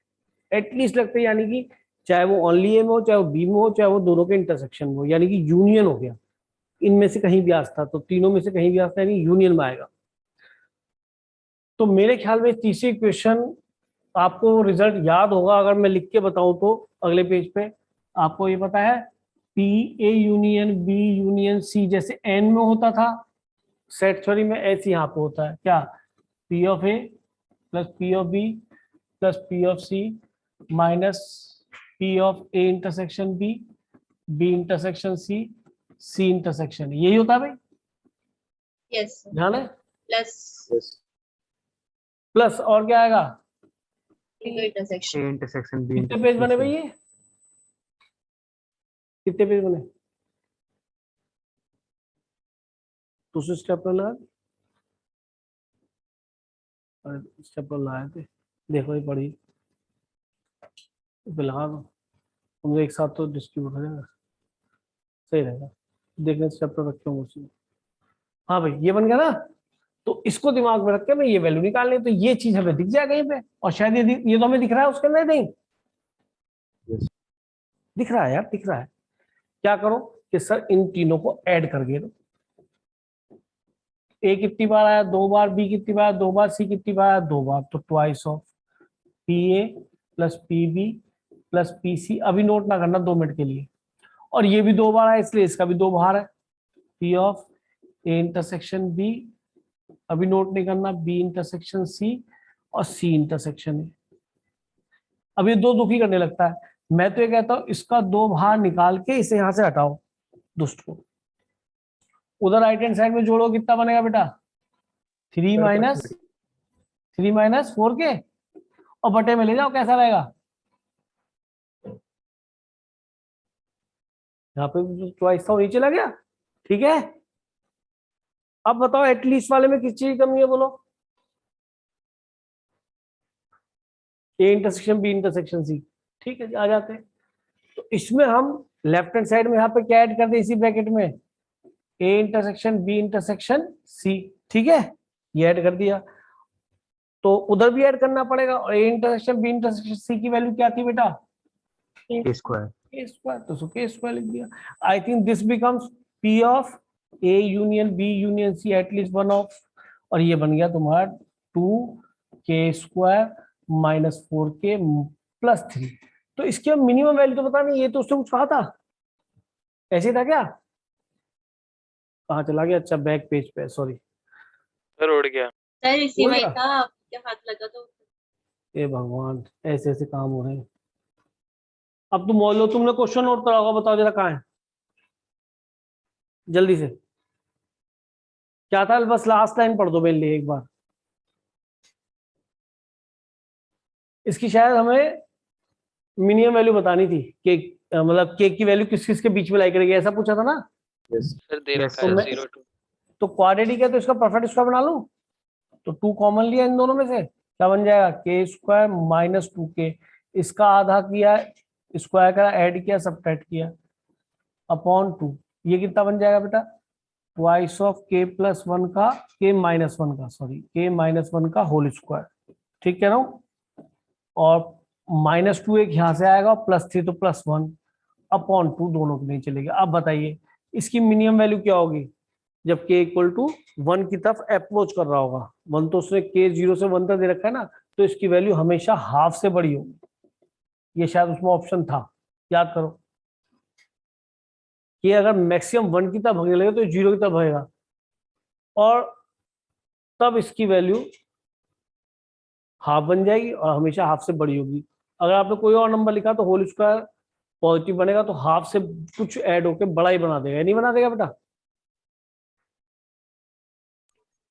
एटलीस्ट लगते हैं यानी कि चाहे वो ओनली ए में हो, चाहे वो बी में हो, चाहे वो दोनों के इंटरसेक्शन में हो, यानी कि यूनियन हो गया, इनमें से कहीं भी आ सकता, तो तीनों में से कहीं भी आ सकता है, यानी यूनियन में आएगा। तो मेरे ख्याल में तीसरी इक्वेशन आपको रिजल्ट याद होगा, अगर मैं लिख के बताऊं तो अगले पेज पे आपको ये पता है P A union B union C जैसे एन में होता था सेट थ्योरी में, ऐसे यहाँ पे होता है क्या, P of A plus P of B plus P of C minus P of A intersection B, B intersection C, C intersection, यही होता है भाई, यस सर, ध्यान है। Plus Yes. प्लस और क्या आएगा, इंटरसेक्शन, A intersection B कितने पेज बने भाई ये, कितने पेज बने, दूसरे स्टेप पर ला, स्टेप पर लाए थे, देखो ये पढ़ी फिलहाल हम एक साथ तो डिस्ट्रीब्यूट हो जाएगा, सही रहेगा, देखने स्टेप पर रखे होंगे उसमें। हाँ भाई ये बन गया ना, तो इसको दिमाग में रख के मैं ये वैल्यू निकालनी है, तो ये चीज हमें दिख जाएगा यहीं पे, और शायद ये तो हमें दिख रहा है उसके अंदर नहीं, Yes. दिख रहा है यार, दिख रहा है। क्या करो कि सर इन तीनों को ऐड करके दो, ए कितनी बार आया 2 बार, बी कितनी बार 2 बार, सी कितनी बार आया 2 बार, तो twice of P A plus P B plus P C, अभी नोट ना करना 2 मिनट के लिए, और ये भी 2 बार है इसलिए इसका भी 2 बार है, P of A intersection B, अभी नोट नहीं करना, बी इंटरसेक्शन सी और सी इंटरसेक्शन ए। अब ये 2 दुखी करने लगता है, मैं तो ये कहता हूं इसका 2 बाहर निकाल के इसे यहां से हटाओ दुष्ट को, उधर राइट हैंड साइड में जोड़ो, कितना बनेगा बेटा 3 माइनस 4 के, और बटे में ले जाओ, कैसा रहेगा, यहाँ पे जो चॉइस था वो नीचे लग गया, ठीक है। अब बताओ एटलीस्ट वाले में किस चीज की कमी है, बोलो, A intersection B intersection C, ठीक है आ जाते हैं। तो इसमें हम लेफ्ट हैंड साइड में यहाँ पे क्या ऐड कर दे इसी ब्रैकेट में, A intersection B intersection C, ठीक है ये ऐड कर दिया, तो उधर भी ऐड करना पड़ेगा, और A intersection B intersection C की वैल्यू क्या थी बेटा, A square. के स्क्वायर, तो सो के स्क्वायर लिख दिया। I think this becomes P of A union B union C at least one of, और ये बन गया तुम्हारा 2 के स्क्वायर माइनस 4 के प्लस 3। तो इसके मिनिमम वैल्यू तो पता नहीं, ये तो उसने कुछ कहा था, ऐसे ही था क्या, कहाँ चला गया, अच्छा बैक पेज पे, सॉरी सर उड़ गया। सर इसी हो में गया? था, क्या हाथ लगा तो ए भगवान, ऐसे ऐसे काम हो रहे हैं। अब तुम बोलो, तुमने क्वेश्चन नोट करा होगा, बताओ जरा कहाँ है, जल्दी से क्या था, बस लास्ट लाइन पढ़ दो मेरे लिए एक बार। इसकी शायद हमें मिनिमम वैल्यू बतानी थी, केक मतलब केक की वैल्यू किस किस के बीच में लाई करेगी, ऐसा पूछा था ना। Yes. सर दे Yes, रखा तो है मैं 0 2। तो क्वाड्रेटिक है तो इसका परफेक्ट स्क्वायर बना लूं, तो 2 कॉमन लिया इन दोनों में से, क्या बन जाएगा के स्क्वायर माइनस 2 के, इसका आधा किया स्क्वायर का, ऐड किया सब्ट्रैक्ट किया अपॉन 2, ये कितना बन जाएगा बेटा, ट्वाइस ऑफ के प्लस 1 का, के माइनस 1 का, सॉरी के माइनस 1 का होल स्क्वायर, ठीक कह रहा हूं, और माइनस 2 एक यहाँ से आएगा, प्लस 3 तो प्लस 1 अपॉन 2, दोनों को नहीं चलेगा। अब बताइए इसकी मिनिमम वैल्यू क्या होगी, जब k इक्वल टू 1 की तरफ अप्रोच कर रहा होगा, 1 तो उसने k 0 से 1 तक दे रखा है ना, तो इसकी वैल्यू हमेशा हाफ से बड़ी होगी, ये शायद उसमें ऑप्शन था, याद करो कि अगर मैक्सिमम 1 की तरफ भागने लगे तो 0 की तरफ भागेगा, और तब इसकी वैल्यू हाफ बन जाएगी और हमेशा हाफ से बड़ी होगी। अगर आपने कोई और नंबर लिखा तो होल स्क्वायर पॉजिटिव बनेगा, तो हाफ से कुछ ऐड होकर बड़ा ही बना देगा, नहीं बना देगा बेटा,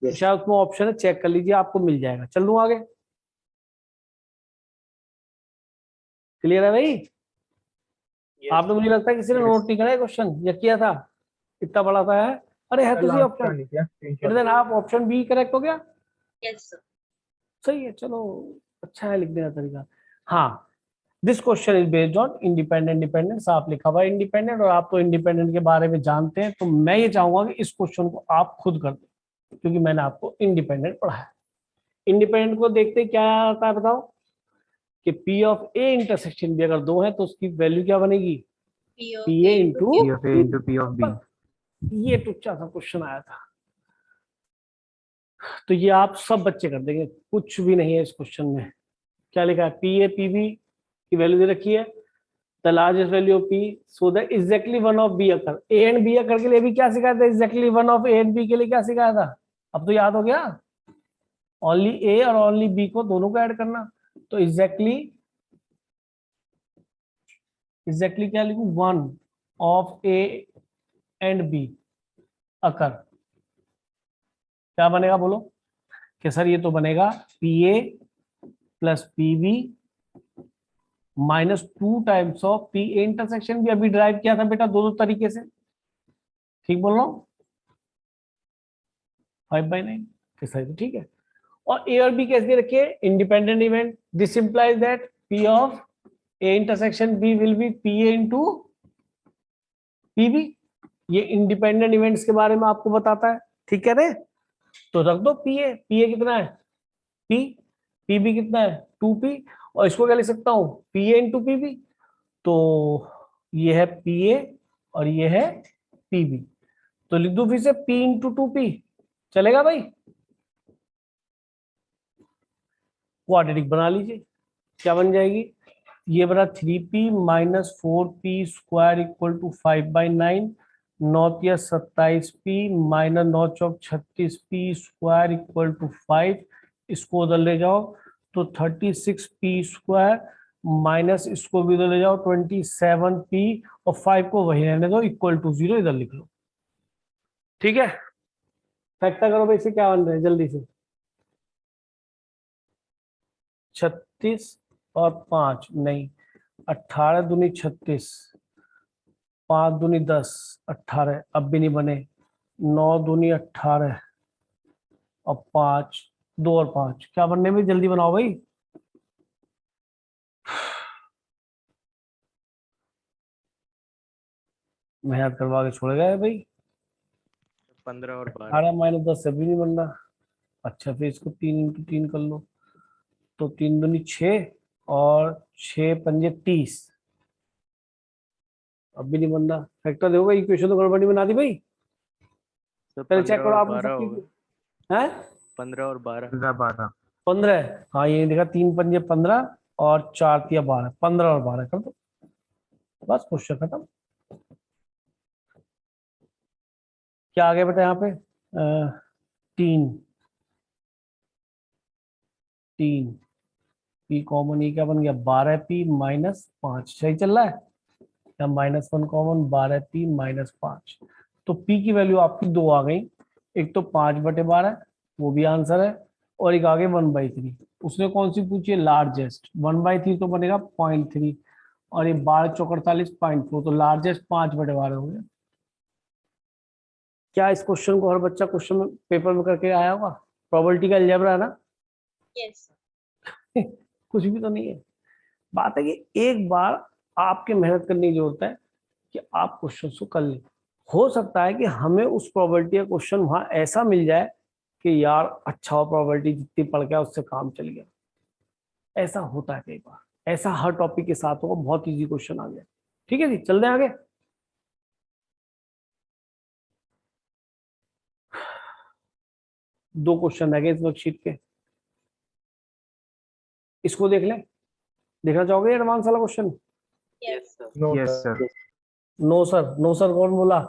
Yes. शायद उसमें ऑप्शन है, चेक कर लीजिए आपको मिल जाएगा। चल लूं आगे, क्लियर है भाई। आपने, मुझे लगता है किसी ने Yes. नोट नहीं करा क्वेश्चन, या किया था, इतना बड़ा सा है, अरे है तो सही ऑप्शन, इट देन आप ऑप्शन बी करेक्ट हो गया, यस सर, सही है, चलो अच्छा है लिखने का तरीका। हाँ, this question is based on independent dependence, आप लिखा हुआ इंडिपेंडेंट, और आप तो इंडिपेंडेंट के बारे में जानते हैं, तो मैं ये चाहूंगा कि इस क्वेश्चन को आप खुद कर दें, क्योंकि मैंने आपको इंडिपेंडेंट पढ़ा है। इंडिपेंडेंट को देखते क्या आता है बताओ, कि पी ऑफ ए इंटरसेक्शन भी अगर 2 है तो उसकी वैल्यू क्या बनेगी, P A into P of A into P of B. ये टुच्चा सा क्वेश्चन आया था, तो ये आप सब बच्चे कर देंगे, कुछ भी नहीं है इस क्वेश्चन में। क्या लिखा है, पी ए पी बी की वैल्यू दे रखी है, the largest value of P so the exactly one of B occur. A and B occur के लिए भी क्या सिखाया था, exactly one of A and B के लिए क्या सिखाया था, अब तो याद हो गया। ओनली ए और ओनली बी को दोनों को ऐड करना। तो एग्जैक्टली क्या लिखूं, one of A and B occur, क्या बनेगा बोलो कि सर ये तो बनेगा P A plus P B minus 2 times of P A intersection भी अभी ड्राइव किया था बेटा, दो तरीके से, ठीक बोल रहा हूं, 5/9 के सही तो ठीक है। और ए और बी कैसे रखिए, independent event, this implies that P of A intersection B will be P A into P B. ये इंडिपेंडेंट इवेंट्स के बारे में आपको बताता है, ठीक है रे। तो रख दो पी ए कितना है पी बी कितना है 2p, और इसको क्या लिख सकता हूं P A into P B. तो ये है पी ए और ये है पी बी, तो लिख दो फिर से p इंटू 2p, चलेगा भाई। क्वाड्रेटिक बना लीजिए, क्या बन जाएगी, ये बना 3p minus 4p square equal to 5/9, 9 × 27p minus 9 × 36p square equal to 5। इसको उधर ले जाओ तो 36p स्क्वायर माइनस इसको भी उधर ले जाओ 27p, और 5 को वही रहने दो इक्वल टू 0 इधर लिख लो, ठीक है। फैक्टर करो भाई, इससे क्या बन रहा है जल्दी से, 36 और 5 नहीं, 18 दूनी 36, 5 दूनी 10, 18 अब भी नहीं बने, 9 दूनी 18 और 5, 2 और 5 क्या बनने में, जल्दी बनाओ भाई। मेहनत करवा के छोड़ गए भाई। 15 और 12 18 माइनस 10 से भी नहीं बन रहा। अच्छा फिर इसको 3 × 3 कर लो, तो 3 दूनी 6 और 6 पंजे 30, अब भी नहीं बन रहा। फैक्टर देखो भाई, इक्वेशन तो गड़बड़ी बना दी भाई, पहले चेक करो आप। 15 और 12 15, हाँ ये देखा, 3 पंजे 15 और 4 × 12, 15 और 12 कर दो, बस क्वेश्चन खत्म। क्या आ गया बेटा यहाँ पे, 3 पी कॉमन, ये क्या बन गया 12p माइनस 5, सही चल रहा है, या -1 कॉमन 12p माइनस 5। तो p की वैल्यू आपकी 2 आ गई, एक तो 5/12 वो भी आंसर है, और एक आगे 1/3। उसने कौन सी पूछी है, लार्जेस्ट, 1/3 तो बनेगा 0.3, और ये 12 × 48 0.4, तो लार्जेस्ट 5/12 हो गया। क्या इस क्वेश्चन को हर बच्चा क्वेश्चन में पेपर में करके आया होगा, प्रोबेबिलिटी का अलजेब्रा है ना। Yes. कुछ भी तो नहीं है, बात है कि एक बार आपके मेहनत करने की जरूरत है कि आप क्वेश्चन को कर लें। हो सकता है कि हमें उस प्रोबेबिलिटी का क्वेश्चन वहां ऐसा मिल जाए कि यार अच्छा हो, प्रोबेबिलिटी जितनी पड़ गया उससे काम चल गया, ऐसा होता है कई बार, ऐसा हर टॉपिक के साथ होगा, बहुत इजी क्वेश्चन आ गया। ठीक है जी, चलते हैं आगे। दो क्वेश्चन रह गए इस वर्कशीट के, इसको देख लें। देखना चाहोगे एडवांस वाला question. Yes. Yes sir. No sir, no sir कौन बोला,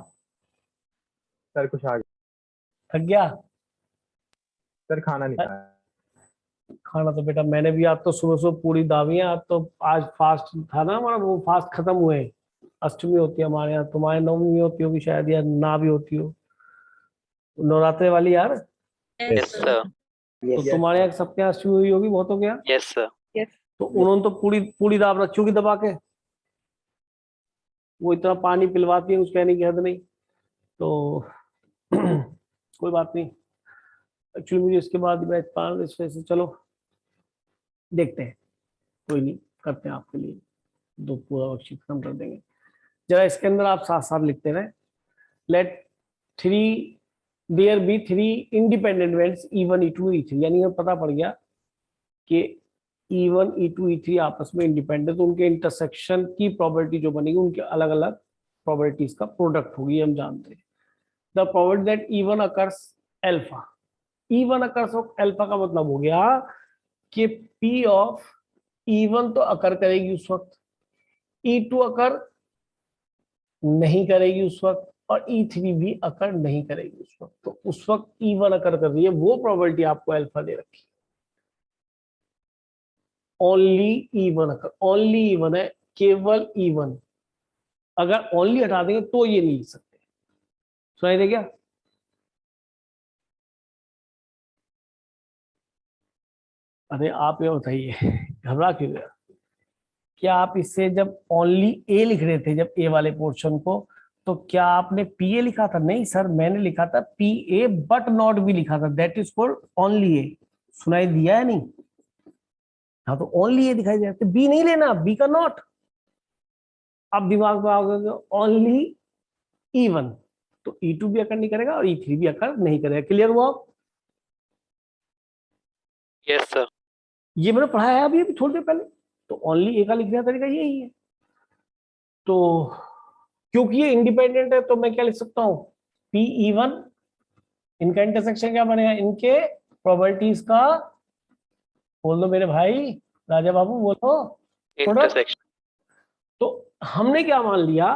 सर कुछ आ गया थक गया। सर, खाना नहीं खाया। खाना तो बेटा मैंने भी, आज तो सुबह सुबह पूरी दावियां, आज तो आज फास्ट था ना हमारा, वो फास्ट खत्म हुए। अष्टमी होती है हमारे यहाँ, तुम्हारे नवमी होती होगी शायद, या ना भी होती हो, नवरात्रे वाली यार। Yes, sir. तो तुम्हारे यहाँ सबके यहाँ अष्टमी हुई होगी, बहुत हो गया। Yes, sir. तो उन्होंने तो पूरी पूरी दाब रखी होगी दबा के, वो इतना पानी पिलवाती है, कुछ कहने की हद नहीं। तो कोई बात नहीं, एक्चुअली मुझे इसके बाद बैच पाना, इस वजह से चलो देखते हैं, कोई नहीं, करते हैं आपके लिए, दो पूरा वर्कशीट खत्म कर देंगे। जरा इसके अंदर आप साथ साथ लिखते रहे, let there be 3 independent events E1 E2 E3, यानी हमें पता पड़ गया कि E1 E2 E3 आपस में इंडिपेंडेंट, तो उनके इंटरसेक्शन की प्रोबेबिलिटी जो बनेगी उनके अलग अलग प्रोबेबिलिटीज का प्रोडक्ट होगी, हम जानते हैं। The probability that E1 occurs alpha, even occurs of alpha का मतलब हो गया कि पी ऑफ E1 तो अकर करेगी उस वक्त, E2 अकर नहीं करेगी उस वक्त, और E3 भी अकर नहीं करेगी उस वक्त। तो उस वक्त E1 अकर कर रही है, वो प्रोबेबिलिटी आपको अल्फा दे रखी। ओनली E1 अकर, ओनली E1 है, केवल E1। अगर ओनली हटा देंगे तो ये नहीं लिख सकते। सुनाई दे क्या? अरे आप ये बताइए, घबरा क्यों गया? क्या आप इससे जब ओनली ए लिख रहे थे, जब ए वाले पोर्शन को, तो क्या आपने पी ए लिखा था? नहीं सर, मैंने लिखा था P A but not be लिखा था, दैट इज फॉर ओनली ए। सुनाई दिया है नहीं? हाँ, तो ओनली ए दिखाई दे रहा, बी नहीं लेना, बी का नॉट। अब दिमाग में आओगे ओनली E1, तो E2 भी अकर नहीं करेगा और E3 भी अकर नहीं करेगा। क्लियर हुआ? Yes sir. ये मैंने पढ़ाया है अभी अभी थोड़ी देर पहले। तो ओनली ए का लिखने का तरीका यही है। तो क्योंकि ये इंडिपेंडेंट है तो मैं क्या लिख सकता हूँ? PE1, इनका इंटरसेक्शन क्या बनेगा? इनके प्रोबेबिलिटीज का, बोल दो मेरे भाई राजा बाबू, बोलो। इंटरसेक्शन। तो हमने क्या मान लिया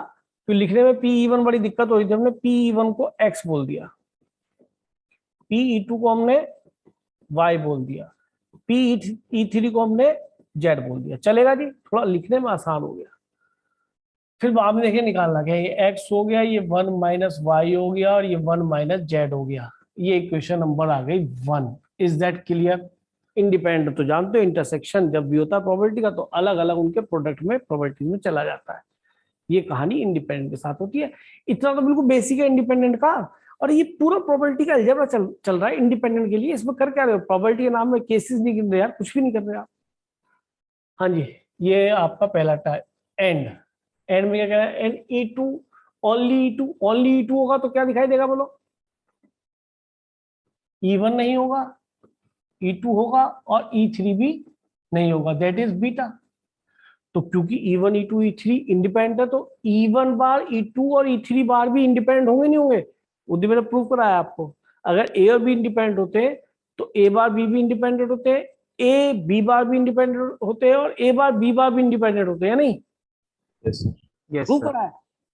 कि लिखने में PE1 बड़ी दिक्कत हो रही थी, हमने PE1 को X बोल दिया, PE2 को हमने Y बोल दिया, PE3 को हमने Z बोल दिया। चलेगा जी, थोड़ा लिखने में आसान हो गया। फिर बाद में देखिए निकालना क्या, ये X हो गया, ये 1 माइनस वाई हो गया, और ये 1 माइनस जेड हो गया। ये इक्वेशन नंबर आ गई 1। Is that clear? इंडिपेंडेंट तो जानते हो, इंटरसेक्शन जब भी होता है प्रोबेबिलिटी का तो अलग अलग उनके प्रोडक्ट में प्रोबेबिलिटी में चला जाता है। ये कहानी इंडिपेंडेंट के साथ होती है। इतना तो बिल्कुल बेसिक है इंडिपेंडेंट का। और ये पूरा प्रोबेबिलिटी का अलजेब्रा चल रहा है इंडिपेंडेंट के लिए। इसमें कर क्या रहे हो? प्रोबेबिलिटी के नाम में केसेस नहीं गिन रहे यार, कुछ भी नहीं कर रहे आप। हाँ जी, ये आपका पहला एंड। एंड में क्या कह रहा है? And E2, only E2, only E2 होगा तो क्या दिखाई देगा बोलो? E1 नहीं होगा, E2 होगा, और E3 भी नहीं होगा, दैट इज बीटा। तो क्योंकि E1, E2, E3 इंडिपेंडेंट है, तो E1 बार, E2 और E3 बार भी इंडिपेंडेंट होंगे नहीं होंगे? वो मैंने प्रूव कराया आपको। अगर ए और बी इंडिपेंडेंट होते तो ए बार बी भी इंडिपेंडेंट होते, ए बी बार भी इंडिपेंडेंट होते, और ए बार बी बार भी इंडिपेंडेंट होते, है नहीं? Yes sir. प्रूव करा है।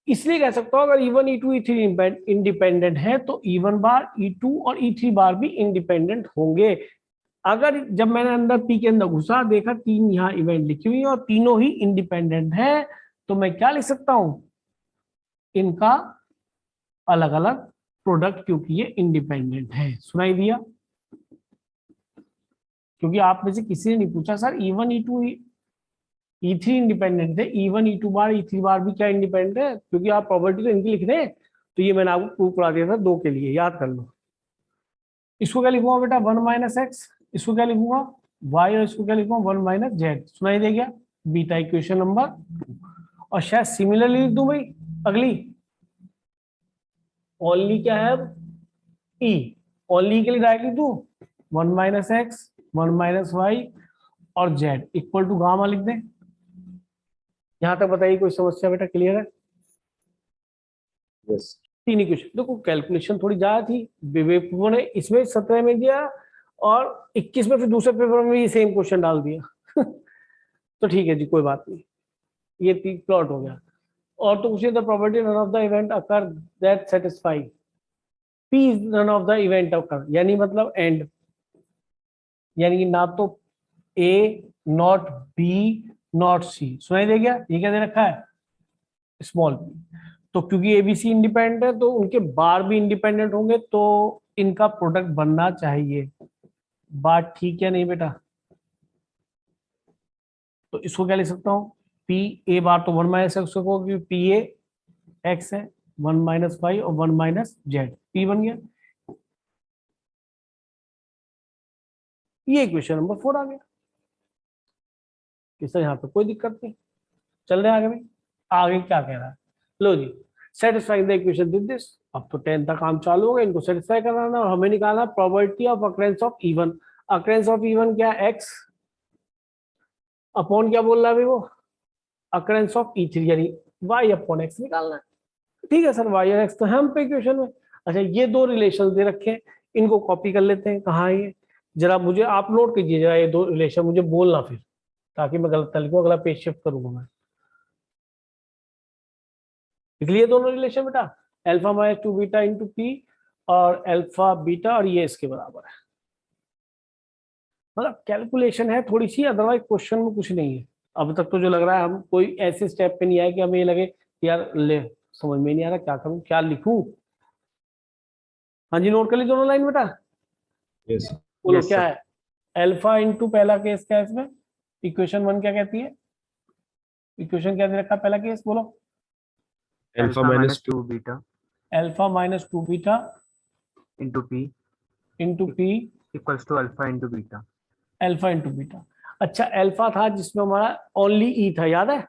इसलिए कह सकता हूं अगर E1, E2, E3 इंडिपेंडेंट है तो E1 बार, E2 और E3 बार भी इंडिपेंडेंट होंगे। अगर जब मैंने अंदर पी के अंदर घुसा, देखा 3 यहाँ इवेंट लिखी हुई है और तीनों ही इंडिपेंडेंट है, तो मैं क्या लिख सकता हूं? इनका अलग अलग प्रोडक्ट, क्योंकि ये इंडिपेंडेंट है। सुनाई दिया? क्योंकि आप में से किसी ने नहीं पूछा sir E1, E2, E3 independent थे, E1, E2 बार, E3 बार भी क्या इंडिपेंडेंट है? क्योंकि आप प्रॉपर्टी तो इनकी लिख रहे हैं। तो ये मैंने आपको प्रूव करा दिया था 2 के लिए, याद कर लो। इसको क्या लिखूंगा बेटा? 1 माइनस एक्स। इसको क्या लिखूंगा? y, और इसको क्या लिखूंगा? 1 माइनस जेड। सुनाई दे गया? Beta equation number. और शायद सिमिलरली लिख दूं भाई अगली। ओनली क्या है? ई। ओनली के लिए डायरेक्ट लिख दूं 1 माइनस एक्स, 1 माइनस वाई और जेड इक्वल टू गामा लिख दें। यहां तक बताइए कोई समस्या बेटा? क्लियर है? Yes 3 equation. देखो कैलकुलेशन थोड़ी ज्यादा थी, विवेकपुर ने इसमें 17 में दिया और 21 में फिर दूसरे पेपर में ये सेम क्वेश्चन डाल दिया। तो ठीक है जी, कोई बात नहीं, ये प्लॉट हो गया। और तो कुछ the property none of the event occur that satisfy P is none of the event occur, यानी मतलब एंड, यानी कि ना तो A not B not C. सुनाई दे गया? ये क्या दे रखा है? Small B. तो क्योंकि एबीसी इंडिपेंडेंट है तो उनके बार भी इंडिपेंडेंट होंगे, तो इनका प्रोडक्ट बनना चाहिए। बात ठीक है नहीं बेटा? तो इसको क्या लिख सकता हूँ? पी ए बार तो 1 माइनस एक्स को, पी ए एक्स है, 1 माइनस वाई और 1 माइनस जेड, पी बन गया। ये इक्वेशन नंबर 4 आ गया। इससे यहाँ पे कोई दिक्कत नहीं। चल रहे आगे में। आगे क्या कह रहा है? लो जी, satisfying the equation with this. अब तो 10 तक काम चालू हो गया, इनको सेटिस्फाई कराना और हमें निकालना probability of occurrence of even. Occurrence of even क्या? एक्स अपॉन क्या बोल रहा है वो? अकरेंस ऑफ E3 यानी y अपॉन एक्स निकालना है। ठीक है सर, y और x तो हम पे इक्वेशन में। अच्छा, ये 2 रिलेशन दे रखे हैं, इनको कॉपी कर लेते हैं। कहाँ है ये, जरा मुझे आप नोट कीजिए जरा ये दो रिलेशन, मुझे बोलना फिर, ताकि मैं गलत ना लिखूं, अगला पेज शिफ्ट करूंगा मैं। लिख लिए दोनों रिलेशन बेटा, alpha minus 2 beta into P और अल्फा बीटा, और ये इसके बराबर है। मतलब कैलकुलेशन है थोड़ी सी, अदरवाइज क्वेश्चन में कुछ नहीं है। अब तक तो जो लग रहा है हम कोई ऐसे स्टेप पे नहीं आए कि हमें ये लगे कि यार ले समझ में नहीं आ रहा, क्या करूं क्या लिखूं। हाँ जी, नोट कर ली दोनों लाइन बेटा। Yes. बोलो Yes, क्या sir. है, अल्फा इंटू पहला केस क्या है इसमें, इक्वेशन 1 क्या कहती है, इक्वेशन क्या दे रखा है पहला केस, बोलो। Alpha minus 2 beta alpha minus 2 beta into p into P equals to alpha into beta. Alpha into beta. अच्छा अल्फा था जिसमें हमारा ओनली ई था, याद है,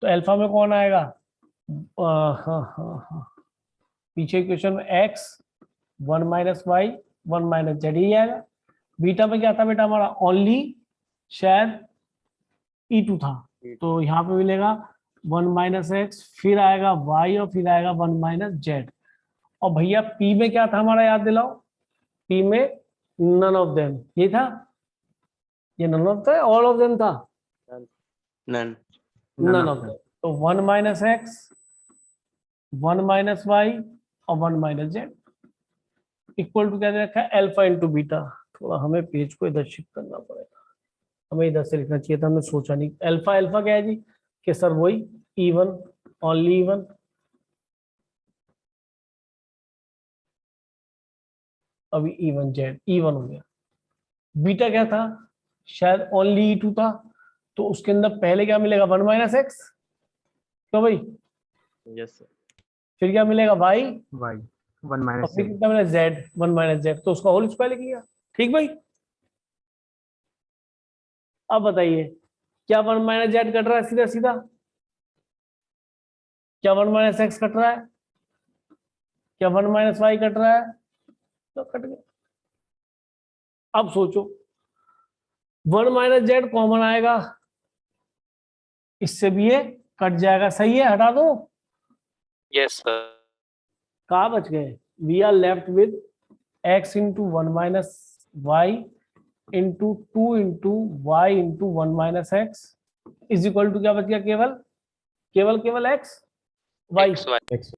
तो अल्फा में कौन आएगा, हाँ, पीछे इक्वेशन में X 1 minus Y 1 minus Z ही आएगा। बीटा में क्या था बेटा हमारा, ओनली शायद E2 था, तो यहाँ पे मिलेगा 1 माइनस एक्स, फिर आएगा वाई और फिर आएगा 1 माइनस जेड। और भैया पी में क्या था हमारा, याद दिलाओ, पी में नन ऑफ देम, ये था, ये नन ऑफ था, ऑल ऑफ देम था, None. None of them. तो 1 माइनस एक्स 1 माइनस वाई और 1 माइनस जेड इक्वल टू क्या दे रखा है, अल्फा इंटू बीटा। थोड़ा हमें पेज को इधर शिफ्ट करना पड़ेगा, हमें इधर से लिखना चाहिए था, हमने सोचा नहीं। अल्फा अल्फा क्या है जी, कि सर वही E1, ओनली E1, अभी E1 जेड E1 हो गया। बीटा क्या था, शायद ओनली E2 था, तो उसके अंदर पहले क्या मिलेगा 1 माइनस एक्स, तो भाई Yes, sir. फिर क्या मिलेगा y, Y 1 और minus फिर z. कितना मिलेगा z 1 माइनस जेड, तो उसका होल स्क्वायर लिख लिया। ठीक भाई, अब बताइए क्या 1 माइनस जेड कट रहा है सीधा सीधा, क्या 1 माइनस एक्स कट रहा है, क्या 1 माइनस वाई कट रहा है, तो कट गया। अब सोचो 1 माइनस जेड कॉमन आएगा, इससे भी ये कट जाएगा, सही है, हटा दो। Yes, sir. कहाँ बच गए, we are left with X into 1 minus Y into 2 into Y into 1 minus X is equal to क्या बच गया, केवल केवल केवल X Y. X, Y. X.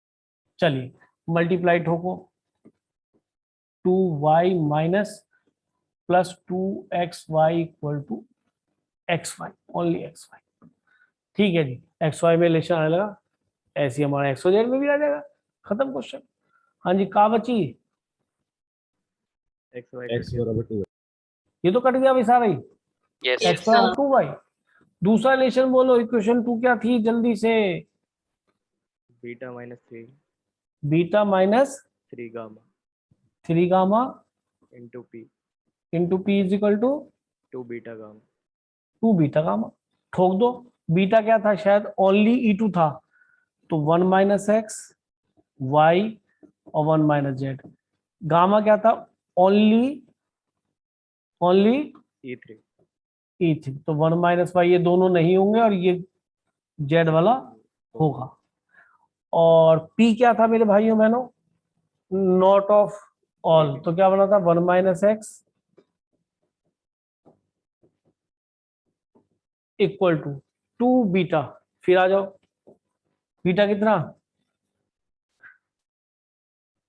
चलिए मल्टीप्लाई ठोको, 2y minus plus 2xy equal to xy, only xy। ठीक है जी, xy में रिलेशन आने लगा, ऐसे ही हमारा एक्स जेड में भी आ जाएगा, खत्म क्वेश्चन। हाँ जी, कहाँ बची, X y X बराबर 2 ये तो कट गया भाई सारा ही, Yes. एक्स बराबर 2y। दूसरा रिलेशन बोलो, इक्वेशन 2 क्या थी जल्दी से, beta minus 3 beta minus 3 gamma 3 gamma into p into P is equal to 2 beta gamma. 2 beta gamma. ठोक दो, बीटा क्या था, शायद ओनली E2 था, तो 1 माइनस एक्स वाई और 1 माइनस जेड। गामा क्या था, ओनली E3 E3, तो 1 माइनस वाई, ये दोनों नहीं होंगे और ये जेड वाला होगा। और पी क्या था मेरे भाइयों बहनों, नॉट ऑफ ऑल, तो क्या बना था 1 minus X equal to 2 beta. फिर आ जाओ, बीटा कितना,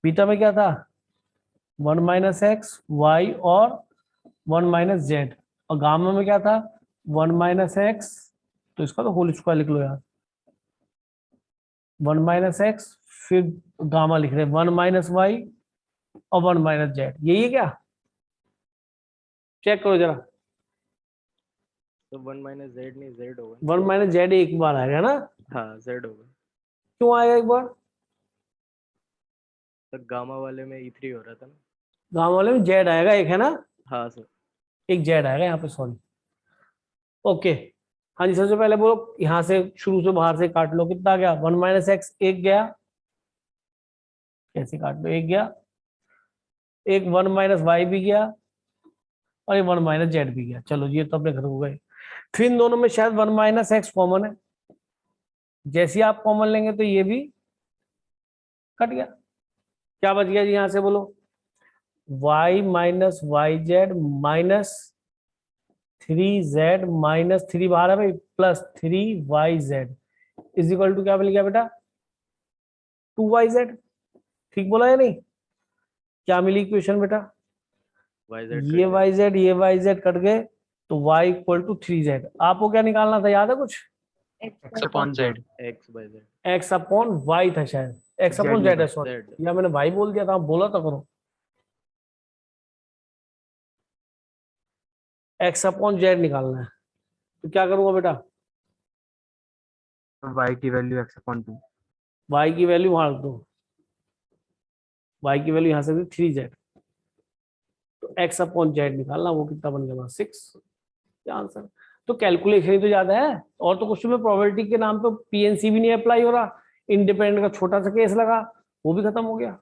बीटा में क्या था 1 माइनस एक्स वाई और 1 माइनस जेड, और गामा में क्या था 1 माइनस एक्स, तो इसका तो होल स्क्वायर लिख लो यार, 1 माइनस एक्स फिर गामा लिख रहे 1 माइनस वाई और 1 माइनस जेड, यही है क्या, चेक करो जरा। तो 1 minus z नहीं z होगा. 1 माइनस जेड एक बार आएगा ना, हाँ z होगा. क्यों आएगा एक बार, तो गामा वाले में E3 हो रहा था ना. गामा वाले में जेड आएगा एक, है ना, हाँ सर. एक जेड आएगा यहाँ पे, सॉरी। ओके, हाँ जी, सबसे पहले बोलो यहाँ से शुरू से बाहर से काट लो, कितना गया 1 माइनस एक्स, एक गया, कैसे काट लो, एक गया, एक 1 माइनस वाई भी गया और ये 1 माइनस जेड भी गया। चलो जी, ये तो अपने घर हो गए। फिर इन दोनों में शायद 1 माइनस एक्स कॉमन है, जैसे ही आप कॉमन लेंगे तो ये भी कट गया, क्या बच गया जी यहाँ से बोलो, y minus Y Z minus 3z minus 3 बाहर है भाई plus 3yz is equal to क्या मिल गया बेटा 2yz। ठीक बोला या नहीं? क्या मिली इक्वेशन बेटा, ये yz कट गए तो y इक्वल टू 3z। आपको क्या निकालना था, याद है कुछ? X upon Z. X by Z. x upon y था शायद, x अपॉन z है सॉरी, Z. या मैंने y बोल दिया था, आप बोला तो करो। x अपॉन z निकालना है, तो क्या करूंगा बेटा, y की वैल्यू x अपॉन 2। y की वैल्यू वहां रख दो, y की वैल्यू यहां से 3z, तो x अपॉन z निकालना, वो कितना बन गया 6। क्या आंसर? तो कैलकुलेशन ही तो ज्यादा है, और तो कुछ में प्रोबेबिलिटी के नाम पे पीएनसी भी नहीं अप्लाई हो रहा, इंडिपेंडेंट का छोटा सा केस लगा, वो भी खत्म हो गया।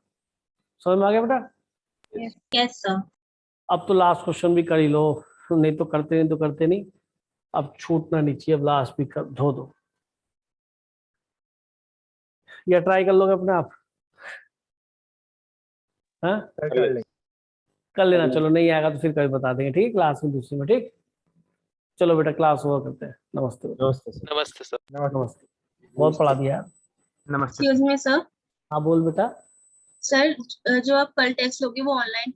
समझ में आ गया बेटा? Yes, sir. अब तो लास्ट क्वेश्चन भी कर ही लो, नहीं तो करते नहीं, अब छूटना नहीं चाहिए, अब लास्ट भी कर धो दो, या ट्राई कर लोगे अपने आप? हाँ कर लेना, चलो नहीं आएगा तो फिर कभी बता देंगे, ठीक है, क्लास में दूसरी में। ठीक, चलो बेटा क्लास ओवर करते हैं। नमस्ते बेटा। नमस्ते सर। Namaste, sir. नमस्ते, बहुत पढ़ा दिया यार। नमस्ते। Excuse me, sir. हाँ बोल बेटा। सर जो आप कल टेस्ट लोगे वो ऑनलाइन